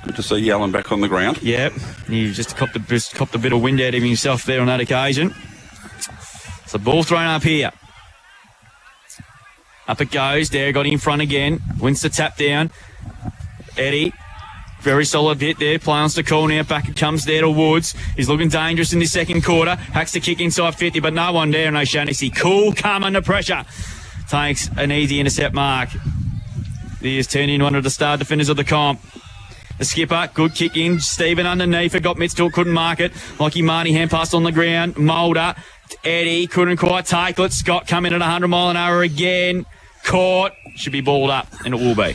Good to see Yellen back on the ground. Yep. He just copped a bit of wind out of himself there on that occasion. So ball thrown up here. Up it goes. There, got in front again. Wins the tap down. Eddie. Very solid hit there. Play on to call now. Back it comes there to Woods. He's looking dangerous in the second quarter. Hacks the kick inside 50, but no one there. And O'Shannessy, cool, calm under pressure. Takes an easy intercept mark. He is turning into one of the star defenders of the comp. The skipper, good kick in. Stephen underneath it. Got Mitchell, couldn't mark it. Lockie Marnie hand passed on the ground. Mulder. Eddie couldn't quite tackle it. Scott coming at 100 mile an hour again. Caught. Should be balled up, and it will be.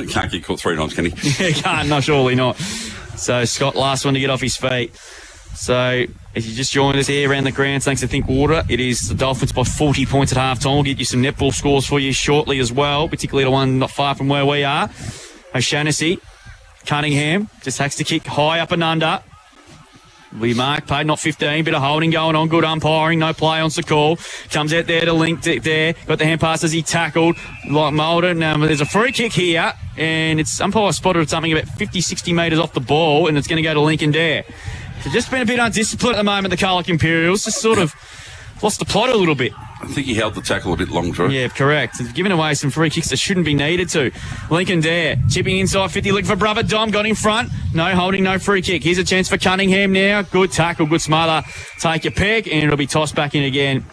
Can't get caught 3 times, can he? He can't, no, surely not. So Scott, last one to get off his feet. So if you just joined us here around the ground, thanks to Think Water, it is the Dolphins by 40 points at half-time. We'll get you some netball scores for you shortly as well, particularly the one not far from where we are. O'Shannessy, Cunningham, just hacks the kick high up and under. We mark, paid not 15, bit of holding going on, good umpiring, no play on Sakul. Comes out there to link it there, got the hand pass as he tackled, like Mulder. Now there's a free kick here, and it's umpire spotted something about 50-60 metres off the ball, and it's going to go to Lincoln Dare. So just been a bit undisciplined at the moment, the Colac Imperials, just sort of lost the plot a little bit. I think he held the tackle a bit long, Drew. Yeah, correct. He's giving away some free kicks that shouldn't be needed to. Lincoln Dare, chipping inside 50, looking for brother Dom, got in front. No holding, no free kick. Here's a chance for Cunningham now. Good tackle, good smother. Take your pick, and it'll be tossed back in again.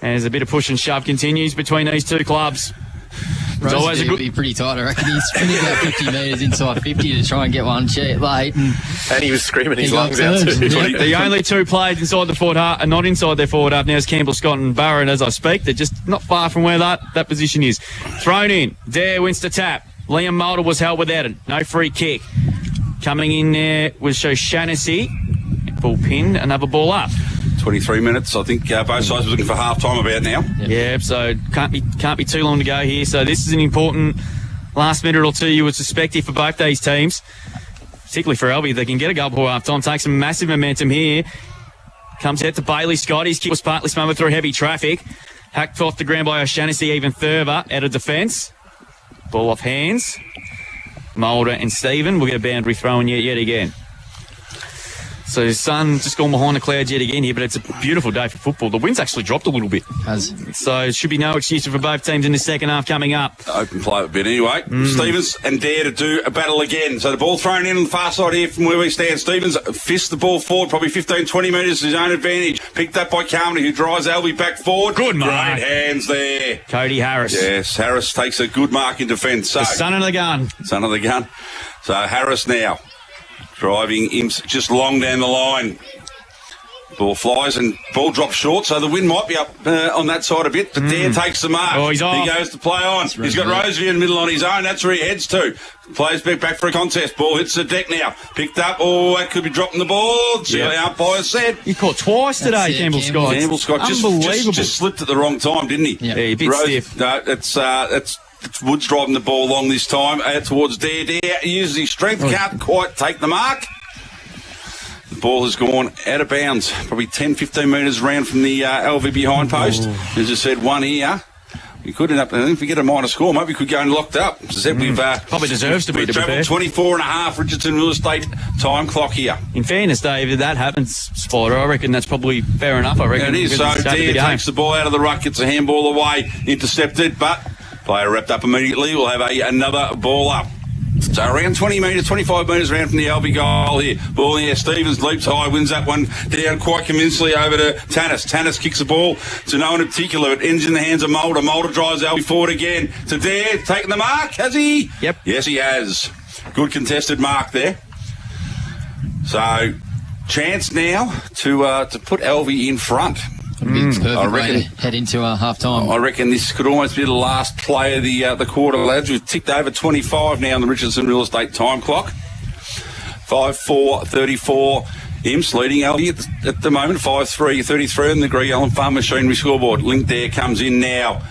As a bit of push and shove continues between these two clubs. It's always a good... be pretty tight, I reckon. He's spinning about 50 metres inside 50 to try and get one late. And he was screaming his lungs out too. The only 2 players inside the forward half are not inside their forward half now is Campbell, Scott and Barron as I speak. They're just not far from where that position is. Thrown in. Dare wins the tap. Liam Mulder was held without it. No free kick. Coming in there was O'Shannessy. Ball pinned. Another ball up. 23 minutes. I think both sides are looking for half-time about now. Yeah, so can't be too long to go here. So this is an important last minute or two, you would suspect, here for both these teams. Particularly for Alvie, they can get a goal before half-time, take some massive momentum here. Comes out to Bailey Scott. His kick was partly smothered through heavy traffic. Hacked off the ground by O'Shannessy even further out of defence. Ball off hands. Mulder and Stephen will get a boundary thrown yet again. So the sun just gone behind the clouds yet again here, but it's a beautiful day for football. The wind's actually dropped a little bit. So it should be no excuse for both teams in the second half coming up. Open play a bit anyway. Stevens and Dare to do a battle again. So the ball thrown in on the far side here from where we stand. Stevens fists the ball forward, probably 15, 20 metres to his own advantage. Picked up by Carmody, who drives Alvie back forward. Good mark. Great hands there. Cody Harris. Yes, Harris takes a good mark in defence. So, the son of the gun. Son of the gun. So Harris now driving him just long down the line. Ball flies and ball drops short, so the wind might be up on that side a bit, but Dare takes the mark. Oh, he's off. He goes to play on. He's got Rosevere in the middle on his own. That's where he heads to. Plays back for a contest. Ball hits the deck now. Picked up. Oh, that could be dropping the ball. See what the umpire said. He caught twice today, Campbell Scott. Campbell Scott just slipped at the wrong time, didn't he? Yeah, a bit stiff. No, it's Woods driving the ball long this time towards Dare. Dare uses his strength. Can't quite take the mark. The ball has gone out of bounds, probably 10, 15 metres round from the Alvie behind post. As I said, one here. We could end up, if we get a minor score, maybe we could go and locked up. As I said, we've probably deserves to be fair. 24 and a half, Richardson Real Estate time clock here. In fairness, Dave, if that happens, Spider, I reckon that's probably fair enough. I reckon it is. So Dare takes the ball out of the ruck, gets a handball away, intercepted, but player wrapped up immediately. We'll have another ball up. So around 20 metres, 25 metres around from the Alvie goal here. Ball here. Stevens leaps high, wins that one down quite convincingly over to Tannis. Tannis kicks the ball to no one in particular. It ends in the hands of Mulder. Mulder drives Alvie forward again to Dare. Taking the mark, has he? Yep. Yes, he has. Good contested mark there. So chance now to put Alvie in front. Perfect way to head into half-time. I reckon this could almost be the last play of the quarter, lads. We've ticked over 25 now on the Richardson Real Estate time clock. 5-4-34. Imps leading Alvie at the moment. 5-3-33 on the Greg Allen Farm Machinery scoreboard. Link there comes in now.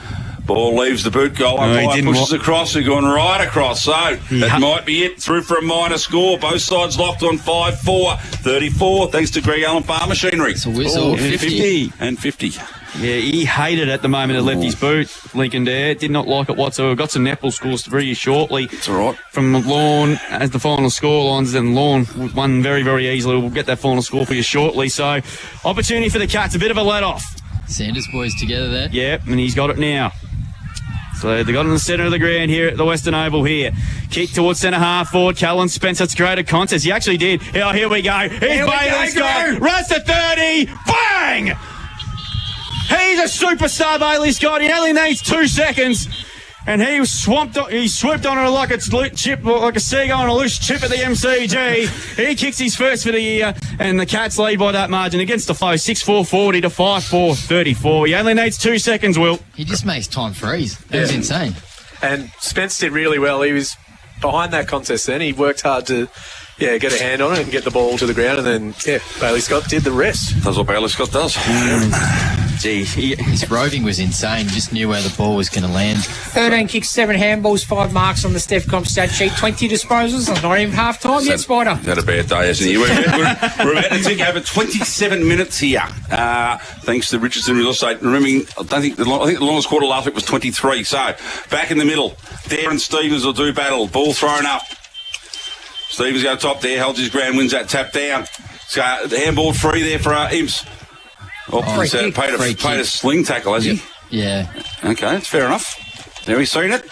Ball leaves the boot goal. Umpire pushes across. They're going right across. So that might be it. Through for a minor score. Both sides locked on 5-4-34. Thanks to Greg Allen Farm Machinery. It's a whistle. 50 and 50. Yeah, he hated it at the moment it left his boot, Lincoln Dare. Did not like it whatsoever. Got some netball scores to you shortly. That's all right. From Lawn as the final score lines, and Lawn won very, very easily. We'll get that final score for you shortly. So, opportunity for the Cats. A bit of a let-off. Sanders boys together there. Yep, and he's got it now. So they got in the centre of the ground here at the Western Oval here. Kick towards centre half forward. Callan Spencer to create a contest. He actually did. Oh, here we go. Here's Bailey Scott. Runs to 30. Bang! He's a superstar, Bailey Scott. He only needs 2 seconds. And he swooped on it like it's chip, like a seagull on a loose chip at the MCG. He kicks his first for the year, and the Cats lead by that margin against the foe, 6-4-40 to 5-4-34. He only needs 2 seconds, Will. He just makes time freeze. That was insane. And Spence did really well. He was behind that contest then. He worked hard to get a hand on it and get the ball to the ground, and then, Bailey Scott did the rest. That's what Bailey Scott does. Gee, his roving was insane. Just knew where the ball was going to land. 13 kicks, 7 handballs, 5 marks on the Steph Comp stat sheet, 20 disposals. Not even half time yet, Spider. Had a bad day, hasn't he? We're about to take over 27 minutes here, thanks to Richardson Real Estate. Remembering, I think the longest quarter last week was 23. So back in the middle, Dare and Stevens will do battle. Ball thrown up. Stevens go top there, holds his ground, wins that tap down. So the handball free there for Imps. He's paid a sling tackle, has he? Yeah. Okay, that's fair enough. Now he's seen it.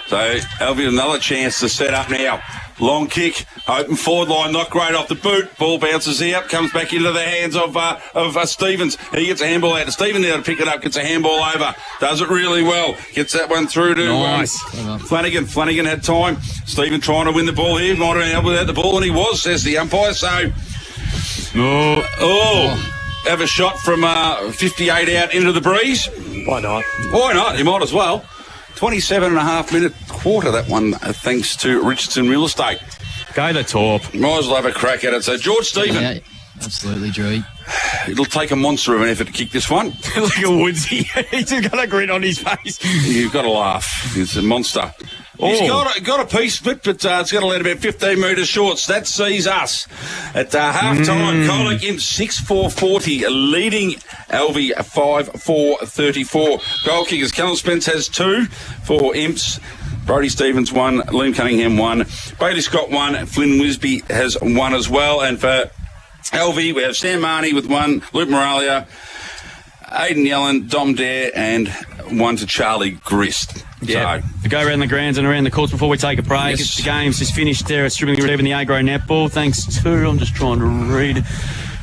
So Alvie another chance to set up now. Long kick, open forward line, not great off the boot. Ball bounces out, comes back into the hands of Stevens. He gets a handball out to Stevens now to pick it up, gets a handball over. Does it really well. Gets that one through to Flanagan. Flanagan had time. Stevens trying to win the ball here. Might have been able to have the ball, and he was, says the umpire. So, have a shot from 58 out into the breeze. Why not? Why not? You might as well. 27.5-minute quarter, that one, thanks to Richardson Real Estate. Go the top. Might as well have a crack at it. So, George Stephen. Yeah, absolutely, Drew. It'll take a monster of an effort to kick this one. Look at Woodsy. He's just got a grin on his face. You've got to laugh. It's a monster. He's got a piece split, but it's got to let about 15 metres short. So that sees us at half-time. Colac in 6-4-40, leading Alvie 5-4-34. Goal kickers, Callan Spence has 2 for Imps. Brodie Stevens 1, Liam Cunningham 1, Bailey Scott 1, Flynn Wisby has 1 as well. And for Alvie, we have Sam Marnie with 1, Luke Moralia, Aidan Yellen, Dom Dare, and 1 to Charlie Grist. Yeah, to go around the grounds and around the courts before we take a break. Yes. The game's just finished there at Stribbling Reserve in the Agro Netball. Thanks to, I'm just trying to read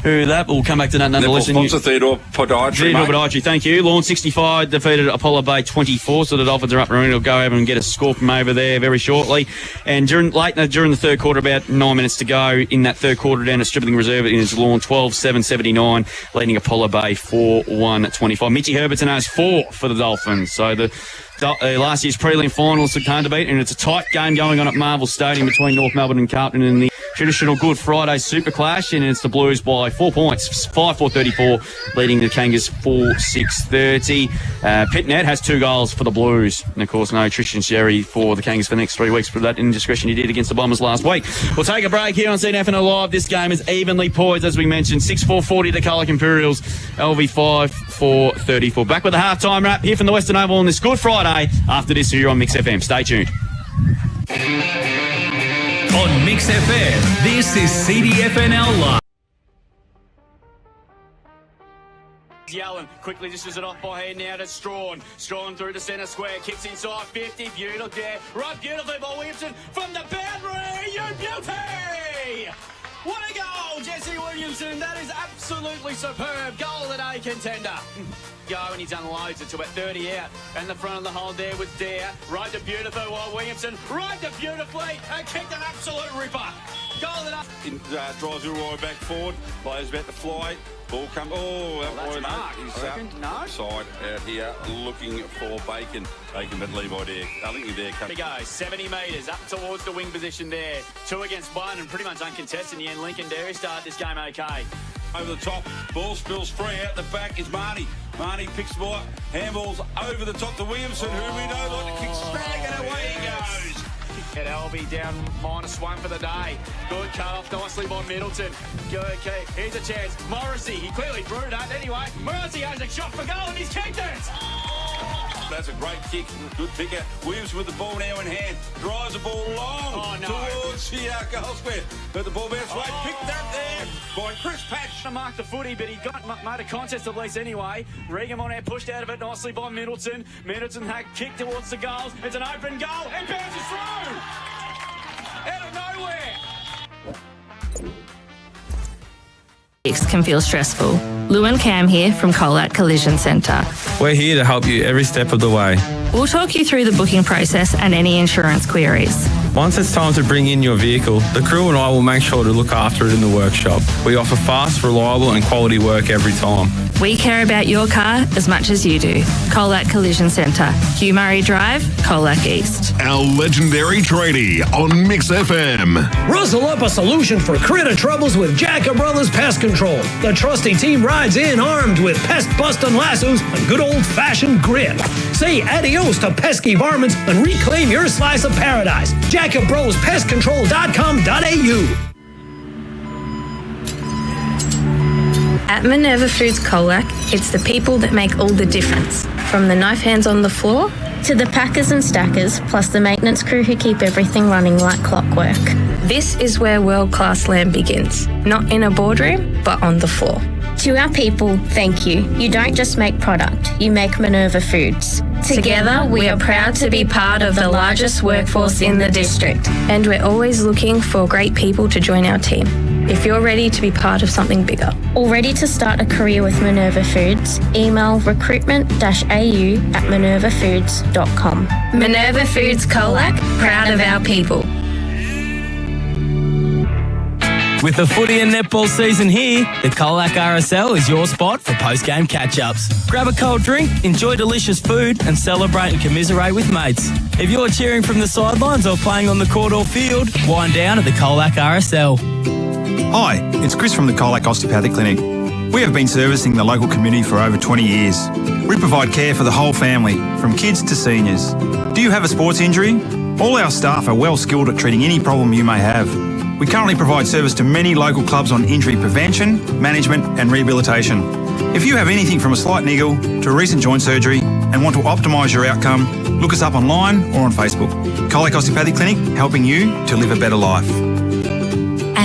who that. We'll come back to that nonetheless. Netball sponsor, Theodore Podiatry. Theodore Podiatry, thank you. Lawn 65 defeated Apollo Bay 24, so the Dolphins are up and running. We'll go over and get a score from over there very shortly. And during the third quarter, about 9 minutes to go in that third quarter down at Stribbling Reserve in his Lawn 12-7-79, leading Apollo Bay 4-1-25. Mitchy Herbertson has 4 for the Dolphins. So the last year's prelim finals took home to beat, and it's a tight game going on at Marvel Stadium between North Melbourne and Carlton in the traditional Good Friday Super Clash, and it's the Blues by 4 points, 5-4-34, leading the Kangas 4-6-30. Pitnet has 2 goals for the Blues, and of course no Tristan Sherry for the Kangas for the next 3 weeks for that indiscretion he did against the Bombers last week. We'll take a break here on CDFNL Live. This game is evenly poised, as we mentioned, 6-4-40 to Colac Imperials, LV 5-4-34. Back with a halftime wrap here from the Western Oval on this Good Friday. After this, here on Mix FM. Stay tuned. On Mix FM, this is CDFNL Live. Yellen quickly dishes it off by hand now to Strawn. Strawn through the centre square, kicks inside 50. Beautiful there. Right beautifully by Williamson from the boundary. You beauty! What a goal, Jesse Williamson. That is absolutely superb. Goal of the day contender. Go, and he's unloads it to about 30 out. And the front of the hole there with Dare. Right to beautiful while Williamson. Right to beautifully. And kicked an absolute ripper. Goal of the day. Drives Irrewarra back forward. Players about to fly. Ball come. Oh, that's Mark. He's outside out here looking for Bacon. Bacon, but Levi there. I think they're coming. Here we go. 70 metres up towards the wing position there. 2 against 1 and pretty much uncontested in the end. Lincoln Dairy start this game okay. Over the top. Ball spills free. Out the back is Marnie. Marnie picks more. Handballs over the top to Williamson, who we know like to kick snag, and away he goes. At Alvie down -1 for the day. Good cut off nicely by Middleton. Okay, here's a chance. Morrissey, he clearly threw that anyway. Morrissey has a shot for goal and he's kicked it. That's a great kick. Good picker. Williams with the ball now in hand. Drives the ball long towards the goal square. But the ball bounced away. Picked up there by Chris Patch. To mark the footy, but he made a contest at least anyway. Pregame on out, pushed out of it nicely by Middleton. Middleton had kicked towards the goals. It's an open goal and bounces through. Out of nowhere. Can feel stressful. Lou and Cam here from Colac Collision Centre. We're here to help you every step of the way. We'll talk you through the booking process and any insurance queries. Once it's time to bring in your vehicle, the crew and I will make sure to look after it in the workshop. We offer fast, reliable and quality work every time. We care about your car as much as you do. Colac Collision Centre, Hugh Murray Drive, Colac East. Our legendary tradie on Mix FM. Rustle up a solution for critter troubles with Catchar Brothers Pest Control. The trusty team rides in armed with pest-busting lassos and good old-fashioned grit. Say adios to pesky varmints and reclaim your slice of paradise. JacobBrosPestControl.com.au. At Minerva Foods Colac, it's the people that make all the difference. From the knife hands on the floor to the packers and stackers, plus the maintenance crew who keep everything running like clockwork. This is where world-class lamb begins. Not in a boardroom, but on the floor. To our people, thank you. You don't just make product, you make Minerva Foods. Together, we are proud to be part of the largest workforce in the district. And we're always looking for great people to join our team. If you're ready to be part of something bigger or ready to start a career with Minerva Foods, email recruitment-au@minervafoods.com. Minerva Foods Colac, proud of our people. With the footy and netball season here, the Colac RSL is your spot for post-game catch-ups. Grab a cold drink, enjoy delicious food and celebrate and commiserate with mates. If you're cheering from the sidelines or playing on the court or field, wind down at the Colac RSL. Hi, it's Chris from the Colac Osteopathic Clinic. We have been servicing the local community for over 20 years. We provide care for the whole family, from kids to seniors. Do you have a sports injury? All our staff are well skilled at treating any problem you may have. We currently provide service to many local clubs on injury prevention, management and rehabilitation. If you have anything from a slight niggle to a recent joint surgery and want to optimise your outcome, look us up online or on Facebook. Colac Osteopathic Clinic, helping you to live a better life.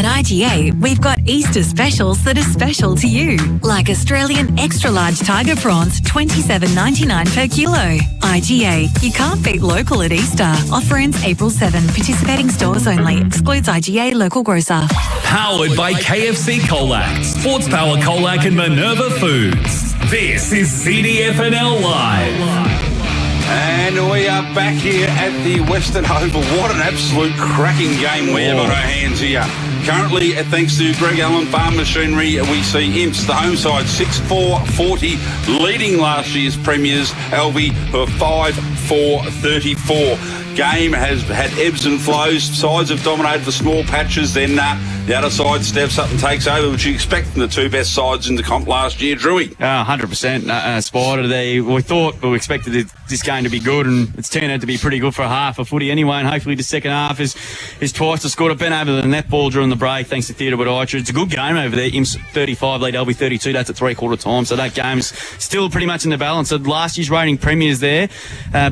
At IGA, we've got Easter specials that are special to you, like Australian extra large tiger prawns, $27.99 per kilo. IGA, you can't beat local at Easter. Offer ends April 7. Participating stores only. Excludes IGA local grocer. Powered by KFC Colac, Sports Power Colac and Minerva Foods. This is CDFNL Live. And we are back here at the Western Oval. What an absolute cracking game we have on our hands here. Currently, thanks to Greg Allen Farm Machinery, we see Imps, the home side, 6-4-40, leading last year's premiers, Alvie, who are 5-4-34. Game has had ebbs and flows. Sides have dominated for small patches. Then the other side steps up and takes over, which you expect from the two best sides in the comp last year, Drewy. 100%. Spider, we expected this game to be good, and it's turned out to be pretty good for a half of footy anyway, and hopefully the second half is twice the score. I've been over the netball during the break, thanks to Theatre Bodiatry. It's a good game over there. Imps 35, lead Alvie 32. That's at three-quarter time, so that game's still pretty much in the balance. So last year's rating premiers there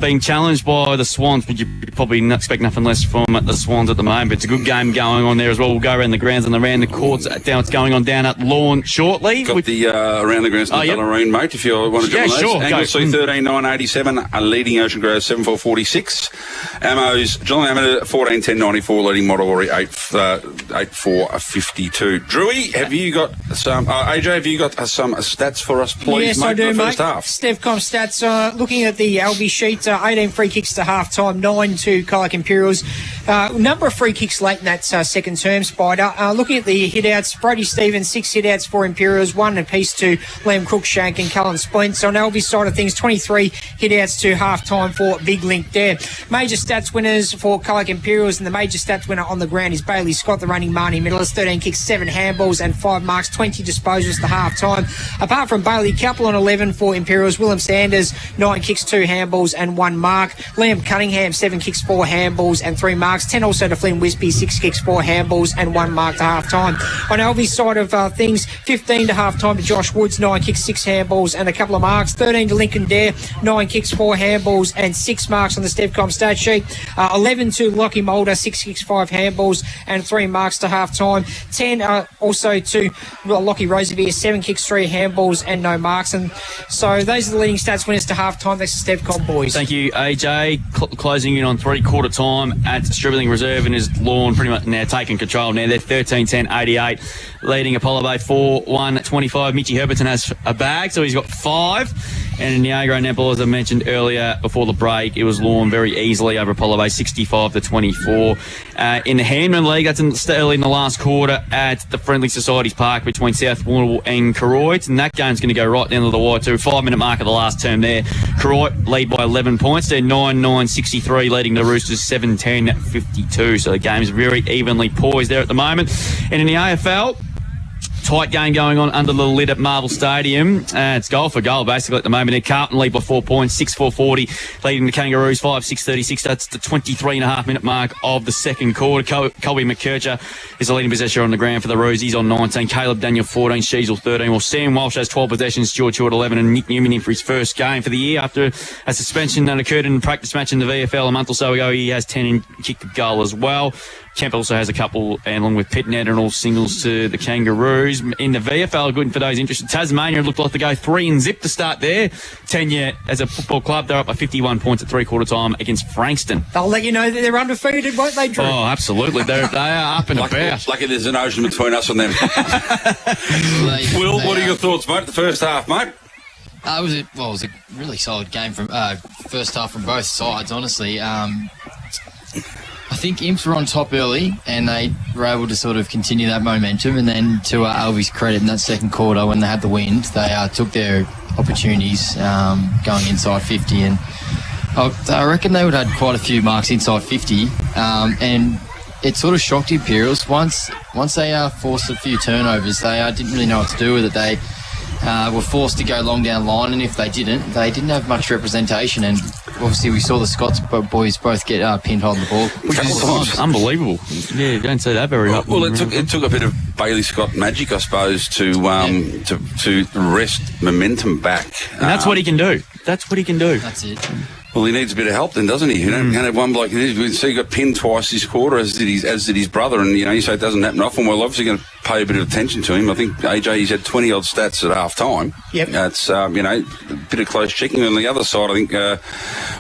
being challenged by the Swans, but you probably expect nothing less from the Swans at the moment. But it's a good game going on there as well. We'll go around the grounds and around the courts. Down it's going on down at Lawn shortly. Got the around the grounds in the Ballarine, mate, if you want to jump on those. Sure. Anglesey 13-9-87, leading Ocean Grove 7-4-46. Ammo's John Amateur 14-10-94, leading Mottawari 8-4-52. Drewy, have you got some? AJ, have you got some stats for us, please? Yes, mate, I do, for the mate. first half. Stevcom stats. Looking at the Alvie sheet, 18 free kicks to half time, 9 to Colac Imperials. Number of free kicks late in that second term, Spider. Looking at the hit-outs, Brody Stevens, 6 hit-outs for Imperials, 1 apiece to Liam Cruikshank and Cullen Splint. So on Alvie's side of things, 23 hit-outs to half-time for Big Link there. Major stats winners for Colac Imperials, and the major stats winner on the ground is Bailey Scott, the running Marnie medalist, 13 kicks, 7 handballs and 5 marks, 20 disposals to half-time. Apart from Bailey Couple on 11 for Imperials, Willem Sanders, 9 kicks, 2 handballs and 1 mark. Liam Cunningham, 7 kicks, 4 handballs and 3 marks. 10 also to Flynn Wispy, 6 kicks, 4 handballs and 1 mark to half-time. On Alvie's side of things, 15 to half-time to Josh Woods, 9 kicks, 6 handballs and a couple of marks. 13 to Lincoln Dare, 9 kicks, 4 handballs and 6 marks on the Stevcom stat sheet. 11 to Lockie Mulder, 6 kicks, 5 handballs and 3 marks to half-time. 10 also to Lockie Rosevier, 7 kicks, 3 handballs and no marks. And so those are the leading stats winners to half-time. That's the Stevcom boys. Thank you, AJ. Closing in on three-quarter time at Stribling Reserve and his Lawn pretty much now taking control now. They're 13-10-88, leading Apollo Bay 4-1-25. Mitchy Herberton has a bag, so he's got 5. And in the Agro Netball, as I mentioned earlier before the break, it was Lawn very easily over Apollo Bay 65-24. In the Handman League, that's early in the last quarter at the Friendly Societies Park between South Warrnambool and Koroit. And that game's going to go right down to the wire too. 5-minute mark of the last term there. Koroit lead by 11 points. They're 9-9-63, leading the Roosters 7-10-52. So the game's very evenly poised there at the moment. And in the AFL, tight game going on under the lid at Marvel Stadium. It's goal for goal basically at the moment. Carlton lead by 4 points, 6-4-40, leading the Kangaroos 5-6-36. That's the 23.5-minute mark of the second quarter. Colby McKercher is the leading possessor on the ground for the Roos. He's on 19. Caleb Daniel 14, Sheasel 13. Well, Sam Walsh has 12 possessions, Stuart Stewart 11, and Nick Newman in for his first game for the year after a suspension that occurred in a practice match in the VFL a month or so ago. He has 10 and kicked a goal as well. Kemp also has a couple, and along with Pitnet and all singles to the Kangaroos. In the VFL, good for those interested, Tasmania looked like to go 3-0 to start there. Tenure as a football club, they're up by 51 points at three-quarter time against Frankston. They'll let you know that they're undefeated, won't they, Drew? Oh, absolutely. They are up and about. Lucky there's an ocean between us and them. Will, what are your thoughts, mate? The first half, mate? It was a really solid game from first half from both sides, honestly. I think Imps were on top early and they were able to sort of continue that momentum, and then to Alvie's credit in that second quarter when they had the wind, they took their opportunities going inside 50, and I reckon they would have had quite a few marks inside 50, and it sort of shocked the Imperials. Once they forced a few turnovers, they didn't really know what to do with it. They were forced to go long down line, and if they didn't have much representation, and obviously we saw the Scots boys both get pinned on the ball, which is unbelievable. Yeah, you don't see that very often. Well, it took a bit of Bailey Scott magic, I suppose, to wrest momentum back. And that's what he can do. That's what he can do. That's it. Well, he needs a bit of help then, doesn't he? You know, can't have one bloke. We see he got pinned twice this quarter, as did his brother, and you say it doesn't happen often. Well, obviously going to pay a bit of attention to him. I think AJ, he's had 20 odd stats at half time. Yep. That's a bit of close checking. On the other side, I think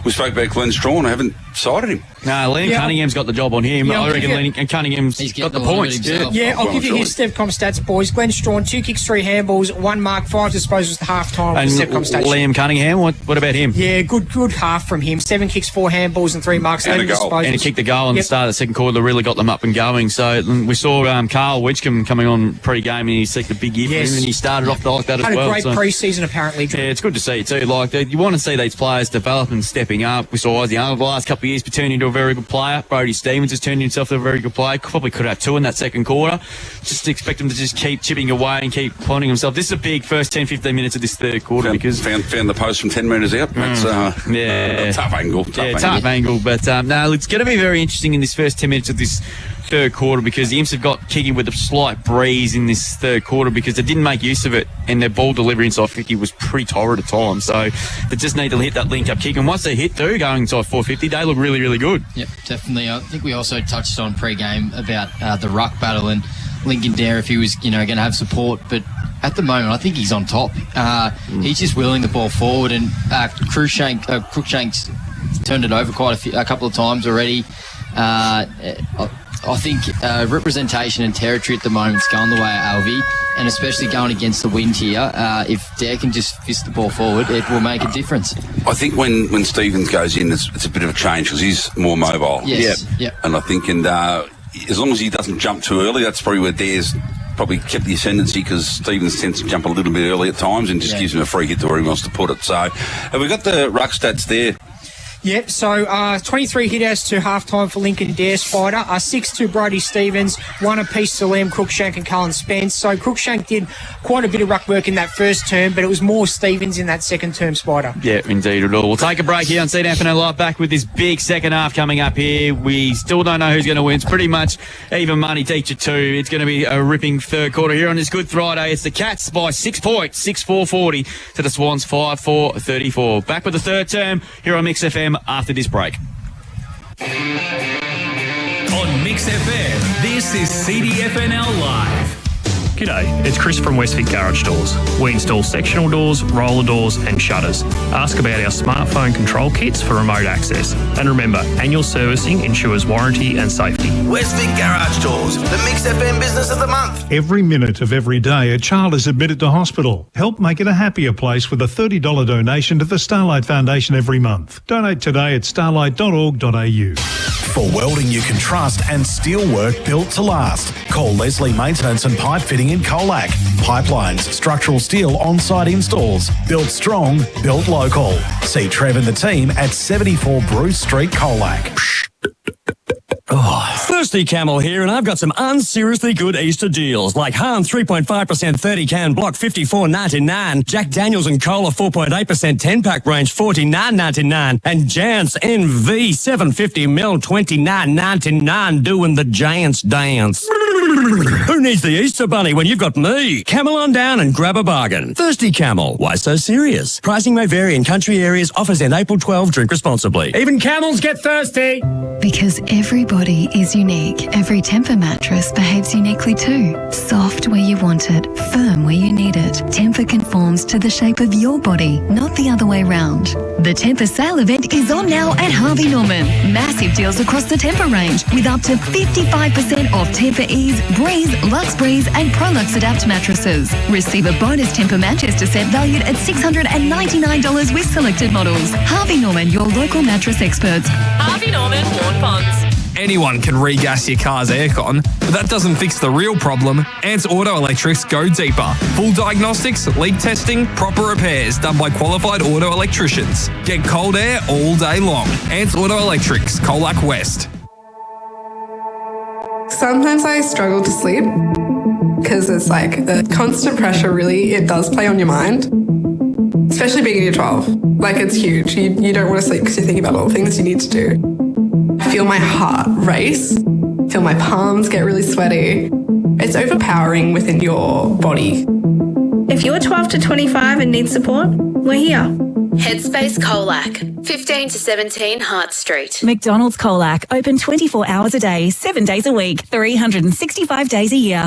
we spoke about Glenn Strawn. I haven't cited him. No, Liam Cunningham's got the job on him. I reckon Cunningham's got the points. I'll give you his Stevcom stats, boys. Glenn Strawn, 2 kicks, 3 handballs, 1 mark, 5 disposals at half time. And Liam Cunningham, what about him? Yeah, good half from him. 7 kicks, 4 handballs and 3 marks. And a goal. Disposals. And he kicked the goal in the start of the second quarter that really got them up and going. So we saw Carl Widgecombe coming on pre-game, and he seeked a big year for him, and he started off like that as well. Had a great pre-season, apparently. Yeah, it's good to see too. Like, you want to see these players develop and stepping up. We saw Ozzy Arnold the last couple of years turn into a very good player. Brody Stevens has turned himself into a very good player. Probably could have 2 in that second quarter. Just expect him to just keep chipping away and keep pointing himself. This is a big first 10-15 minutes of this third quarter because found the post from 10 metres out. That's a tough angle. Tough angle. But no, it's going to be very interesting in this first 10 minutes of this third quarter because the Imps have got kicking with a slight breeze in this third quarter because they didn't make use of it, and their ball delivery inside 50 was pretty torrid at times. So they just need to hit that link-up kick, and once they hit through going inside 450, they look really, really good. Yep, definitely. I think we also touched on pre-game about the ruck battle and Lincoln Dare if he was, going to have support, but at the moment, I think he's on top. He's just wheeling the ball forward, and Cruikshank's turned it over a couple of times already. I think representation and territory at the moment is going the way of Alvie, and especially going against the wind here. If Dare can just fist the ball forward, it will make a difference. I think when Stevens goes in, it's a bit of a change because he's more mobile. Yes. Yep. And I think, as long as he doesn't jump too early, that's probably where Dare's probably kept the ascendancy because Stevens tends to jump a little bit early at times and just gives him a free hit to where he wants to put it. So have we got the ruck stats there? Yep, so 23 hit-outs to half-time for Lincoln Dare Spider, 6 to Brody Stevens, 1 apiece to Liam Cruikshank and Cullen Spence. So Cruikshank did quite a bit of ruck work in that first term, but it was more Stevens in that second term, Spider. Yeah, indeed at all. We'll take a break here on CDFNL Live, back with this big second half coming up here. We still don't know who's going to win. It's pretty much even money, teacher 2. It's going to be a ripping third quarter here on this Good Friday. It's the Cats by 6 points, 6-4-40 to the Swans 5-4-34. Back with the third term here on Mix FM after this break. On Mix FM, this is CDFNL Live. G'day, it's Chris from Westvic Garage Doors. We install sectional doors, roller doors and shutters. Ask about our smartphone control kits for remote access. And remember, annual servicing ensures warranty and safety. Westvic Garage Doors, the Mix FM Business of the Month. Every minute of every day, a child is admitted to hospital. Help make it a happier place with a $30 donation to the Starlight Foundation every month. Donate today at starlight.org.au. For welding you can trust and steel work built to last, call Leslie Maintenance and Pipe Fitting in Colac. Pipelines, structural steel on-site installs. Built strong, built local. See Trev and the team at 74 Bruce Street, Colac. Thirsty Camel here, and I've got some unseriously good Easter deals, like Hahn 3.5% 30 can block $54.99, Jack Daniels and Cola 4.8% 10-pack range $49.99, and Giants NV 750ml $29.99, doing the Giants dance. Who needs the Easter Bunny when you've got me? Camel on down and grab a bargain. Thirsty Camel. Why so serious? Pricing may vary in country areas. Offers end April 12. Drink responsibly. Even camels get thirsty. Because everybody is unique. Every Tempur mattress behaves uniquely too. Soft where you want it, firm where you need it. Tempur conforms to the shape of your body, not the other way round. The Tempur sale event is on now at Harvey Norman. Massive deals across the Tempur range with up to 55% off Tempur Ease, Breeze, Lux Breeze and ProLux Adapt mattresses. Receive a bonus Tempur Manchester set valued at $699 with selected models. Harvey Norman, your local mattress experts. Harvey Norman, Vaughan Ponds. Anyone can regas your car's aircon, but that doesn't fix the real problem. Ants Auto Electrics go deeper. Full diagnostics, leak testing, proper repairs done by qualified auto electricians. Get cold air all day long. Ants Auto Electrics, Colac West. Sometimes I struggle to sleep because it's like the constant pressure really, it does play on your mind, especially being in year 12. Like it's huge. You don't want to sleep because you're thinking about all the things you need to do. I feel my heart race, feel my palms get really sweaty. It's overpowering within your body. If you're 12 to 25 and need support, we're here. Headspace Colac, 15 to 17 Hart Street. McDonald's Colac, open 24 hours a day, 7 days a week, 365 days a year.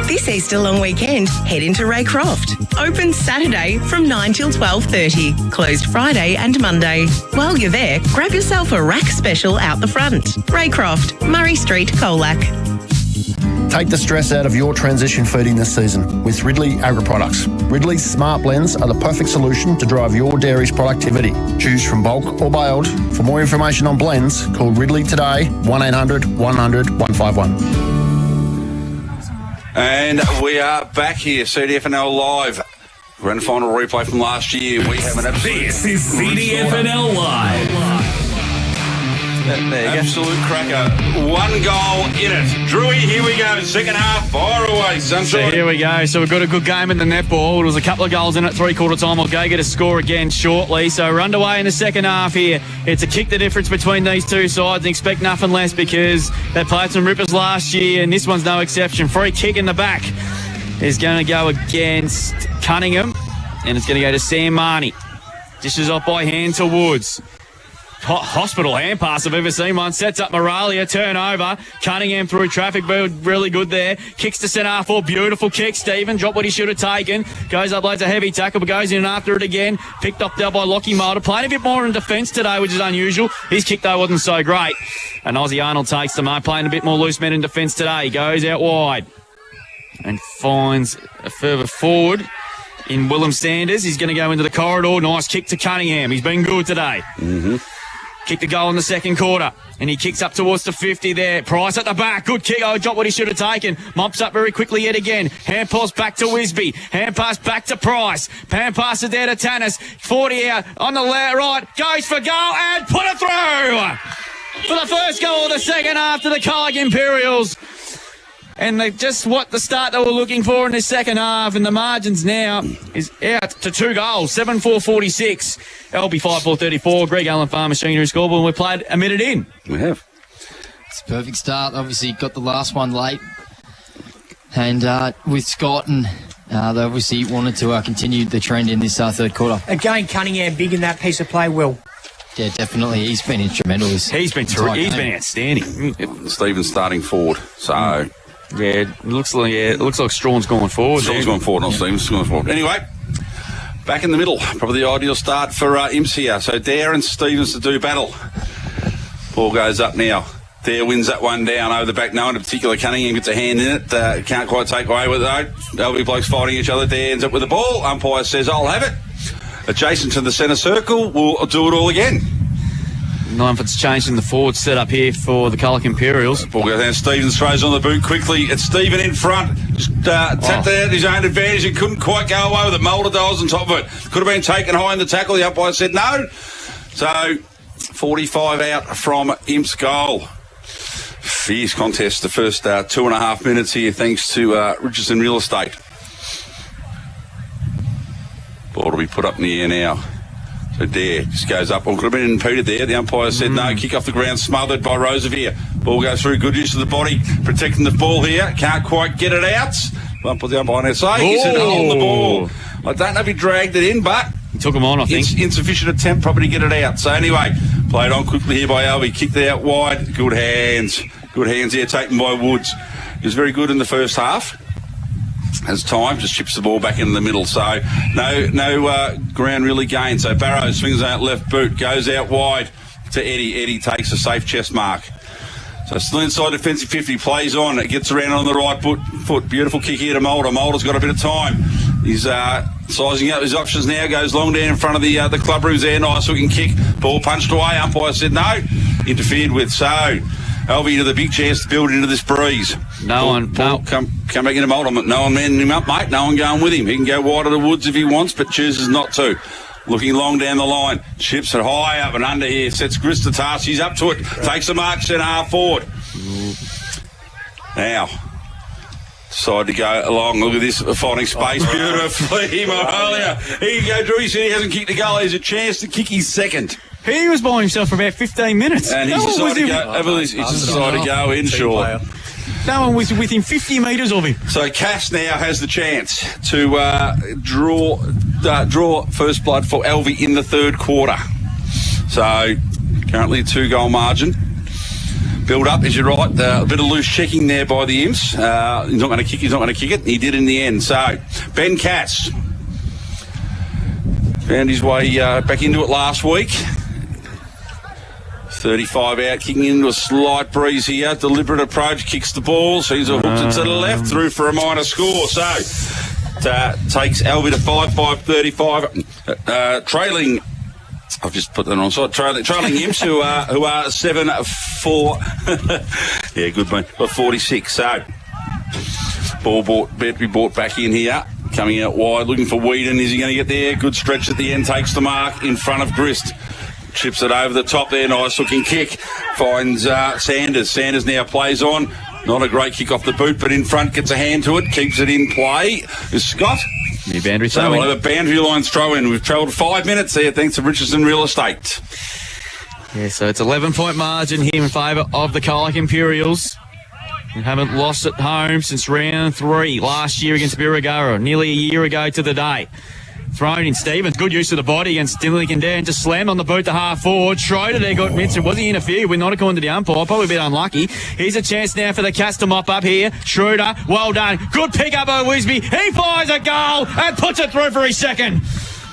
This Easter long weekend, head into Raycroft. Open Saturday from 9 till 12:30. Closed Friday and Monday. While you're there, grab yourself a rack special out the front. Raycroft, Murray Street, Colac. Take the stress out of your transition feeding this season with Ridley Agri-Products. Ridley's Smart Blends are the perfect solution to drive your dairy's productivity. Choose from bulk or baled. For more information on blends, call Ridley today, 1800 100 151. And we are back here, CDFNL Live. Grand final replay from last year. We have an absolute... This is CDFNL Live. Absolute cracker. One goal in it. Drewy, here we go. Second half, fire away. So here we go. So we've got a good game in the netball. There was a couple of goals in it, three-quarter time. I'll go get a score again shortly. So we're underway in the second half here. It's a kick the difference between these two sides and expect nothing less because they played some rippers last year and this one's no exception. Free kick in the back is going to go against Cunningham and it's going to go to Sam Marnie. Dishes off by hand to Woods. Hospital hand pass I've ever seen one. Sets up Moralia, turnover. Cunningham through traffic, really good there. Kicks to centre half forward, beautiful kick. Stephen dropped what he should have taken. Goes up, loads a heavy tackle, but goes in after it again. Picked up there by Lockie Mulder. Playing a bit more in defence today, which is unusual. His kick though wasn't so great. And Ozzy Arnold takes the mark, playing a bit more loose men in defence today. Goes out wide and finds a further forward in Willem Sanders. He's going to go into the corridor. Nice kick to Cunningham. He's been good today. Kicked the goal in the second quarter, and he kicks up towards the 50 there. Price at the back, good kick. Oh, dropped what he should have taken. Mops up very quickly yet again. Hand pass back to Wisby. Hand pass back to Price. Hand pass is there to Tannis. 40 out on the left, right. Goes for goal and put it through for the first goal of the second half to the Colac Imperials. And they just what the start they were looking for in the second half. And the margins now is out to 2 goals, 7-4-46. Alvie 5-4-34. Greg Allen Farm Machinery scoreboard. And we played a minute in. We have. It's a perfect start. Obviously got the last one late. And with Scott and they obviously wanted to continue the trend in this third quarter. Again, Cunningham big in that piece of play, Will. Yeah, definitely. He's been instrumental. He's been outstanding. Stephen's starting forward. So... Yeah, it looks like Strawn's going forward. Strawn's going forward, not Stevens going forward. Anyway, back in the middle. Probably the ideal start for Imps here. So Dare and Stevens to do battle. Ball goes up now. Dare wins that one down over the back. No one in particular. Cunningham gets a hand in it. Can't quite take away with it though. Alvie blokes fighting each other. Dare ends up with the ball. Umpire says, I'll have it. Adjacent to the centre circle. We'll do it all again. It's changed in the forward setup here for the Colac Imperials. Ball goes down. Stevens throws on the boot quickly. It's Stephen in front. Just tapped out at his own advantage and couldn't quite go away with it. Mulder dials on top of it. Could have been taken high in the tackle. The umpire said no. So 45 out from Imp's goal. Fierce contest the first 2.5 minutes here thanks to Richardson Real Estate. Ball to be put up in the air now. So Dare just goes up. Well, could have been impeded there. The umpire said no. Kick off the ground, smothered by Roosevelt. Ball goes through. Good use of the body, protecting the ball here. Can't quite get it out. Won't put the umpire on there. So he said on the ball. I don't know if he dragged it in, but he took him on, I think. Insufficient attempt probably to get it out. So anyway, played on quickly here by Alvie. Kicked it out wide. Good hands. Good hands here taken by Woods. He was very good in the first half. Has time, just chips the ball back in the middle. So no ground really gained. So Barrow swings out left boot, goes out wide to Eddie. Eddie takes a safe chest mark. So still inside defensive 50, plays on. It gets around on the right foot. Beautiful kick here to Mulder. Mulder's got a bit of time. He's sizing up his options now. Goes long down in front of the club rooms there. Nice looking kick. Ball punched away. Umpire said no. Interfered with. So Alvie to the big chance to build into this breeze. Come back into Mulder. No one manning him up, mate. No one going with him. He can go wide of the woods if he wants, but chooses not to. Looking long down the line. Chips it high up and under here. Sets Gris to task. He's up to it. Takes the mark, centre half forward. Now, decide to go along. Look at this, finding space beautifully. Moralia. Here you go, Drew. He said he hasn't kicked a goal. There's a chance to kick his second. He was by himself for about 15 minutes. And he's decided to go in, sure. No one was within 50 metres of him. So Cass now has the chance to draw first blood for Alvie in the third quarter. So currently a 2-goal margin. Build up, as you're right. A bit of loose checking there by the Imps. He's not going to kick it. He did in the end. So Ben Cass found his way back into it last week. 35 out, kicking into a slight breeze here. Deliberate approach, kicks the ball. So he's hooked it to the left, through for a minor score. So takes Alvie to 5-5-35. Trailing, I've just put that on side. Trailing Imps, who are 7-4. Yeah, good man. 46. So ball better be brought back in here. Coming out wide, looking for Whedon. Is he going to get there? Good stretch at the end. Takes the mark in front of Grist. Chips it over the top there. Nice looking kick. Finds Sanders. Sanders now plays on. Not a great kick off the boot, but in front, gets a hand to it. Keeps it in play. Is Scott? New boundary throw. So we'll have a boundary line throw in. We've travelled 5 minutes there thanks to Richardson Real Estate. Yeah, so it's 11-point margin here in favour of the Colac Imperials. We haven't lost at home since round 3 last year against Irrewarra, nearly a year ago to the day. Thrown in Stevens, good use of the body against Dinley-Kindan, just slammed on the boot to half forward. Schroeder there got mitts, and was he interfered with? Not according to the umpire, probably a bit unlucky. Here's a chance now for the Cats to mop up here. Schroeder, well done. Good pick up by Wisby. He fires a goal and puts it through for his second.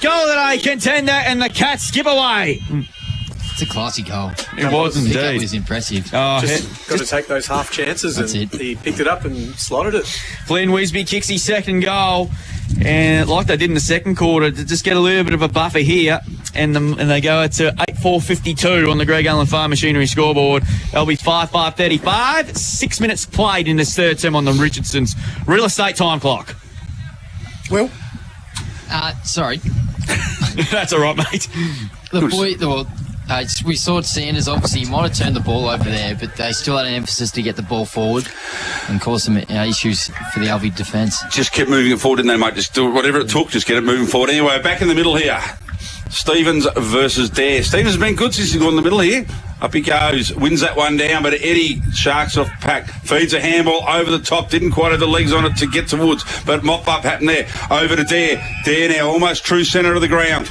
Goal today, contender, and the Cats skip away. It's a classy goal. It was indeed. It was impressive. Got to take those half chances, and he picked it up and slotted it. Flynn Wisby kicks his second goal, and like they did in the second quarter, to just get a little bit of a buffer here, and they go to 8-4-52 on the Greg Allen Farm Machinery scoreboard. They'll be 5-5-35. 6 minutes played in this third term on the Richardson's Real Estate time clock. Will? Sorry. That's all right, mate. We saw Sanders, obviously, he might have turned the ball over there, but they still had an emphasis to get the ball forward and cause some issues for the Alvie defence. Just kept moving it forward, didn't they, mate? Just do whatever it took, just get it moving forward. Anyway, back in the middle here. Stevens versus Dare. Stevens has been good since he's gone in the middle here. Up he goes, wins that one down, but Eddie sharks off pack, feeds a handball over the top, didn't quite have the legs on it to get to Woods, but mop up happened there. Over to Dare. Dare now almost true centre of the ground.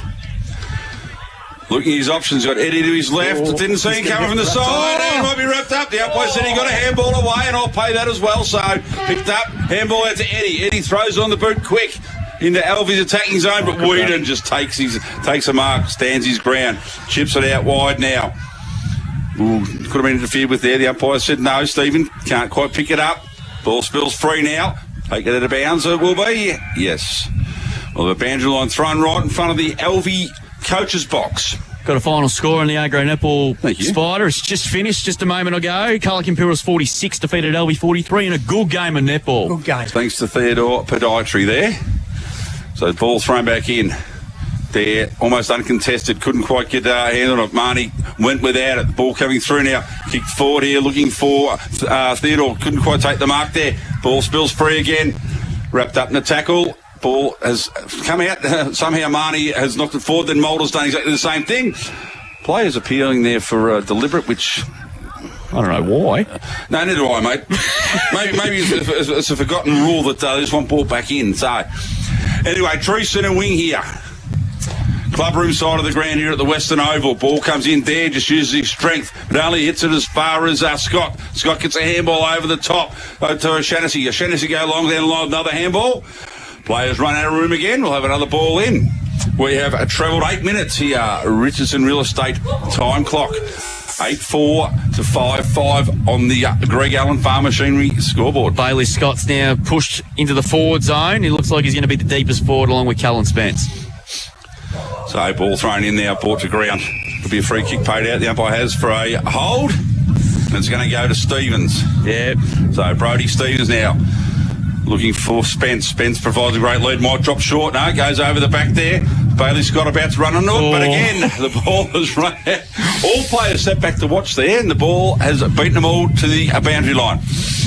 Looking at his options, got Eddie to his left. Didn't see him coming from the side. And might be wrapped up. The umpire said he got a handball away, and I'll pay that as well. So picked up, handball out to Eddie. Eddie throws on the boot quick into Alvie's attacking zone, but Whedon just takes a mark, stands his ground, chips it out wide now. Ooh, could have been interfered with there. The umpire said no, Stephen can't quite pick it up. Ball spills free now. Take it out of bounds. It will be yes. Well, the boundary line thrown right in front of the Alvie coach's box. Got a final score in the Agro Netball Spider. It's just finished just a moment ago. Colac Imperials 46 defeated Alvie 43 in a good game of netball. Good game. Thanks to Theodore Podiatry there. So the ball thrown back in. There, almost uncontested. Couldn't quite get a hand on it. Marnie went without it. The ball coming through now. Kicked forward here, looking for Theodore. Couldn't quite take the mark there. Ball spills free again. Wrapped up in the tackle. Ball has come out. Somehow Marnie has knocked it forward. Then Mulder's done exactly the same thing. Players appealing there for deliberate, which I don't know why. No, neither do I, mate. maybe it's a forgotten rule that they just want ball back in. So anyway, true centre wing here. Clubroom side of the ground here at the Western Oval. Ball comes in there, just uses his strength, but only hits it as far as Scott. Scott gets a handball over the top to O'Shannessy. O'Shannessy go along, then another handball. Players run out of room again. We'll have another ball in. We have travelled 8 minutes here. Richardson Real Estate time clock. 8-4 to 5-5 on the Greg Allen Farm Machinery scoreboard. Bailey Scott's now pushed into the forward zone. He looks like he's going to be the deepest forward along with Callan Spence. So ball thrown in there, brought to ground. Could be a free kick paid out. The umpire has for a hold. And it's going to go to Stevens. Yep. So Brody Stevens now looking for Spence. Spence provides a great lead. Might drop short. No, goes over the back there. Bailey Scott about to run into it. But again, the ball has run out. All players sat back to watch there, and the ball has beaten them all to the boundary line.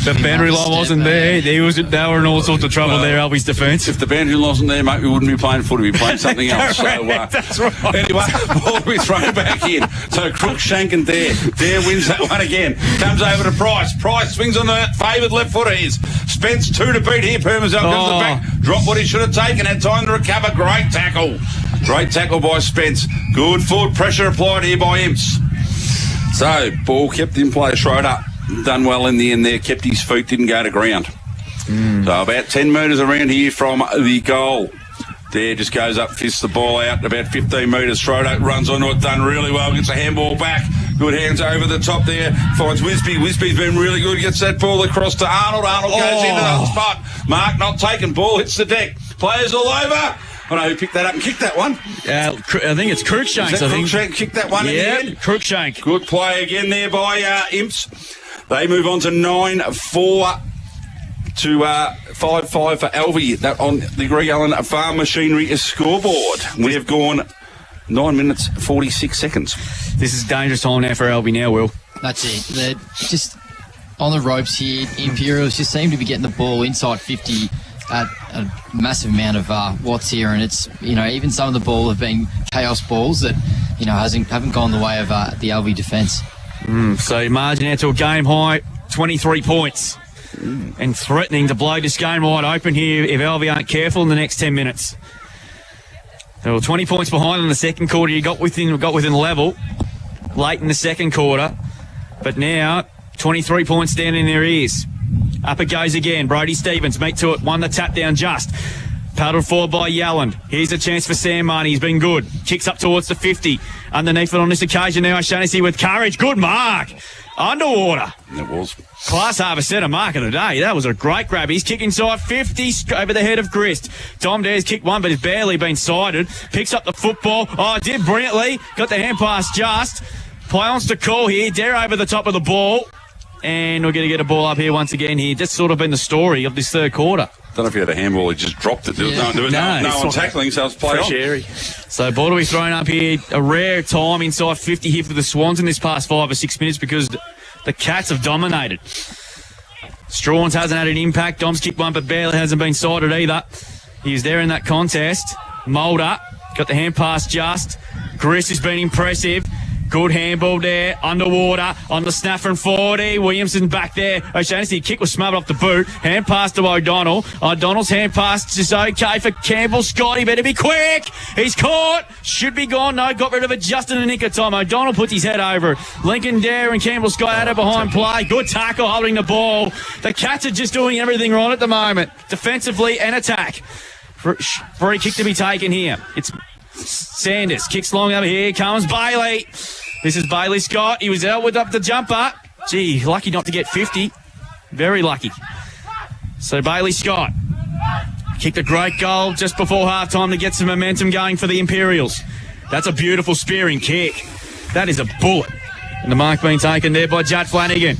The boundary line wasn't there. They were in all sorts of trouble there, Alvie's defence. If the boundary line wasn't there, mate, we wouldn't be playing footy. We'd be playing something else. So, that's right. Anyway, ball we throw back in. So Crookshank and Dare. Dare wins that one again. Comes over to Price. Price swings on the favoured left footer. Here's Spence 2 to beat here. Permazel comes to the back. Drop what he should have taken. Had time to recover. Great tackle. Great tackle by Spence. Good forward pressure applied here by Imps. So, ball kept in play. Schroeder done well in the end there. Kept his feet, didn't go to ground. So about 10 metres around here from the goal. There just goes up, fists the ball out, about 15 metres. Schroeder runs onto it, done really well, gets a handball back. Good hands over the top there. Finds Wisby. Wisby's been really good. Gets that ball across to Arnold. Arnold goes into that spot. Mark not taken. Ball hits the deck. Players all over. I know who picked that up and kicked that one. I think it's Crookshank. Crookshank kicked that one in the end? Crookshank. Good play again there by Imps. They move on to 9-4 to 5-5 for Alvie. That on the Greg Allen Farm Machinery scoreboard. We have gone 9 minutes 46 seconds. This is dangerous time now for Alvie now, Will. That's it. They're just on the ropes here. Imperials just seem to be getting the ball inside 50 at a massive amount of watts here, and it's, even some of the ball have been chaos balls that, haven't gone the way of the Alvie defence. So margin out to a game high, 23 points. And threatening to blow this game wide open here if Alvie aren't careful in the next 10 minutes. They were 20 points behind in the second quarter. You got within level late in the second quarter. But now, 23 points down in their ears. Up it goes again. Brody Stevens, meet to it. Won the tap down just. Paddled forward by Yalland. Here's a chance for Sam Marnie. He's been good. Kicks up towards the 50. Underneath it on this occasion now, O'Shaughnessy with courage. Good mark. Underwater. It was. Class Harvester mark of the day. That was a great grab. He's kick inside 50 over the head of Grist. Tom Dare's kicked one, but it's barely been sided. Picks up the football. Did brilliantly. Got the hand pass just. Play on to call here. Dare over the top of the ball. And we're going to get a ball up here once again here. That's sort of been the story of this third quarter. Don't know if he had a handball, he just dropped it. There was no one tackling, so it's play on. Airy. So ball to be thrown up here. A rare time inside 50 here for the Swans in this past 5 or 6 minutes because the Cats have dominated. Straughns hasn't had an impact. Dom's kicked one, but barely hasn't been sided either. He was there in that contest. Mulder got the hand pass just. Grist has been impressive. Good handball there, underwater, on the snap from 40. Williamson back there. O'Shaughnessy kick was smothered off the boot. Hand pass to O'Donnell. O'Donnell's hand pass is okay for Campbell. Scott, he better be quick. He's caught. Should be gone. No, got rid of it just in the nick of time. O'Donnell puts his head over. Lincoln Dare and Campbell Scott had it behind play. Good tackle holding the ball. The Cats are just doing everything right at the moment, defensively and attack. Free kick to be taken here. It's Sanders kicks long over here. Comes Bailey. This is Bailey Scott. He was out with up the jumper. Gee, lucky not to get 50. Very lucky. So Bailey Scott kicked a great goal just before halftime to get some momentum going for the Imperials. That's a beautiful spearing kick. That is a bullet. And the mark being taken there by Judd Flanagan.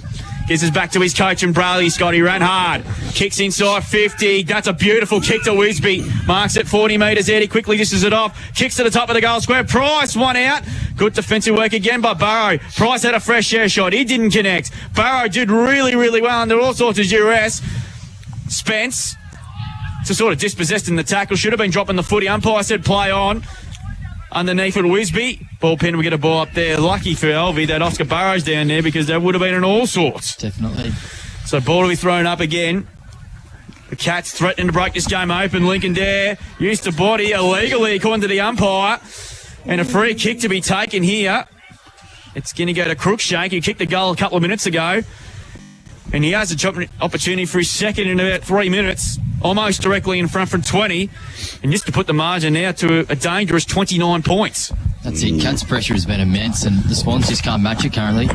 Gives us back to his coach and Bailey Scott. He ran hard. Kicks inside 50. That's a beautiful kick to Wisby. Marks at 40 metres out. He quickly dishes it off. Kicks to the top of the goal square. Price, one out. Good defensive work again by Burrow. Price had a fresh air shot. He didn't connect. Burrow did really, really well under all sorts of duress. Spence, to sort of dispossessed in the tackle. Should have been dropping the footy. Umpire said play on. Underneath it, Wisby. Ball pin, we get a ball up there. Lucky for Alvie that Oscar Burrow's down there because that would have been in all sorts. Definitely. So ball to be thrown up again. The Cats threatening to break this game open. Lincoln Dare used to body illegally according to the umpire. And a free kick to be taken here. It's going to go to Crookshank, who kicked the goal a couple of minutes ago. And he has an opportunity for his second in about 3 minutes, almost directly in front from 20. And just to put the margin now to a dangerous 29 points. That's it. Cats' pressure has been immense, and the Swans just can't match it currently.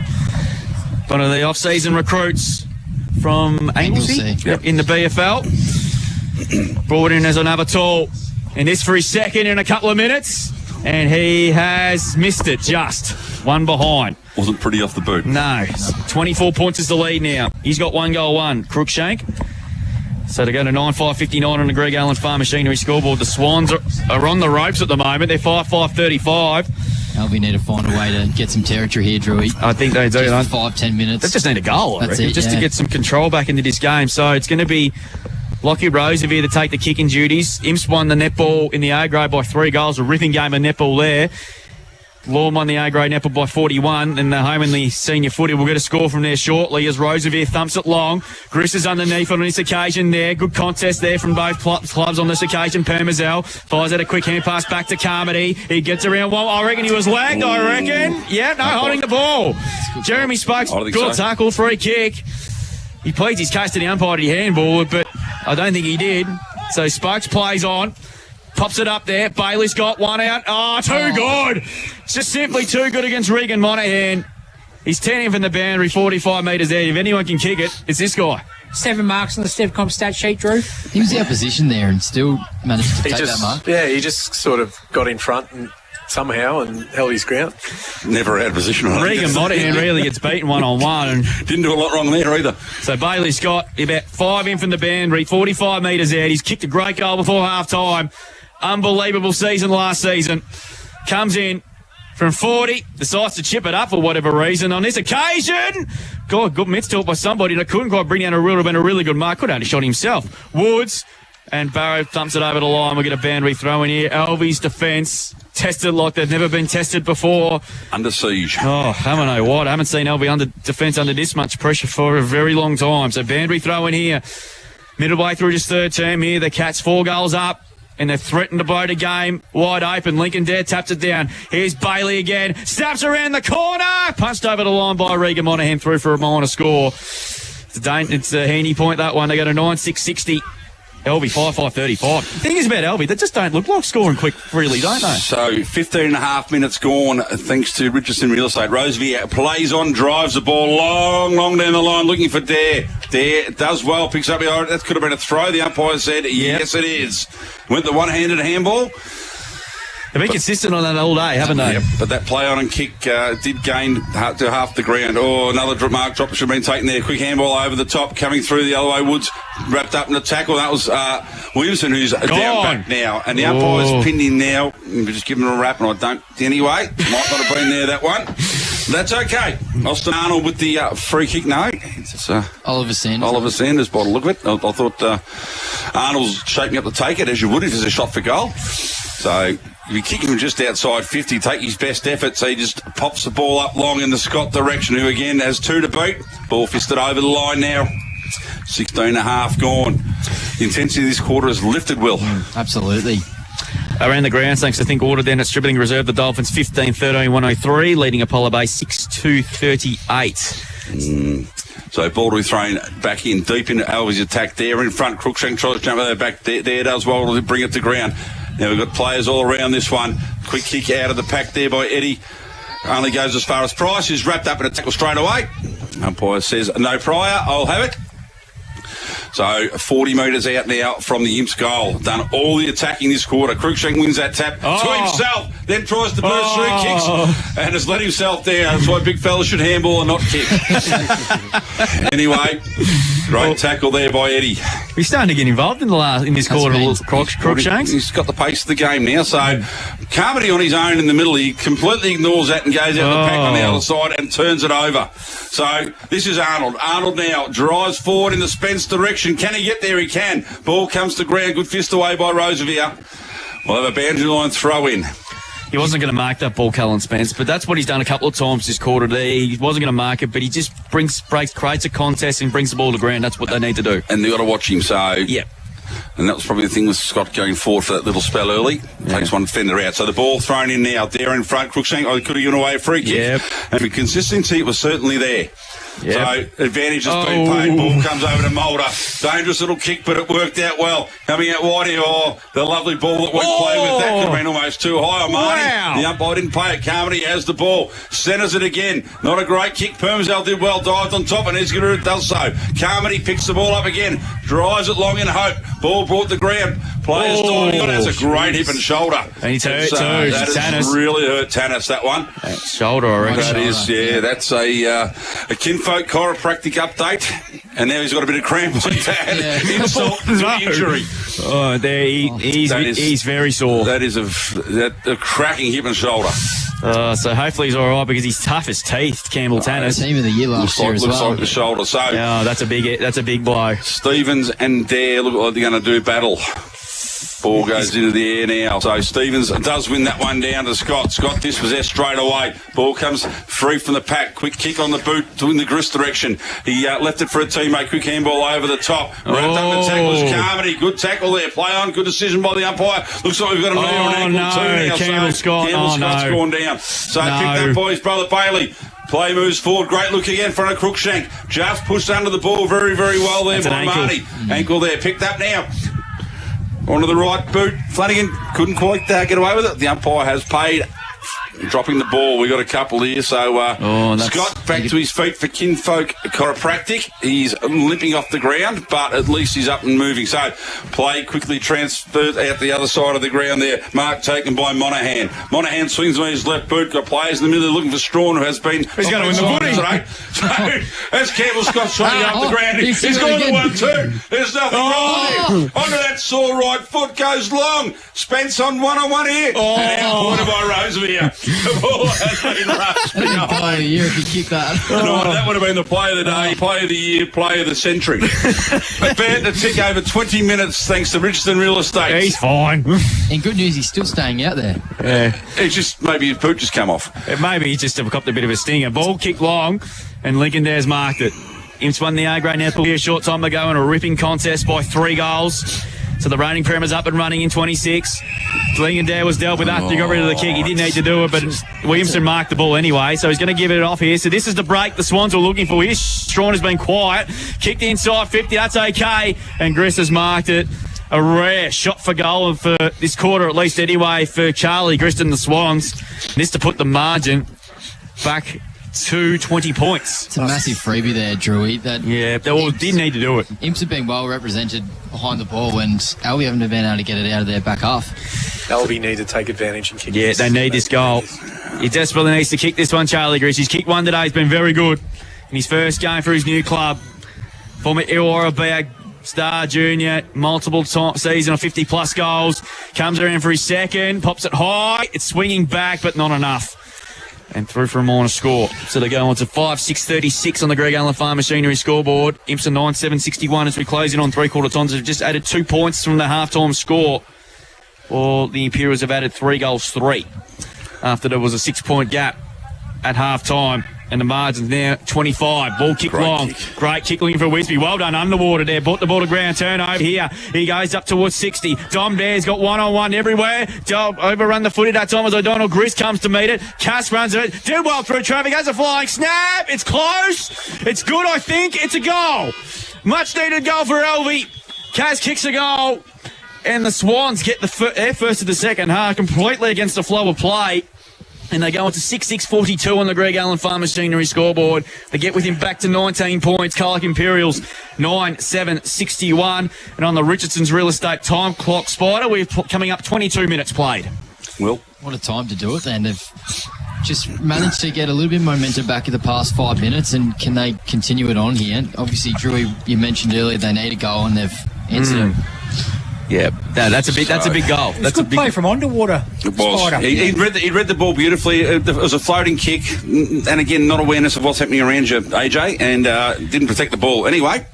One of the off-season recruits from Anglesey in the BFL. Brought in as another tall. And this for his second in a couple of minutes. And he has missed it just. One behind. Wasn't pretty off the boot. No. 24 points is the lead now. He's got 1 goal, 1. Crookshank. So to go to 9-5-59 on the Greg Allen Farm Machinery scoreboard. The Swans are on the ropes at the moment. They're 5-5-35. Alvie need to find a way to get some territory here, Drewy. I think they do. Just 5-10 minutes. They just need a goal, I reckon, just to yeah. get some control back into this game. So it's going to be Lockie Roosevelt to take the kicking duties. Imps won the netball in the A grade by 3 goals. A ripping game of netball there. Lorne won the A grade netball by 41, and the home in the senior footy will get a score from there shortly as Roosevelt thumps it long. Griss is underneath on this occasion there. Good contest there from both clubs on this occasion. Permazel fires out a quick hand pass back to Carmody. He gets around one. I reckon he was lagged, I reckon. Yeah, no, holding the ball. Jeremy Spokes, good tackle, free kick. He pleads his case to the umpire to handball, but I don't think he did. So Spokes plays on. Pops it up there. Bailey's got one out. Oh, too good. It's just simply too good against Regan Monahan. He's 10 in from the boundary, 45 metres out. If anyone can kick it, it's this guy. 7 marks on the Stevcom stat sheet, Drew. He was out of position there and still managed to take that mark. Yeah, he just sort of got in front and somehow and held his ground. Never out of position. Regan Monahan really gets beaten one-on-one. And didn't do a lot wrong there either. So Bailey Scott, about 5 in from the boundary, 45 metres out. He's kicked a great goal before half-time. Unbelievable season last season. Comes in from 40, decides to chip it up for whatever reason. On this occasion, God, good mitts taught by somebody, and I couldn't quite bring down a really good mark. Could have only shot himself. Woods and Barrow thumps it over the line. We'll get a boundary throw in here. Alvie's defence tested like they've never been tested before. Under siege. Oh, I don't know what. I haven't seen Alvie under defence under this much pressure for a very long time. So boundary throw in here. Midway through his third term here, the Cats 4 goals up. And they're threatened to blow the game wide open. Lincoln Dare taps it down. Here's Bailey again. Snaps around the corner. Punched over the line by Regan Monahan through for a minor score. It's a handy point, that one. They go to 9-6-60. Alvie 5-5-35. The thing is about Alvie, they just don't look like scoring quick, really, don't they? So 15 and a half minutes gone, thanks to Richardson Real Estate. Roosevelt plays on, drives the ball long down the line, looking for Dare. Dare does well, picks up the orange. That could have been a throw. The umpire said, yes, it is. Went the one-handed handball. They've been consistent on that all day, haven't they? Yep, but that play on and kick did gain to half the ground. Oh, another mark drop should have been taken there. Quick handball over the top, coming through the other way. Woods wrapped up in the tackle. That was Williamson, who's down back now. And the umpire's pinned in now. We're just giving him a wrap, and I don't anyway. Might not have been there, that one. That's okay. Austin Arnold with the free kick. No, it's Oliver Sanders. Oliver Sanders, by the look of it. I thought Arnold's shaping up to take it, as you would if there's a shot for goal. So if you kick him just outside 50, take his best effort, so he just pops the ball up long in the Scott direction, who again has 2 to beat. Ball fisted over the line now. 16 and a half gone. The intensity of this quarter has lifted, Will. Absolutely. Around the grounds, thanks to Think Order then at Stribling Reserve, the Dolphins 15-13-103, leading Apollo Bay 6-2-38. So ball to be thrown back in, deep into Alvie's attack there. In front, Cruikshank tries to jump over back there does well to bring it to ground. Now we've got players all around this one. Quick kick out of the pack there by Eddie. Only goes as far as Price, who's wrapped up in a tackle straight away. Umpire says no prior, I'll have it. So 40 metres out now from the Imps goal. Done all the attacking this quarter. Cruikshank wins that tap to himself, then tries to burst through, kicks, and has let himself down. That's why big fella should handball and not kick. Anyway, great tackle there by Eddie. He's starting to get involved in this quarter, Cruikshank. He's got the pace of the game now. So Carmody on his own in the middle, he completely ignores that and goes out the pack on the other side and turns it over. So this is Arnold. Arnold now drives forward in the Spence direction. Can he get there? He can. Ball comes to ground. Good fist away by Roosevelt. We'll have a boundary line throw in. He wasn't going to mark that ball, Cullen Spence, but that's what he's done a couple of times this quarter. He wasn't going to mark it, but he just creates a contest and brings the ball to ground. That's what they need to do. And they've got to watch him, so... Yeah. And that was probably the thing with Scott going forward for that little spell early. Takes one defender out. So the ball thrown in now. There in front. Cruikshank, could have given away a free kick. Yep. And for consistency, it was certainly there. Yep. So advantage has been paid. Ball comes over to Mulder. Dangerous little kick, but it worked out well. Coming out wide here. The lovely ball that went play with. That could have been almost too high on Marty. Wow. The umpire didn't pay it. Carmody has the ball. Centres it again. Not a great kick. Permsell did well. Dived on top, and Esgidor does so. Carmody picks the ball up again. Drives it long in hope. Ball brought the ground. Players diving on. That's a great hip and shoulder. And he's hurt too. That has really hurt Tannis, that one. Shoulder, I reckon. That is, that's a kinfolk chiropractic update. And now he's got a bit of cramp on that. Insult to injury. He's very sore. That is a cracking hip and shoulder. So hopefully he's all right because he's tough as teeth, Campbell Tanner. Team of the year last year as well. Looks like the shoulder. So that's a big blow. Stevens and Dare look like they're going to do battle. Ball goes into the air now. So Stevens does win that one down to Scott. Scott dispossessed straight away. Ball comes free from the pack. Quick kick on the boot to in the grist direction. He left it for a teammate. Quick handball over the top. Wrapped up the tackles. Carmody. Good tackle there. Play on. Good decision by the umpire. Looks like we've got a knee on ankle too now. Campbell Scott. Campbell Scott's gone down. So picked up by his brother Bailey. Play moves forward. Great look again in front of Crookshank. Just pushed under the ball very, very well there by Marnie. Ankle there. Picked up now. Onto the right boot. Flanagan couldn't quite get away with it. The umpire has paid. Dropping the ball. We got a couple here. So Scott back to his feet for Kinfolk Chiropractic. He's limping off the ground, but at least he's up and moving. So play quickly transferred out the other side of the ground there. Mark taken by Monaghan. Monaghan swings on his left boot. Got players in the middle looking for Strawn, who has been. He's going to win the footy. Today. So as Campbell Scott's trying to go up the ground, he's gone to 1-2. There's nothing wrong there. Onto that sore right foot goes long. Spence on one-on-one here. And out pointed by Roosevelt. The ball has been rushed. Player of the year if you kick that. No, that would have been the play of the day, play of the year, play of the century. About to tick over 20 minutes thanks to Richardson Real Estate. He's fine. And good news, he's still staying out there. Yeah. It's just maybe his boot just come off. Maybe he just copped a bit of a stinger. Ball kicked long and Lincoln Dares marked it. Imps won the A-grade netball here a short time ago in a ripping contest by 3 goals. So the reigning Prem is up and running in 26. Lincoln Dare was dealt with after he got rid of the kick. He didn't need to do it, but Williamson marked the ball anyway, so he's going to give it off here. So this is the break the Swans were looking for here. Strawn has been quiet. Kicked inside 50, that's okay. And Griss has marked it. A rare shot for goal for this quarter, at least anyway, for Charlie Grist and the Swans. This to put the margin back to 20 points. It's a massive freebie there, Drewy. Didn't need to do it. Imps have been well represented behind the ball, and Alvie haven't been able to get it out of their back half. Alvie need to take advantage and kick. Yeah, they need this goal. He desperately needs to kick this one, Charlie Grish. He's kicked one today. He's been very good in his first game for his new club. Former Irrewarra-Beeac star junior, multiple season of 50-plus goals. Comes around for his second, pops it high. It's swinging back, but not enough. And through for a more on a score. So they go on to 5-6-36 on the Greg Allen Farm Machinery scoreboard. Imps are 9-7-61 as we close in on three-quarter times. They've just added 2 points from the half-time score. Well, the Imperials have added 3 goals, 3, after there was a 6-point gap at half-time. And the margin's now 25. Ball kick long. Great kick looking for Wisby. Well done underwater there. Brought the ball to ground. Turnover here. He goes up towards 60. Dom Dare's got one-on-one everywhere. Overrun the footy that time as O'Donnell. Griss comes to meet it. Cass runs it. Did well through traffic. Has a flying snap. It's close. It's good, I think. It's a goal. Much needed goal for Alvie. Cass kicks a goal. And the Swans get their first of the second half completely against the flow of play. And they go on to 6-6-42 on the Greg Allen Farm Machinery scoreboard. They get with him back to 19 points. Colac Imperials 9-7-61. And on the Richardson's Real Estate time clock spider, we're coming up 22 minutes played. Will. What a time to do it then. They've just managed to get a little bit of momentum back in the past 5 minutes, and can they continue it on here? And obviously, Drew, you mentioned earlier they need a goal and they've answered it. Yeah, that's a big goal. That's a good play from underwater. It was. He read the ball beautifully. It was a floating kick, and again, not awareness of what's happening around you, AJ, and didn't protect the ball. Anyway,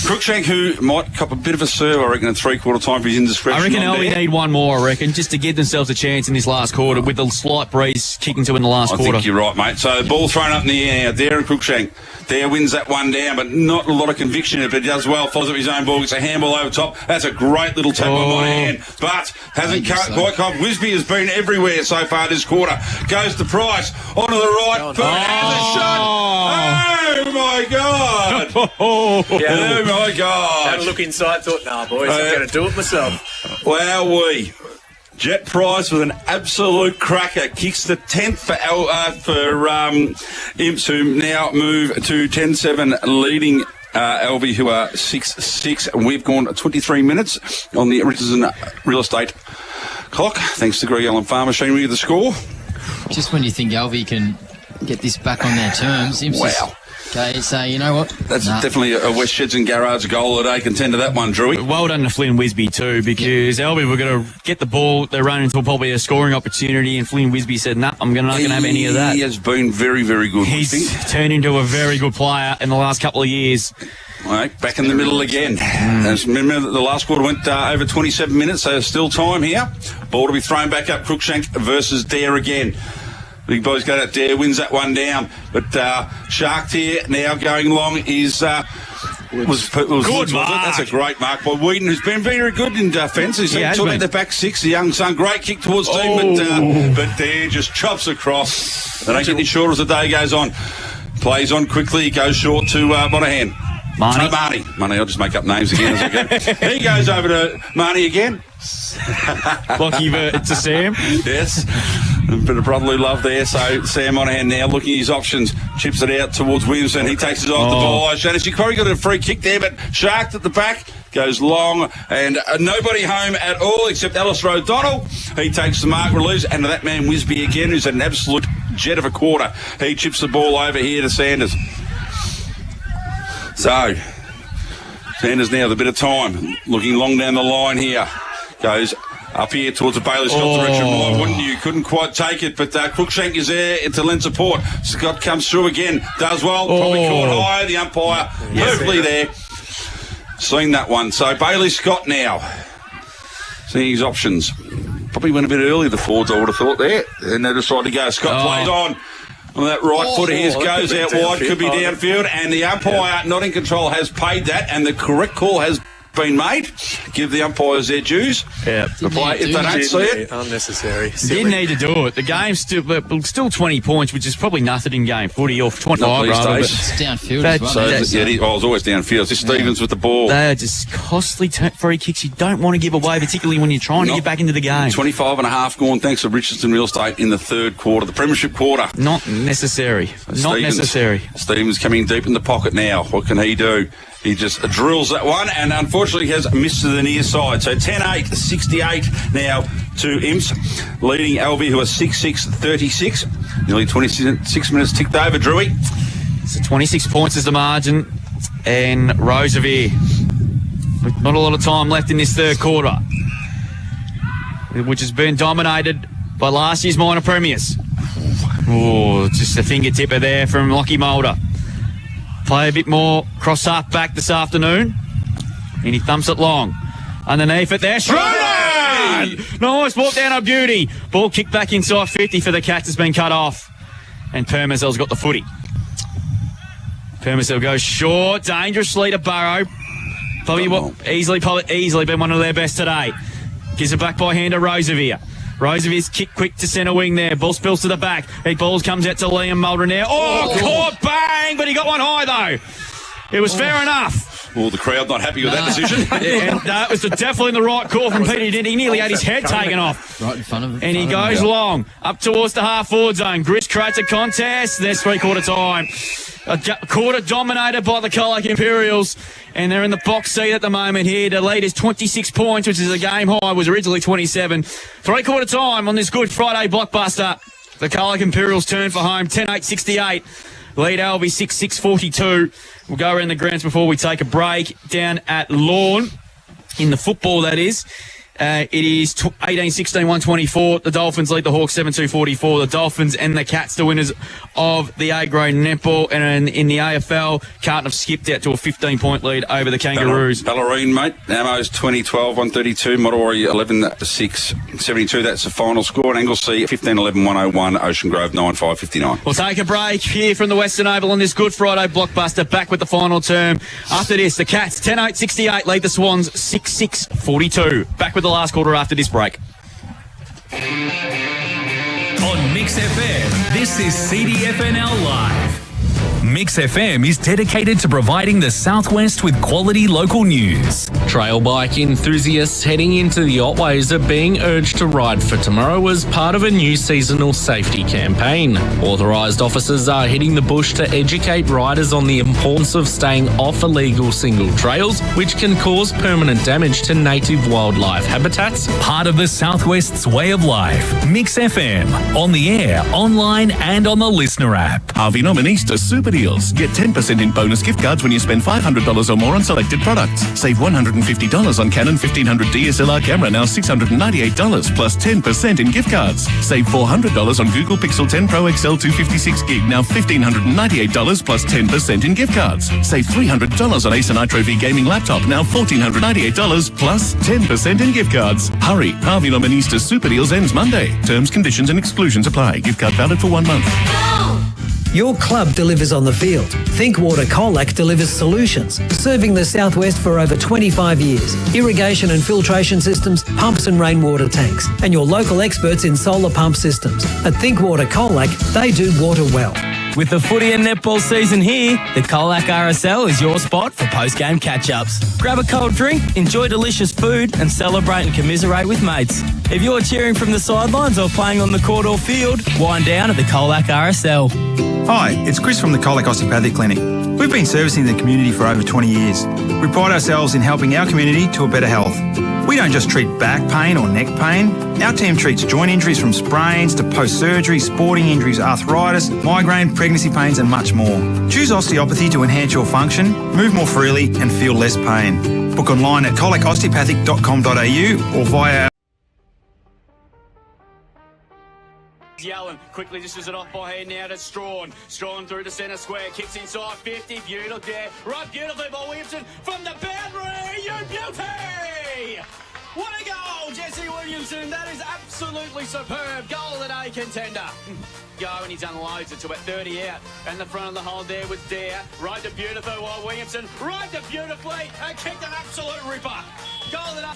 Crookshank, who might cop a bit of a serve, I reckon, at three-quarter time for his indiscretion. I reckon Alvie need one more, just to give themselves a chance in this last quarter with the slight breeze kicking to in the last quarter. I think you're right, mate. So the ball thrown up in the air now. Dare and Crookshank. Dare wins that one down, but not a lot of conviction in it, but he does well. Follows up his own ball. Gets a handball over top. That's a great little tap by Monahan, but hasn't quite come. Wisby has been everywhere so far this quarter. Goes to Price. Onto the right. Has a shot. Oh, my God. Oh, my God. Had a look inside. Thought, nah, boys, I'm going to do it myself. Wowee. Jet Price with an absolute cracker. Kicks the 10th for Imps, who now move to 10-7, leading Alvie, who are 6-6. And we've gone 23 minutes on the Richardson Real Estate clock, thanks to Greg Allen Farm Machinery, the score. Just when you think Alvie can get this back on their terms. Wow. Okay, so you know what? That's definitely a West Sheds and Garrard's goal today. Contender that one, Drewy. Well done to Flynn Wisby too, because Alvie were going to get the ball. They're running into probably a scoring opportunity, and Flynn Wisby said, "No, I'm not going to have any of that." He has been very, very good. He's turned into a very good player in the last couple of years. All right, back in the middle again. Remember, the last quarter went over 27 minutes, so there's still time here. Ball to be thrown back up. Crookshank versus Dare again. Big boys go at Dare, wins that one down. But Shark here now going long is... was good mark. That's a great mark by Whedon, who's been very good in defence. He's talking about the back six, the young son. Great kick towards team, but Dare just chops across. They don't get any shorter as the day goes on. Plays on quickly, goes short to Monahan. Marnie, I'll just make up names again as I go. He goes over to Marnie again. Lucky to Sam. Yes. A bit of brotherly love there. So Sam Monahan now looking at his options. Chips it out towards Williamson. He takes it off the ball. She probably got a free kick there, but Sharked at the back. Goes long and nobody home at all except Alistair O'Donnell. He takes the mark, relieves, and that man Wisby again, who's an absolute jet of a quarter. He chips the ball over here to Sanders. So, Sanders now with a bit of time, looking long down the line here. Goes up here towards the Bailey Scott direction. Why wouldn't you? Couldn't quite take it, but Crookshank is there to lend support. Scott comes through again, does well, probably caught high. The umpire perfectly there. Seen that one. So Bailey Scott now, seeing his options. Probably went a bit early, the Fords, I would have thought there. And they decided to go. Scott plays on. Well, that right foot of his goes out wide, could be downfield, and the umpire, not in control, has paid that, and the correct call has been made. Give the umpires their dues. Yeah. If they don't see it. Unnecessary. Didn't need to do it. The game's still 20 points, which is probably nothing in game footy, or 25 rather. But it's downfield as well. It was always downfield. This Stevens with the ball. They're just costly free kicks you don't want to give away, particularly when you're trying to get back into the game. 25 and a half gone thanks to Richardson Real Estate in the third quarter, the premiership quarter. Not necessary. Necessary. Stevens coming deep in the pocket now. What can he do? He just drills that one and unfortunately has missed to the near side. So 10-8, 68 now to Imps, leading Alvie, who are 6-6-36. Nearly 26 minutes ticked over, Drewy. So 26 points is the margin. And Roosevelt, with not a lot of time left in this third quarter, which has been dominated by last year's minor premiers. Oh, just a fingertipper there from Lockie Mulder. Play a bit more cross half back this afternoon. And he thumps it long. Underneath it there. Schroeder! Nice walk down of beauty. Ball kicked back inside 50 for the Cats has been cut off. And Permazel's got the footy. Permazel goes short. Dangerously to Burrow. Probably easily been one of their best today. Gives it back by hand to Roosevelt. Roosevelt's kick quick to centre wing there. Ball spills to the back. He balls comes out to Liam Mulder now. Caught, bang! But he got one high though. It was fair enough. Well, the crowd not happy with that decision. It was definitely the right call from Peter. He nearly had his head taken off. Right in front of him. And he goes long up towards the half-forward zone. Gris creates a contest. There's three-quarter time. A quarter dominated by the Colac Imperials, and they're in the box seat at the moment here. The lead is 26 points, which is a game high, was originally 27. Three-quarter time on this Good Friday blockbuster. The Colac Imperials turn for home, 10-8-68. Lead Alvie 6-6-42. We'll go around the grounds before we take a break. Down at Lawn, in the football that is. It is 18-16-124. The Dolphins lead the Hawks 7-2-44. The Dolphins and the Cats, the winners of the A-grade netball. And in the AFL, Carlton have skipped out to a 15-point lead over the Kangaroos. Ballerine, mate. Ammo's 20-12-132. Motorori 11-6-72. That's the final score. And Anglesea 15-11-101. Ocean Grove 9-5-59. We'll take a break here from the Western Oval on this Good Friday blockbuster. Back with the final term. After this, the Cats 10-8-68 lead the Swans 6-6-42. Back with the last quarter after this break. On Mix FM, this is CDFNL Live. Mix FM is dedicated to providing the Southwest with quality local news. Trail bike enthusiasts heading into the Otways are being urged to ride for tomorrow as part of a new seasonal safety campaign. Authorised officers are hitting the bush to educate riders on the importance of staying off illegal single trails, which can cause permanent damage to native wildlife habitats. Part of the Southwest's way of life. Mix FM. On the air, online and on the listener app. Harvey Nominista Super Deals. Get 10% in bonus gift cards when you spend $500 or more on selected products. Save $150 on Canon 1500 DSLR camera, now $698 plus 10% in gift cards. Save $400 on Google Pixel 10 Pro XL 256 gig, now $1,598 plus 10% in gift cards. Save $300 on Acer Nitro V gaming laptop, now $1,498 plus 10% in gift cards. Hurry, Harvey Nominista Super Deals ends Monday. Terms, conditions and exclusions apply. Gift card valid for 1 month. Your club delivers on the field. Thinkwater Colac delivers solutions, serving the Southwest for over 25 years. Irrigation and filtration systems, pumps and rainwater tanks, and your local experts in solar pump systems. At Thinkwater Colac, they do water well. With the footy and netball season here, the Colac RSL is your spot for post-game catch-ups. Grab a cold drink, enjoy delicious food, and celebrate and commiserate with mates. If you're cheering from the sidelines or playing on the court or field, wind down at the Colac RSL. Hi, it's Chris from the Colac Osteopathic Clinic. We've been servicing the community for over 20 years. We pride ourselves in helping our community to a better health. We don't just treat back pain or neck pain. Our team treats joint injuries from sprains to post-surgery, sporting injuries, arthritis, migraine, pregnancy pains and much more. Choose osteopathy to enhance your function, move more freely and feel less pain. Book online at colacosteopathic.com.au or via Yellen quickly dishes it off by hand now to Strawn. Strawn through the centre square, kicks inside 50. Beautiful there. Right, beautifully by Williamson from the boundary. You beauty! What a goal, Jesse Williamson. That is absolutely superb. Goal of the day contender. Go, and he's unloads it to about 30 out. And the front of the hole there was Dare. Right to beautiful while Williamson. Right to beautifully. And kicked an absolute ripper. Goal of the day.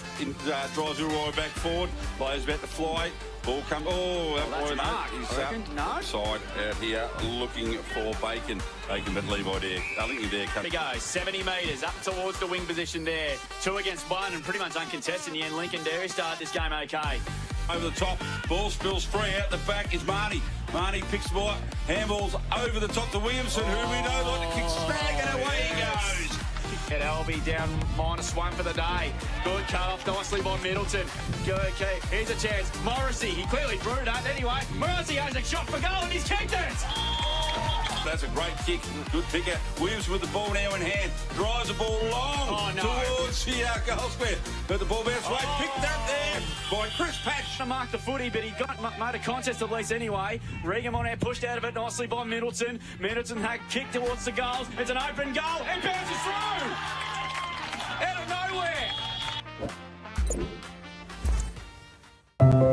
Drives Irrewarra back forward. Player's about to fly. Ball come. Oh, that that's boy, Mark. He's No. outside out here looking for Bacon. Bacon, but Levi there. I think you're there. Here we go. 70 metres up towards the wing position there. 2 against 1 and pretty much uncontested in the end. Lincoln Dairy start this game okay. Over the top, ball spills free out the back is Marnie. Marnie picks the ball, handballs over the top to Williamson, who we know like to kick snag, and away he goes. At Alvie down -1 for the day. Good cut off nicely by Middleton. Good, okay, here's a chance. Morrissey, he clearly threw that anyway. Morrissey has a shot for goal and he's kicked it. That's a great kick. Good picker. Williams with the ball now in hand. Drives the ball long towards the goal square. But the ball bounced away. Picked up there by Chris Patch. To mark the footy, but he made a contest at least anyway. Regan on out, pushed out of it nicely by Middleton. Middleton had kicked towards the goals. It's an open goal. It bounces through. Out of nowhere.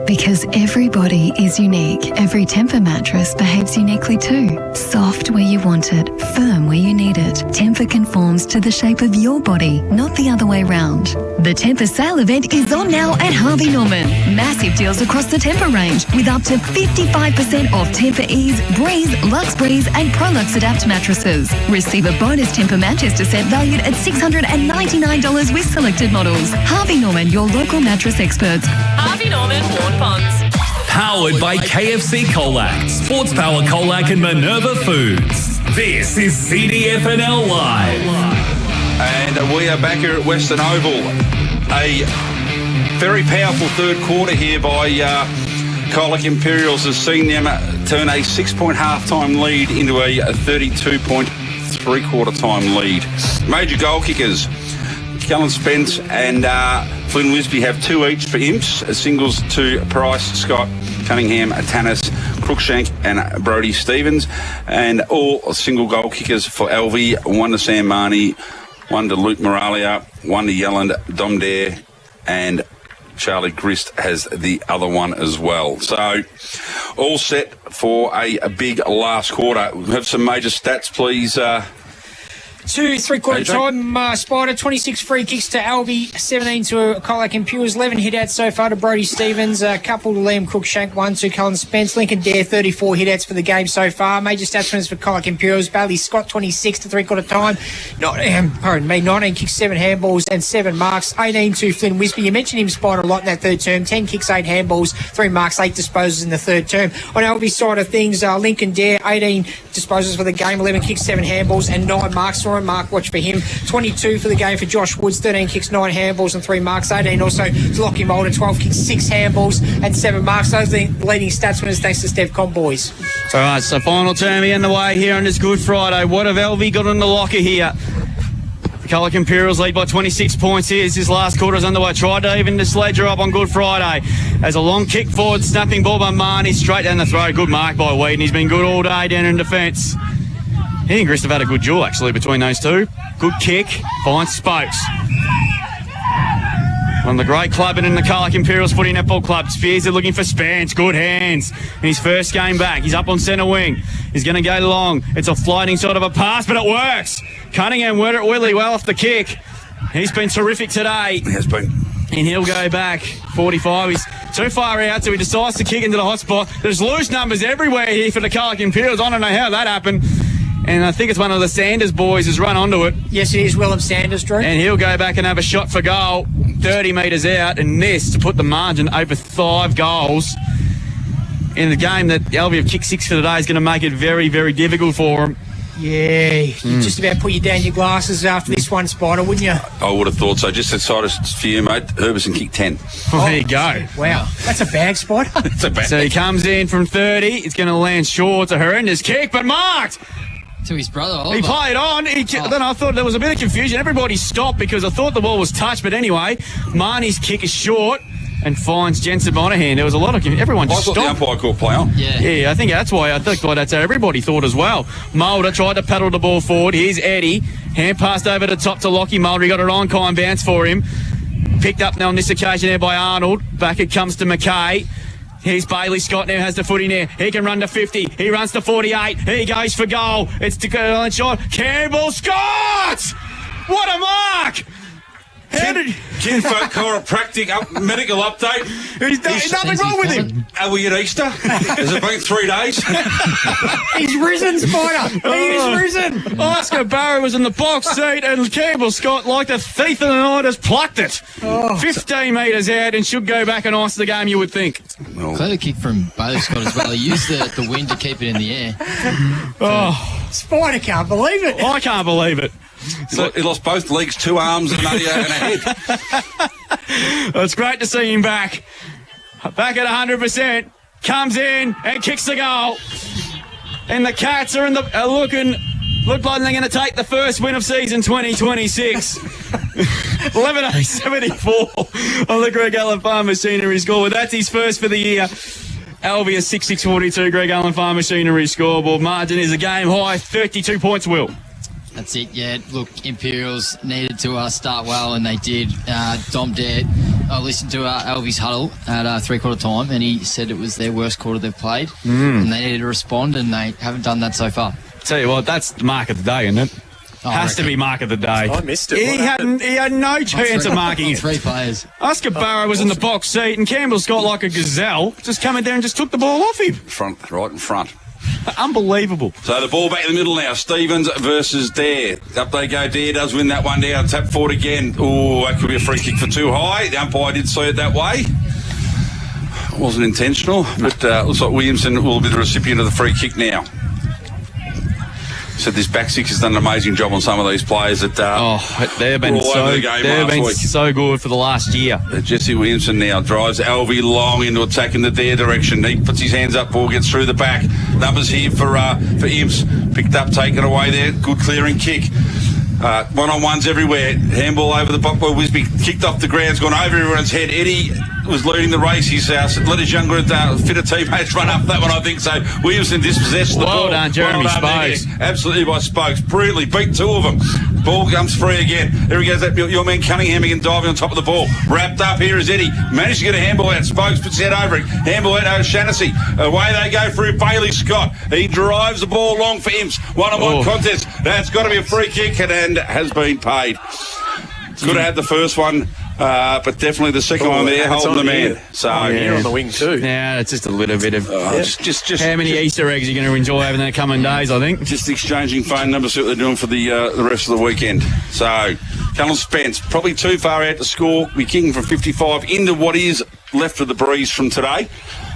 Because everybody is unique, every Tempur mattress behaves uniquely too. Soft where you want it, firm where you need it. Tempur conforms to the shape of your body, not the other way round. The Tempur sale event is on now at Harvey Norman. Massive deals across the Tempur range with up to 55% off Tempur Ease, Breeze, Lux Breeze and Prolux Adapt mattresses. Receive a bonus Tempur Manchester set valued at $699 with selected models. Harvey Norman, your local mattress experts. Harvey Norman, Warn Ponds. Powered by KFC Colac, Sports Power Colac and Minerva Foods. This is CDFNL Live. And we are back here at Western Oval. A very powerful third quarter here by Colac Imperials has seen them turn a 6-point halftime lead into a 32-point three-quarter time lead. Major goal kickers, Kellen Spence and Flynn Wisby have 2 each for Imps. Singles to Price, Scott, Cunningham, Tanis, Cruikshank and Brody Stevens. And all single goal kickers for Alvie, 1 to Sam Marnie, 1 to Luke Moralia, 1 to Yelland, Dom Dare and Charlie Grist has the other one as well. So all set for a big last quarter. We have some major stats, please. to three-quarter time. Spider, 26 free kicks to Alvie, 17 to Colac Imperials, 11 hit-outs so far to Brody Stevens, a couple to Liam Cruikshank, 1 to Cullen Spence, Lincoln Dare, 34 hit-outs for the game so far. Major stats winners for Colac Imperials, Bailey Scott, 26 to three-quarter time. 19 kicks, 7 handballs and 7 marks, 18 to Flynn Wisby. You mentioned him, Spider, a lot in that third term, 10 kicks, 8 handballs, 3 marks, 8 disposals in the third term. On Alvie's side of things, Lincoln Dare, 18 disposals for the game, 11 kicks, 7 handballs and 9 marks. Saw a mark watch for him. 22 for the game for Josh Woods, 13 kicks, 9 handballs and 3 marks. 18 also to Lockie Moulder, 12 kicks, 6 handballs and 7 marks. Those are the leading stats winners thanks to Steph boys. All right, so final term in the way here on this Good Friday. What have Alvie got in the locker here? The Colac Imperials lead by 26 points here as this last quarter is underway. Tried to even the sledger up on Good Friday. As a long kick forward, snapping ball by Marnie, straight down the throat. Good mark by Whedon. He's been good all day down in defence. He and Grist have had a good duel, actually, between those two. Good kick, finds Spokes. One of the great clubbing in the Colac Imperials footy netball club. Spears are looking for Spence. Good hands. In his first game back, he's up on centre wing. He's going to go long. It's a flighting sort of a pass, but it works. Cunningham worked it really well off the kick. He's been terrific today. He has been. And he'll go back. 45. He's too far out, so he decides to kick into the hot spot. There's loose numbers everywhere here for the Colac Imperials. I don't know how that happened. And I think it's one of the Sanders boys has run onto it. Yes, it is Willem Sanders, Drew. And he'll go back and have a shot for goal, 30 metres out, and this to put the margin over 5 goals in the game that Alvie have kicked 6 for today is going to make it very, very difficult for him. Yeah, you just about put you down your glasses after this one, Spider, wouldn't you? I would have thought so. Just outside for you, mate. Herberson kicked 10. Oh, there you go. Wow, that's a bag, Spider. It's a bag. So he comes in from 30. It's going to land short. It's a horrendous kick, but marked. To his brother, Oliver. He played on. Then I thought there was a bit of confusion. Everybody stopped because I thought the ball was touched. But anyway, Marnie's kick is short and finds Jensen Monahan. There was a lot of everyone just stopped. I thought the umpire called play on. Yeah, I think that's why. That's how everybody thought as well. Moulder tried to paddle the ball forward. Here's Eddie. Hand passed over the top to Lockie Moulder. He got an on-kind bounce for him. Picked up now on this occasion there by Arnold. Back it comes to McKay. Here's Bailey Scott now has the footy there. He can run to 50. He runs to 48. He goes for goal. It's to go shot. Campbell Scott! What a mark! Kinfolk chiropractic medical update. There's nothing wrong with him. Are we at Easter? Has it been 3 days? He's risen, Spider. He is risen. Oscar Barrow was in the box seat and Campbell Scott, like the thief in the night, has plucked it. 15 metres out and should go back and ice the game, you would think. Clever kick from Bailey Scott as well. He used the wind to keep it in the air. Spider can't believe it. I can't believe it. So he lost both legs, 2 arms and a head. Well, it's great to see him back. Back at 100%. Comes in and kicks the goal. And the Cats are look like they're going to take the first win of season 2026. 11-74 on the Greg Allen Farm Machinery scoreboard. That's his first for the year. Alvie is 66-42, Greg Allen Farm Machinery scoreboard. Margin is a game high, 32 points, Will. That's it, yeah. Look, Imperials needed to start well, and they did. Dom Dare, I listened to Alvie's huddle at three-quarter time, and he said it was their worst quarter they've played, and they needed to respond, and they haven't done that so far. Tell you what, that's the mark of the day, isn't it? Has to be mark of the day. I missed it. He had no chance of marking it. 3 players. Oscar Barrow was in the box seat, and Campbell Scott, like a gazelle, just come in there and just took the ball off him. Right in front. Unbelievable. So the ball back in the middle now. Stevens versus Dare. Up they go. Dare does win that one down. Tap forward again. Oh, that could be a free kick for too high. The umpire did see it that way. It wasn't intentional, but looks like Williamson will be the recipient of the free kick now. Said this back six has done an amazing job on some of these players that they've been so good for the last year. Jesse Williamson now drives Alvie long into attack in the Dare direction. He puts his hands up, ball gets through the back. Numbers here for Imps. Picked up, taken away there. Good clearing kick. One-on-ones everywhere. Handball over the buck by Wisby. Kicked off the ground, it's gone over everyone's head. Eddie was leading the race. He's let his younger, fitter teammates run up that one, I think. So Williamson dispossessed the ball. Well done, Jeremy Spokes. Absolutely by Spokes. Brilliantly beat 2 of them. Ball comes free again. Here he goes, your man Cunningham again diving on top of the ball. Wrapped up here is Eddie. Managed to get a handball out. Spokes puts his head over it. Handball out O'Shannessy. Away they go through Bailey Scott. He drives the ball long for Imps. One-on-one contest. That's got to be a free kick and has been paid. Could have had the first one, but definitely the second one there holding the man. So here on the wing too. Yeah, it's just a little bit of just how many Easter eggs are you going to enjoy over the coming days, I think. Just exchanging phone numbers, see what they're doing for the rest of the weekend. So Callum Spence, probably too far out to score. We're kicking from 55 into what is left of the breeze from today.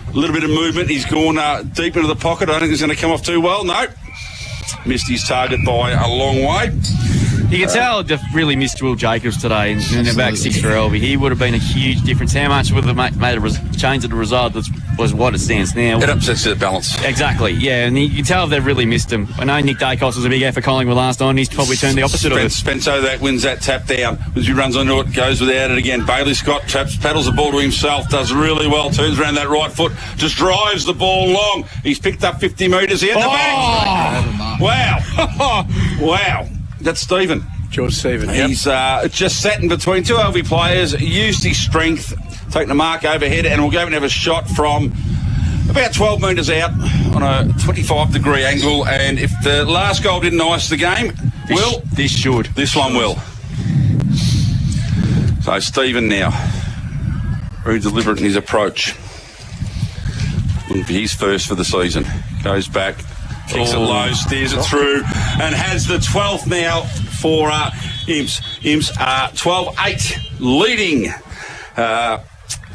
A little bit of movement. He's gone deep into the pocket. I don't think he's going to come off too well. No. Missed his target by a long way. You can tell they've really missed Will Jacobs today in the back six for Alvie. He would have been a huge difference. How much would have made a change of the result was what it stands now. It upsets the balance. Exactly, yeah, and you can tell they've really missed him. I know Nick Dacos was a big effort for Collingwood last night, and he's probably turned the opposite of it. Spencer that wins that tap down. As he runs onto it, goes without it again. Bailey Scott paddles the ball to himself, does really well, turns around that right foot, just drives the ball long. He's picked up 50 metres here at the back. Wow. Wow. That's Stephen. George Stephen. He's just sat in between two Alvie players, used his strength, taking the mark overhead, and will go and have a shot from about 12 metres out on a 25-degree angle. And if the last goal didn't ice the game, this one will. So Stephen now, very deliberate in his approach. Wouldn't be his first for the season. Goes back, kicks it low, steers it through, and has the 12th now for Imps. Imps are 12-8, leading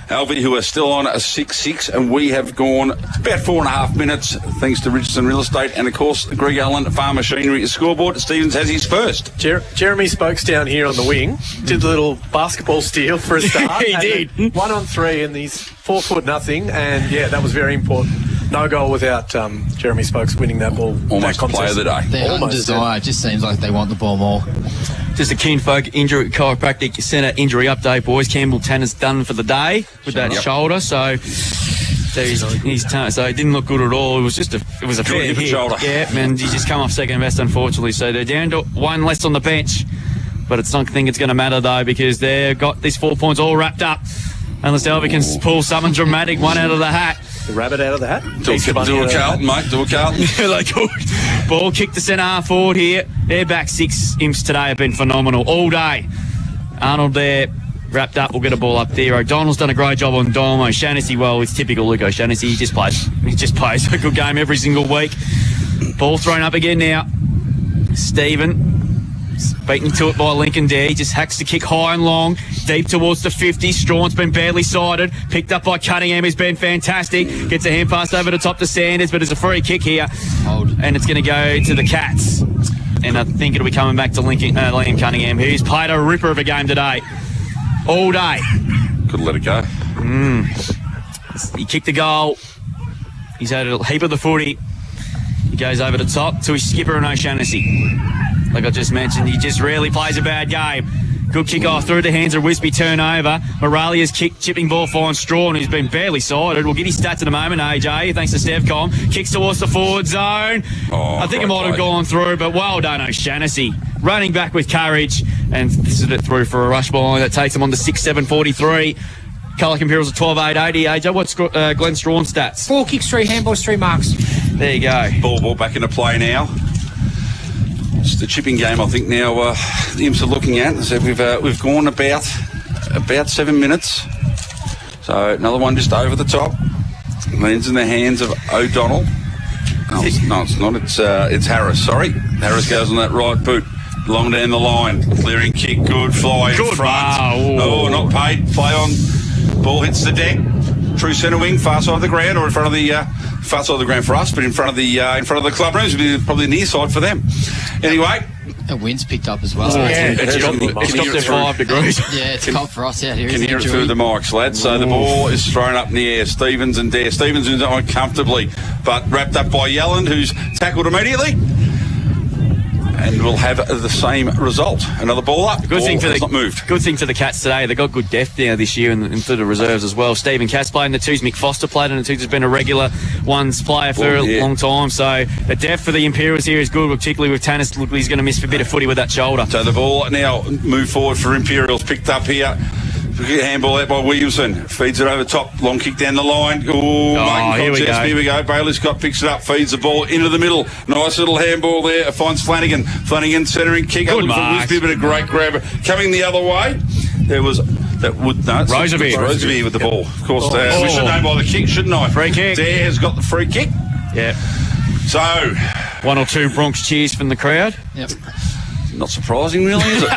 Alvie, who are still on a 6-6, and we have gone about 4.5 minutes, thanks to Richardson Real Estate and, of course, the Greg Allen Farm Machinery scoreboard. Stevens has his first. Jeremy Spokes down here on the wing did the little basketball steal for a start. He did. 1-on-3, and he's 4'0", and yeah, that was very important. No goal without Jeremy Spokes winning that ball. Almost that player of the day. Their desire just seems like they want the ball more. Just a kinfolk chiropractic centre injury update, boys. Campbell Tanner's done for the day with that shoulder, so it didn't look good at all. It was just a fair hit. Shoulder. Yeah, and he just come off second best, unfortunately. So they're down to one less on the bench, but it's not think it's going to matter though, because they've got these 4 points all wrapped up. Unless Alvie can pull something dramatic, one out of the hat. The rabbit out of the hat. Do a Carlton, mate. Do a Carlton. Yeah, they could. Ball kick to centre half forward here. Their back six Imps today have been phenomenal all day. Arnold there wrapped up. We'll get a ball up there. O'Donnell's done a great job on Dom. O'Shannessy, well, it's typical Luke O'Shannessy. He just plays a good game every single week. Ball thrown up again now. Stephen. Beaten to it by Lincoln there. He just hacks the kick high and long, deep towards the 50. Strawn's been barely sighted. Picked up by Cunningham, who's been fantastic. Gets a hand pass over the top to Sanders, but it's a free kick here. And it's going to go to the Cats. And I think it'll be coming back to Liam Cunningham, who's played a ripper of a game today. All day. Could let it go. He kicked the goal. He's had a heap of the footy. He goes over the top to his skipper and O'Shannessy. Like I just mentioned, he just rarely plays a bad game. Good kick off through the hands of Wispy, turnover. Moralia's chipping ball fine. Strawn, who's been barely sided. We'll get his stats in a moment, AJ, thanks to Stevcom. Kicks towards the forward zone. I think it might have gone through, but well done, O'Shannessy. Running back with courage, and this is it through for a rush ball that takes him on to 6-7-43. Colac Imperials are 12-8-80. AJ, what's Glenn Strawn's stats? 4 kicks, 3 handballs, 3 marks. There you go. Ball back into play now. It's the chipping game, I think, now the Imps are looking at. So we've gone about 7 minutes. So another one just over the top. Lands in the hands of O'Donnell. No, it's not. It's Harris, sorry. Harris goes on that right boot. Long down the line. Clearing kick, good fly in front. Oh, not paid. Play on. Ball hits the deck. True centre wing, far side of the ground, or in front of the far side of the ground for us, but in front of the club rooms would be probably near side for them. Anyway, the wind's picked up as well. It's stopped at 5 degrees. Yeah, it's cold for us out here. Can hear it through the mics, lads. So the ball is thrown up in the air. Stevens and Dare. Stevens is on comfortably, but wrapped up by Yelland, who's tackled immediately. and we'll have the same result. Another ball up. Good thing for not moved. Good thing for the Cats today. They've got good depth now this year and through the reserves as well. Stephen Cass played in the twos. Mick Foster played in the twos. Has been a regular ones player for a long time. So the depth for the Imperials here is good, particularly with Tannis. Look, he's going to miss a bit of footy with that shoulder. So the ball now move forward for Imperials. Picked up here. Handball out by Williamson. Feeds it over top. Long kick down the line. Here we go. Bailey Scott picks it up. Feeds the ball into the middle. Nice little handball there. Finds Flanagan. Flanagan centering kick. Good mark. A bit of great grab. Coming the other way. There was Rosevear with the ball. Of course, we should know by the kick, shouldn't I? Free kick. Dare has got the free kick. Yeah. So, one or two Bronx cheers from the crowd. Yep. Not surprising, really, is it?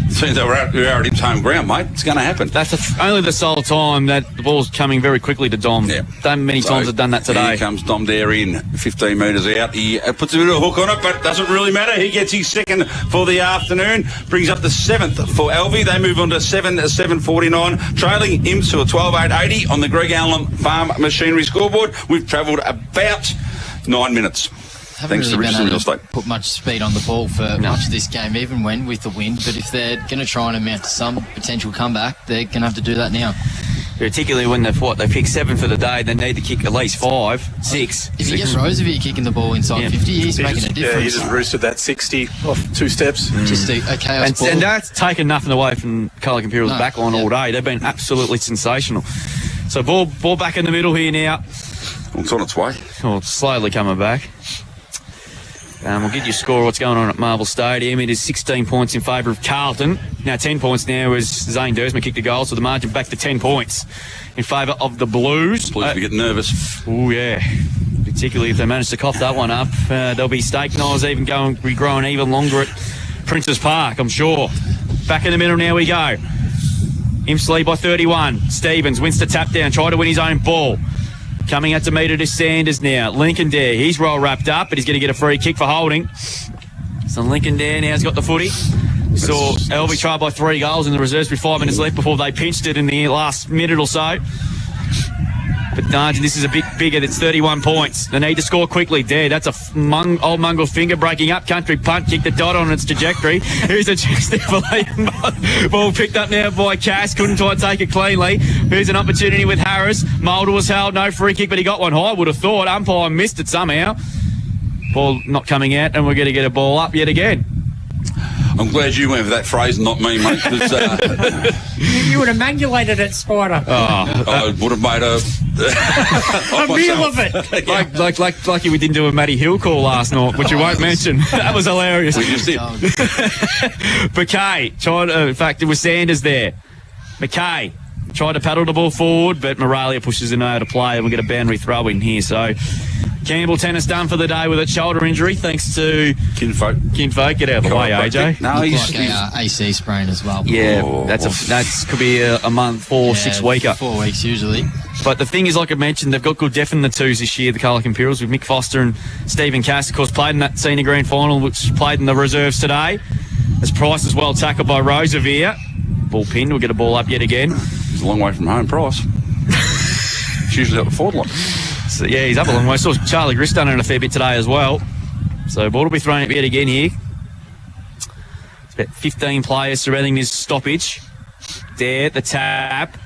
Seems that we're at his home ground, mate. It's going to happen. That's only the sole time that the ball's coming very quickly to Dom. Yeah. Done many times have done that today. Here comes Dom Dare in, 15 metres out. He puts a bit of a hook on it, but doesn't really matter. He gets his second for the afternoon. Brings up the 7th for Alvie. They move on to 7:49. Trailing Imps to a 12.880 on the Greg Allen Farm Machinery scoreboard. We've travelled about 9 minutes. Thanks to Richardson Real Estate. Put much speed on the ball for much of this game, even when with the wind. But if they're going to try and amount to some potential comeback, they're going to have to do that now. Particularly when they pick 7 for the day, they need to kick at least 5, 6. If you get Rosevear kicking the ball inside 50, he's making a difference. Yeah, he just roosted that 60 off 2 steps. Just a chaos ball. And that's taken nothing away from Colac Imperials' backline all day. They've been absolutely sensational. So ball back in the middle here now. Well, it's on its way. Oh, it's slowly coming back. We'll get you a score of what's going on at Marvel Stadium. It is 16 points in favour of Carlton. Now 10 points now as Zane Dersma kicked a goal, so the margin back to 10 points in favour of the Blues. Blues will get nervous. Oh, yeah. Particularly if they manage to cough that one up. There'll be steak knives growing even longer at Princes Park, I'm sure. Back in the middle now we go. Imps lead by 31. Stevens wins to tap down, try to win his own ball. Coming out to meet it is Sanders now. Lincoln Dare, he's well wrapped up, but he's going to get a free kick for holding. So Lincoln Dare now's got the footy. Saw Alvie try by 3 goals in the reserves with 5 minutes left before they pinched it in the last minute or so. But no, this is a bit bigger. It's 31 points. They need to score quickly. Dare, that's a old mongrel finger breaking up. Country punt, kick the dot on its trajectory. Here's a chance there for Leighton. Ball picked up now by Cass. Couldn't try to take it cleanly. Here's an opportunity with Harris. Mulder was held. No free kick, but he got one high. Would have thought. Umpire missed it somehow. Ball not coming out, and we're going to get a ball up yet again. I'm glad you went with that phrase, not me, mate. You would have manulated it, Spider. I would have made a meal of it. Lucky we didn't do a Matty Hill call last night, which you won't mention. That was hilarious. We just did. McKay tried. In fact, it was Sanders there. McKay tried to paddle the ball forward, but Moralia pushes it out of play, and we get a boundary throw in here. So Campbell Tennis done for the day with a shoulder injury, thanks to Kinfolk. Get out of the way, AJ. No, he's like AC sprain as well. Yeah, that's could be a month, 4 or 6 weeker. 4 weeks usually. But the thing is, like I mentioned, they've got good depth in the twos this year, the Colac Imperials, with Mick Foster and Stephen Cass, of course, played in that senior grand final, which played in the reserves today. As Price as well tackled by Rosevear. Ball pinned, we'll get a ball up yet again. It's a long way from home, Price. It's usually up the forward line. So, yeah, he's up a long way. I saw Charlie Grist done it a fair bit today as well. So ball will be thrown up yet again here. It's about 15 players surrounding this stoppage. There, the tap.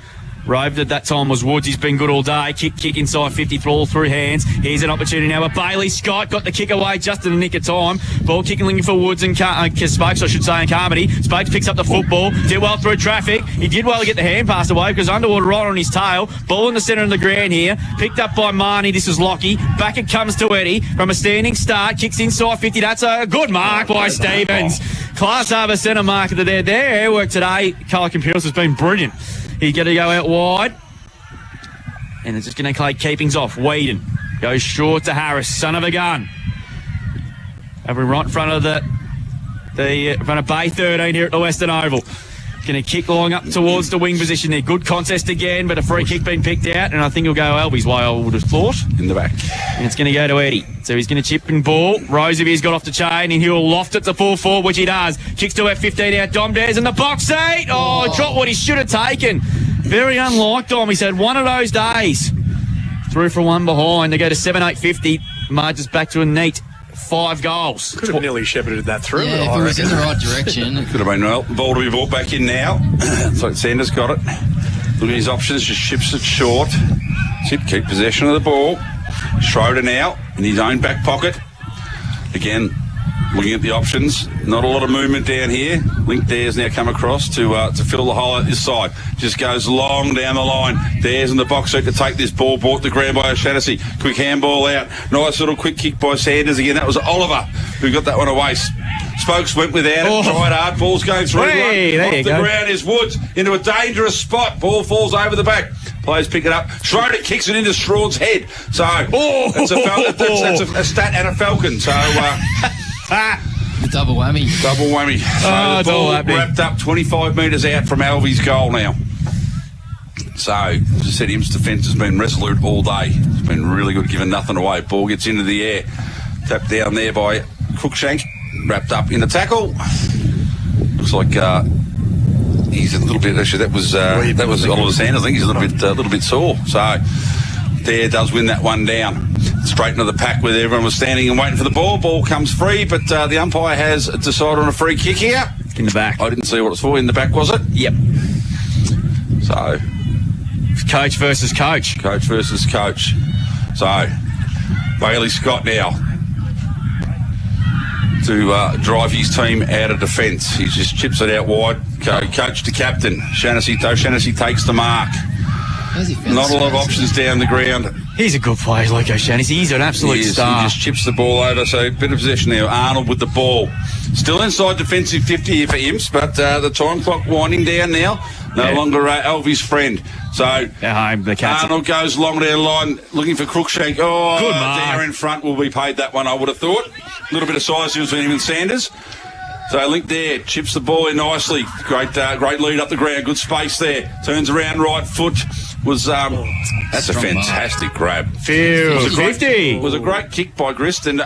Roved at that time was Woods. He's been good all day. Kick inside 50, all through hands. Here's an opportunity now. But Bailey Scott got the kick away just in the nick of time. Ball kicking looking for Woods and Spokes, I should say, and Carmody. Spokes picks up the football. Did well through traffic. He did well to get the hand passed away because Underwater right on his tail. Ball in the centre of the ground here. Picked up by Marnie. This is Lockie. Back it comes to Eddie from a standing start. Kicks inside 50. That's a good mark by Stevens. Class over centre mark of the there. Their air work today, Colac Imperials, has been brilliant. He's going to go out wide. And it's just going to play keepings off. Whedon goes short to Harris, son of a gun. Over right in front of front of Bay 13 here at the Western Oval. Going to kick long up towards the wing position there. Good contest again, but a free kick being picked out, and I think he'll go Alvie's way, I would have thought. In the back. And it's going to go to Eddie. So he's going to chip and ball. Rosevear's got off the chain, and he'll loft it to full forward, which he does. Kicks to about 15 out. Dom Dares in the box seat. Oh, dropped what he should have taken. Very unlike Dom. He's had one of those days. Through for one behind. They go to 7-8-50. Margins back to a neat 5 goals. Could have nearly shepherded that through. Yeah, if it was in the right direction. Could have been well. The ball to be brought back in now. So Sanders got it. Look at his options, just chips it short. Keep possession of the ball. Schroeder now in his own back pocket. Again, looking at the options. Not a lot of movement down here. Link Dare's now come across to fill the hole at this side. Just goes long down the line. Dare's in the box seat to take this ball. Brought the ground by O'Shannessy. Quick handball out. Nice little quick kick by Sanders again. That was Oliver who got that one away. Spokes went without it. Tried hard. Ball's going through. Hey, there you go. go. Ground is Woods into a dangerous spot. Ball falls over the back. Players pick it up. Schroeder kicks it into Strawn's head. So that's a stat and a Falcon. So double whammy. Double whammy. So the ball wrapped up 25 metres out from Alvie's goal now. So, as I said, Im's defence has been resolute all day. It's been really good, giving nothing away. Ball gets into the air. Tapped down there by Cruikshank. Wrapped up in the tackle. Looks like he's a little bit. Actually, that was Oliver Sanders. I think he's a little bit sore. So Dare does win that one down. Straight into the pack where everyone was standing and waiting for the ball. Ball comes free, but the umpire has decided on a free kick here. In the back. I didn't see what it's for. In the back, was it? Yep. So coach versus coach. Coach versus coach. So Bailey Scott now to drive his team out of defence. He just chips it out wide. Coach to captain. O'Shannessy takes the mark. Not a lot of options down the ground. He's a good player, like O'Shannessy. He's an absolute star. He just chips the ball over. So a bit of possession there. Arnold with the ball. Still inside defensive 50 here for Imps, but the time clock winding down now. No longer Alvie's friend. So Arnold goes long down the line looking for Cruikshank. Oh, good mark. There in front will be paid that one, I would have thought. A little bit of size difference between him and Sanders. So Link there, chips the ball in nicely. Great lead up the ground. Good space there. Turns around right foot. That's a fantastic grab. It was a great kick by Grist, and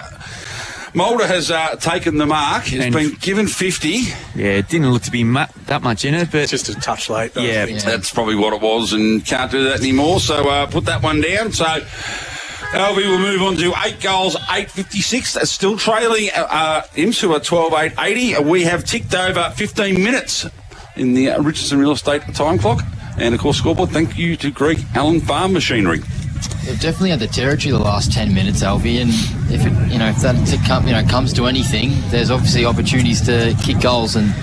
Mulder has taken the mark. He's been given 50. Yeah, it didn't look to be that much in it, but just a touch late. Yeah, that's probably what it was, and can't do that anymore. So put that one down. So Alvie will move on to 8 goals, 8.56. That's still trailing Imps, who are 12.880. We have ticked over 15 minutes in the Richardson Real Estate time clock. And, of course, scoreboard, thank you to Greg Allen Farm Machinery. They've definitely had the territory the last 10 minutes, Alvie, and if that comes to anything, there's obviously opportunities to kick goals, and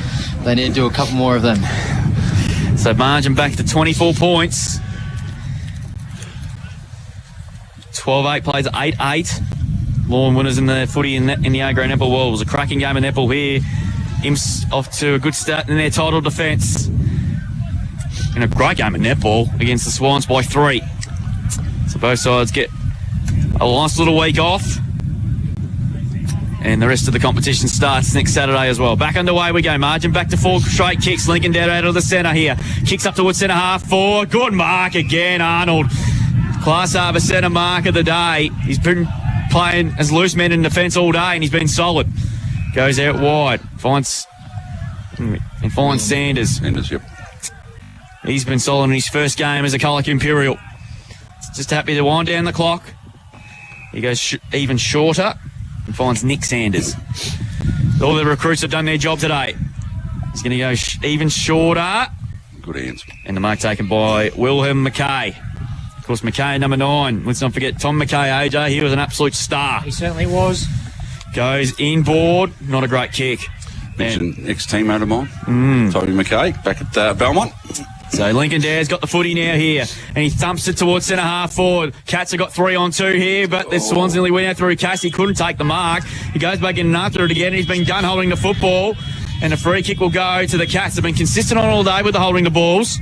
they need to do a couple more of them. So margin back to 24 points. 12-8 plays 8-8. Lawn winners in the footy in the A-grade netball world. It was a cracking game of netball here. Imps off to a good start in their title defence. And a great game of netball against the Swans by 3. So both sides get a nice little week off. And the rest of the competition starts next Saturday as well. Back underway we go. Margin back to 4 straight kicks. Lincoln down out of the centre here. Kicks up towards centre half forward. Good mark again, Arnold. Class Harbour centre mark of the day. He's been playing as loose man in defence all day, and he's been solid. Goes out wide. Finds Sanders. Sanders, yep. He's been solid in his first game as a Colac Imperial. Just happy to wind down the clock. He goes even shorter and finds Nick Sanders. All the recruits have done their job today. He's going to go even shorter. Good hands. And the mark taken by Wilhelm McKay. Of course, McKay, number 9. Let's not forget Tom McKay, AJ. He was an absolute star. He certainly was. Goes inboard. Not a great kick. Ex-teammate of mine. Toby McKay, back at Belmont. So Lincoln Dare's got the footy now here, and he thumps it towards centre half forward. Cats have got 3-on-2 here, but the Swans nearly went out through Cass. He couldn't take the mark. He goes back in after it again. He's been gun holding the football, and a free kick will go to the Cats. They've been consistent on all day with the holding the balls.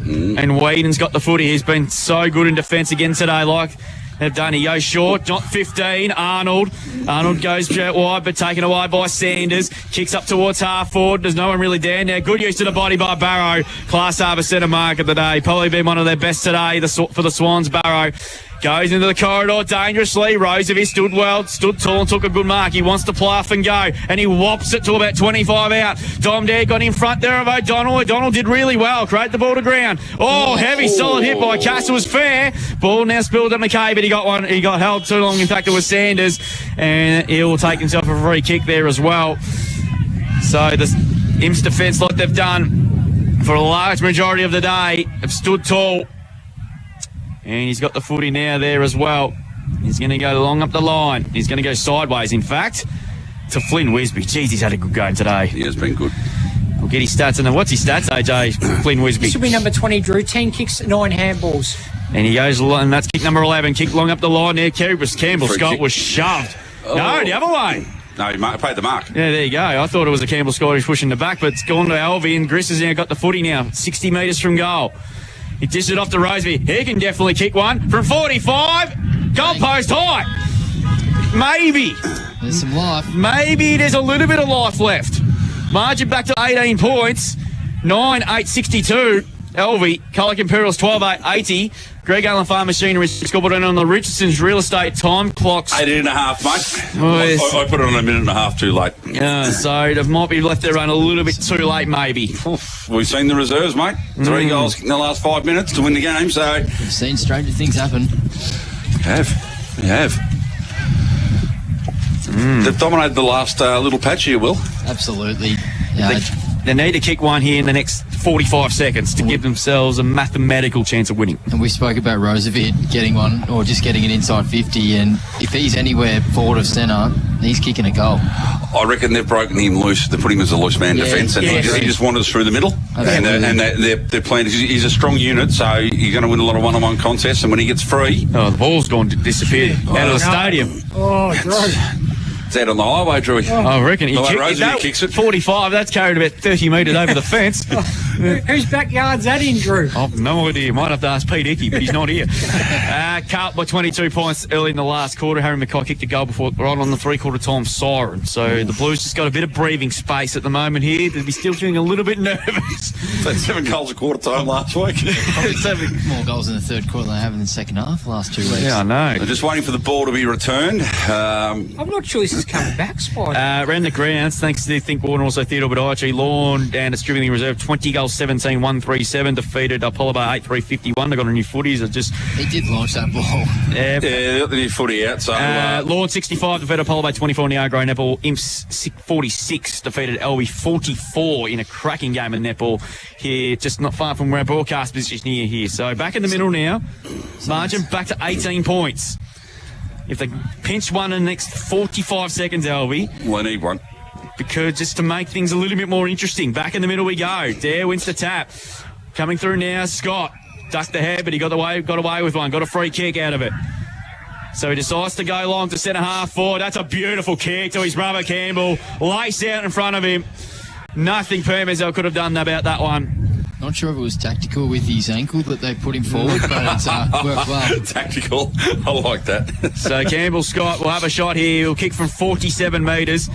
And Whedon's got the footy. He's been so good in defence again today, like they've done. He goes short, not 15. Arnold goes out wide, but taken away by Sanders. Kicks up towards half forward. There's no one really down there. Good use to the body by Barrow. Class Harbour centre mark of the day. Probably been one of their best today for the Swans. Barrow Goes into the corridor dangerously. Roosevelt stood well, stood tall and took a good mark. He wants to ply off and go, and he whops it to about 25 out. Dom Dare got in front there of O'Donnell. O'Donnell did really well. Create the ball to ground. Oh, heavy, solid hit by Castle was fair. Ball now spilled at McKay, but he got one. He got held too long. In fact, it was Sanders, and he'll take himself a free kick there as well. So the Imps defence, like they've done for a large majority of the day, have stood tall. And he's got the footy now there as well. He's going to go long up the line. He's going to go sideways, in fact, to Flynn Wisby. Jeez, he's had a good game today. He has been good. We'll get his stats. And what's his stats, AJ? Flynn Wisby. This will be number 20, Drew. 10 kicks, 9 handballs. And he goes, and that's kick number 11. Kick long up the line there. Campbell Scott was shoved. Oh. No, the other way. No, he paid the mark. Yeah, there you go. I thought it was a Campbell Scott who's pushing the back, but it's gone to Alvie, and Griss has now got the footy now. 60 metres from goal. He dished it off to Roseby. He can definitely kick one from 45. Goalpost high. Maybe. There's some life. Maybe there's a little bit of life left. Margin back to 18 points. 9-8-62. Alvie, Colac Imperials 12-8-80. Greg Allen Farm Machinery scoreboard on the Richardson's real estate time clocks. 18.5, mate. Oh, yes. I put it on a minute and a half too late. So they might be left their run a little bit too late, maybe. We've seen the reserves, mate. 3 goals in the last 5 minutes to win the game, so... We've seen stranger things happen. We have. They've dominated the last little patch here, Will. Absolutely. Yeah, They need to kick one here in the next 45 seconds to give themselves a mathematical chance of winning. And we spoke about Roosevelt getting one, or just getting it inside 50, and if he's anywhere forward of centre, he's kicking a goal. I reckon they've broken him loose. They put him as a loose man defence, and he just wanders through the middle. Absolutely. And they're playing. He's a strong unit, so you're going to win a lot of one-on-one contests. And when he gets free, the ball's gone to disappear out of the stadium. Oh, Drew. It's out on the highway, Drew. I reckon he kicks it. 45. That's carried about 30 metres over the fence. Whose backyard's that in, Drew? I've no idea. Might have to ask Pete Hickey, but he's not here. Carlton by 22 points early in the last quarter. Harry Mackay kicked a goal before right on the three-quarter time siren. So the Blues just got a bit of breathing space at the moment here. They'll be still feeling a little bit nervous. They had 7 goals a quarter time last week. More goals in the third quarter than they have in the second half the last 2 weeks. Yeah, I know. They're just waiting for the ball to be returned. I'm not sure this is coming back, Spot. Around the grounds, thanks to Think Warner, also Theodore Badici, Lawn and its Dribbling Reserve, 20 goals, 17, 137, defeated Apollo by 8-3-51. They got a new footy. He did launch that ball. Yeah, they got the new footy out. So, Lawn 65, defeated Apollo by 24 in the Agro Netball. Imps 46, defeated Alvie 44 in a cracking game of netball here, just not far from where our broadcast position here. So back in the middle now, margin back to 18 points. If they pinch one in the next 45 seconds, Alvie. Well, they need one. Because just to make things a little bit more interesting. Back in the middle we go. Dare wins the tap. Coming through now, Scott. Ducked the head, but he got away with one. Got a free kick out of it. So he decides to go long to centre half forward. That's a beautiful kick to his brother Campbell. Lace out in front of him. Nothing Permazel could have done about that one. Not sure if it was tactical with his ankle that they put him forward, but it's worked well. Tactical. I like that. So Campbell Scott will have a shot here. He'll kick from 47 metres.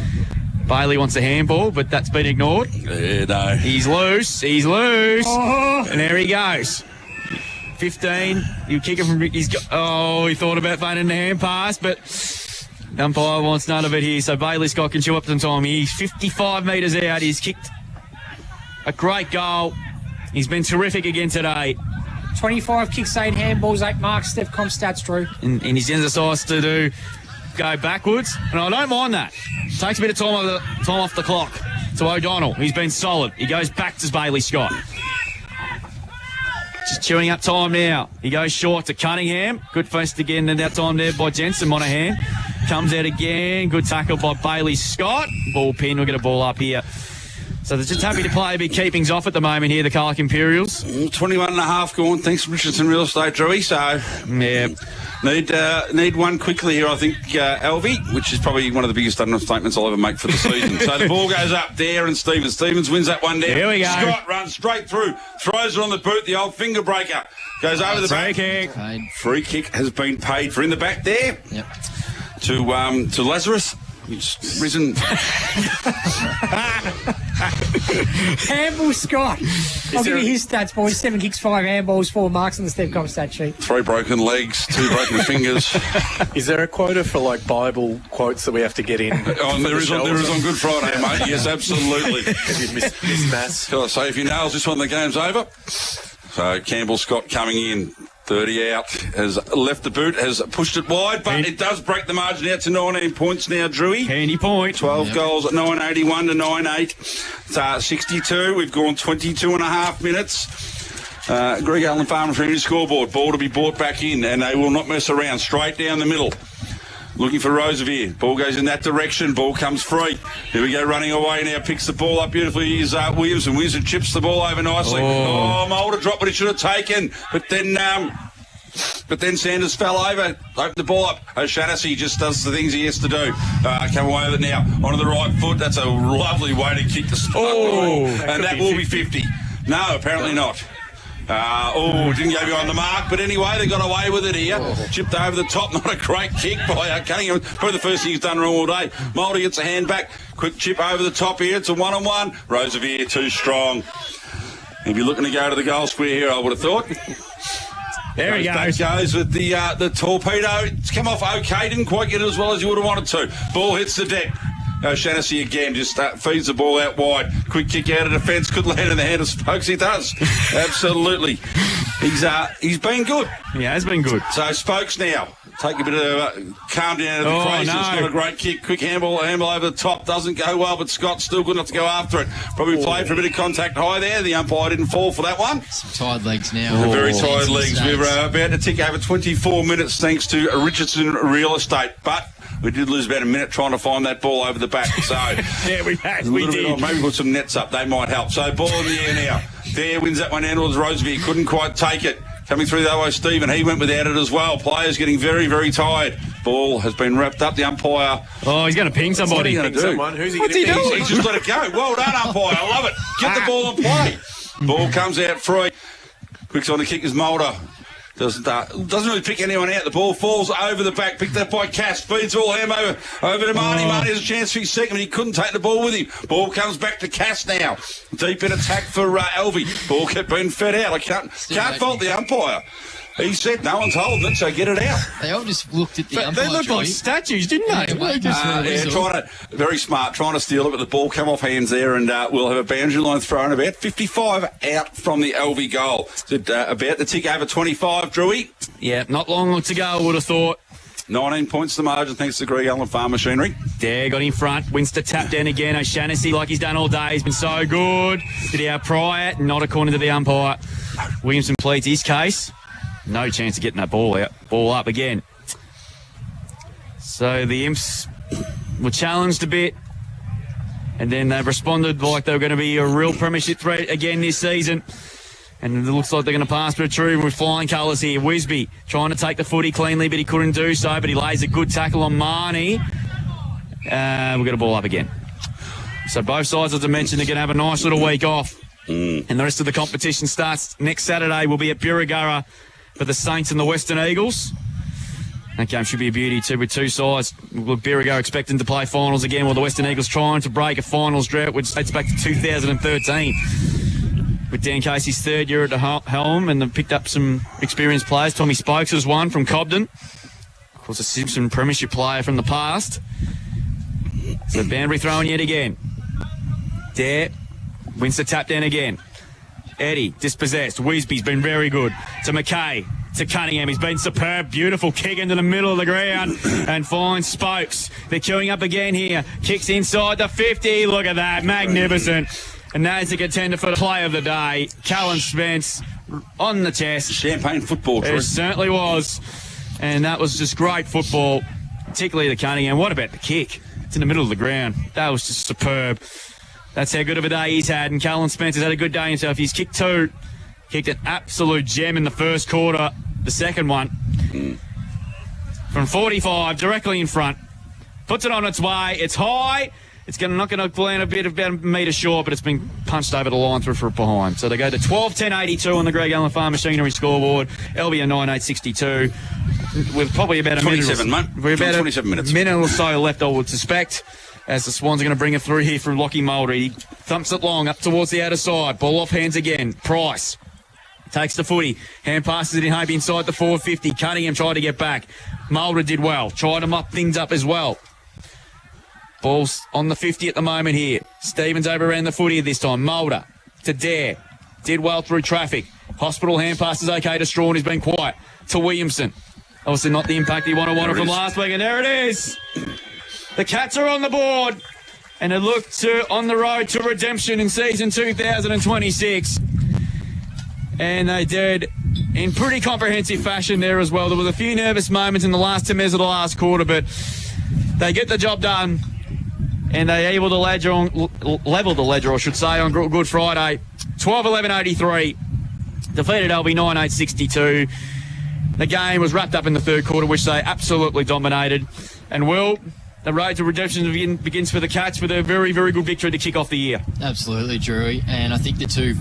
Bailey wants a handball, but that's been ignored. Yeah, no. He's loose. Oh. And there he goes. 15. He'll kick it from... he thought about feigning the hand pass, but... umpire wants none of it here. So Bailey Scott can chew up some time. He's 55 metres out. He's kicked a great goal. He's been terrific again today. 25 kicks, 8 handballs, 8 marks. Steph Comp stats, Drew. And he's exercised to go backwards, and I don't mind that. Takes a bit of time off the clock. To O'Donnell, he's been solid. He goes back to Bailey Scott. Just chewing up time now. He goes short to Cunningham. Good first again in that time there by Jensen Monahan. Comes out again. Good tackle by Bailey Scott. Ball pin. We'll get a ball up here. So they're just happy to play a bit keepings off at the moment here, the Colac Imperials. 21.5 gone. Thanks, Richardson Real Estate, Drewy. So, yeah. Need one quickly here, I think, Alvie, which is probably one of the biggest understatements I'll ever make for the season. So the ball goes up there, and Stevens wins that one down. Here we go. Scott runs straight through, throws it on the boot, the old finger breaker. Goes over the back. Kick. Free kick has been paid for in the back there. Yep. To Lazarus. He's risen. Handball Scott. I'll give you his stats, boys. 7 kicks, 5 handballs, 4 marks on the Stevcom stat sheet. 3 broken legs, 2 broken fingers. Is there a quota for like Bible quotes that we have to get in? There is on Good Friday, mate. Yes, absolutely. Have you missed mass? So if he nails this one, the game's over. So Campbell Scott coming in. 30 out, has left the boot, has pushed it wide, but it does break the margin out to 19 points now, Drewy. Handy point. 12 goals at 9.81 to 9.8. It's 62. We've gone 22 and a half minutes. Greg Allen Farmer Community scoreboard. Ball to be brought back in, and they will not mess around. Straight down the middle. Looking for Roosevelt. Ball goes in that direction. Ball comes free. Here we go, running away now. Picks the ball up beautifully. Here's Williamson. Williamson chips the ball over nicely. Mulder dropped what he should have taken. But then Sanders fell over. Opened the ball up. O'Shaughnessy just does the things he has to do. Come away with it now. Onto the right foot. That's a lovely way to kick the spot. And that will be 50. No, apparently not. Didn't go behind the mark, but anyway, they got away with it here. Chipped over the top, not a great kick by Cunningham. Probably the first thing he's done wrong all day. Mulder gets a hand back, quick chip over the top here. It's a 1-on-1. Roosevelt too strong. If you're looking to go to the goal square here, I would have thought. There he goes. Goes with the torpedo. It's come off okay. Didn't quite get it as well as you would have wanted to. Ball hits the deck. O'Shaughnessy again just feeds the ball out wide. Quick kick out of defence. Could land in the hand of Spokes. He does. Absolutely. He's been good. He has been good. So Spokes now. Take a bit of calm down at the crease. It's not a great kick. Quick handball over the top. Doesn't go well, but Scott's still good enough to go after it. Probably played for a bit of contact high there. The umpire didn't fall for that one. Some tired legs now. Very tired legs. We're about to tick over 24 minutes thanks to Richardson Real Estate. But we did lose about a minute trying to find that ball over the back. So yeah, we did. Maybe put some nets up. They might help. So ball in the air now. There wins that one down towards Roosevelt. Couldn't quite take it. Coming through the other way, Stephen. He went without it as well. Players getting very, very tired. Ball has been wrapped up. The umpire. Oh, he's going to ping somebody. What's he doing? He's just let it go. Well done, umpire. I love it. Get the ball and play. Ball comes out free. Quicks on the kick is Mulder. Doesn't really pick anyone out. The ball falls over the back. Picked up by Cass. Feeds all him over to Marnie. Marnie has a chance for his second, but he couldn't take the ball with him. Ball comes back to Cass now. Deep in attack for Alvie. Ball kept being fed out. I can't fault the umpire. He said no one's holding it, so get it out. They all just looked at the umpire. They looked like statues, didn't they? Very smart, trying to steal it, but the ball come off hands there, and we'll have a boundary line thrown about 55 out from the Alvie goal. About to tick over 25, Drewy. Yeah, not long to go, I would have thought. 19 points to the margin, thanks to Greg Allen Farm Machinery. There, got in front. Winston tapped down again. O'Shaughnessy, like he's done all day, he's been so good. Did he outpry it? Not according to the umpire. Williamson pleads his case. No chance of getting that ball out. Ball up again. So the Imps were challenged a bit, and then they've responded like they were going to be a real premiership threat again this season. And it looks like they're going to pass through true with flying colours here. Wisby trying to take the footy cleanly, but he couldn't do so. But he lays a good tackle on Marnie. We've got a ball up again. So both sides, as I mentioned, are going to have a nice little week off. And the rest of the competition starts next Saturday. We'll be at Irrewarra for the Saints and the Western Eagles. That game should be a beauty too, with two sides. Irrewarra expecting to play finals again, while the Western Eagles trying to break a finals drought, which dates back to 2013. With Dan Casey's third year at the helm, and they've picked up some experienced players. Tommy Spokes is one from Cobden. Of course, a Simpson premiership player from the past. So Banbury throwing yet again. There. Winston tapped in again. Eddie, dispossessed. Wisby's been very good. To McKay. To Cunningham. He's been superb. Beautiful kick into the middle of the ground. And finds Spokes. They're queuing up again here. Kicks inside the 50. Look at that. Magnificent. And that's a contender for the play of the day. Callan Spence on the chest. Champagne football, Drew. It certainly was. And that was just great football, particularly the Cunningham. What about the kick? It's in the middle of the ground. That was just superb. That's how good of a day he's had. And Callan Spence has had a good day himself. He's kicked two. Kicked an absolute gem in the first quarter. The second one. From 45, directly in front. Puts it on its way. It's high. It's not going to land a bit about a metre short, but it's been punched over the line through for behind. So they go to 12.10.82 on the Greg Allen Farm Machinery scoreboard. Alvie 9.8.62. With probably about a 27, minute. Mate. We're about 27 minutes. A minute or so left, I would suspect. As the Swans are going to bring it through here from Lockie Mulder. He thumps it long up towards the outer side. Ball off hands again. Price takes the footy. Hand passes it in Hope inside the 450. Cunningham tried to get back. Mulder did well. Tried to mop things up as well. Ball's on the 50 at the moment here. Stevens overran the footy this time. Mulder to Dare. Did well through traffic. Hospital hand pass is okay to Strawn. He's been quiet. To Williamson. Obviously not the impact he wanted from last week. And there it is. The Cats are on the board. And they look on the road to redemption in season 2026. And they did in pretty comprehensive fashion there as well. There was a few nervous moments in the last 10 minutes of the last quarter, but they get the job done. And they level the ledger, I should say, on Good Friday. 12-11-83. Defeated Alvie 9-8-62. The game was wrapped up in the third quarter, which they absolutely dominated. And the road to redemption begins for the Cats with a very, very good victory to kick off the year. Absolutely, Drewy. And I think the two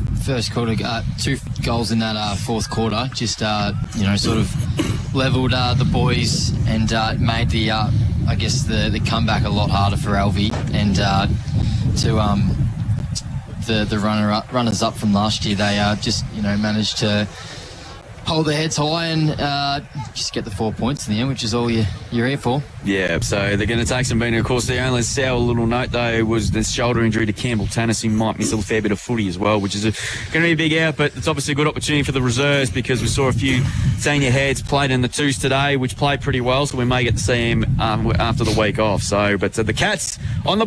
goals in that fourth quarter just, sort of levelled the boys and made the comeback a lot harder for Alvie. And the runners up from last year, they managed to hold their heads high and just get the 4 points in the end, which is all you're here for. Yeah, so they're going to take some beating. Of course, the only sour little note, though, was the shoulder injury to Campbell Tannis. He might miss a fair bit of footy as well, which is going to be a big out, but it's obviously a good opportunity for the reserves because we saw a few senior heads played in the twos today, which played pretty well, so we may get to see him after the week off. But the Cats on the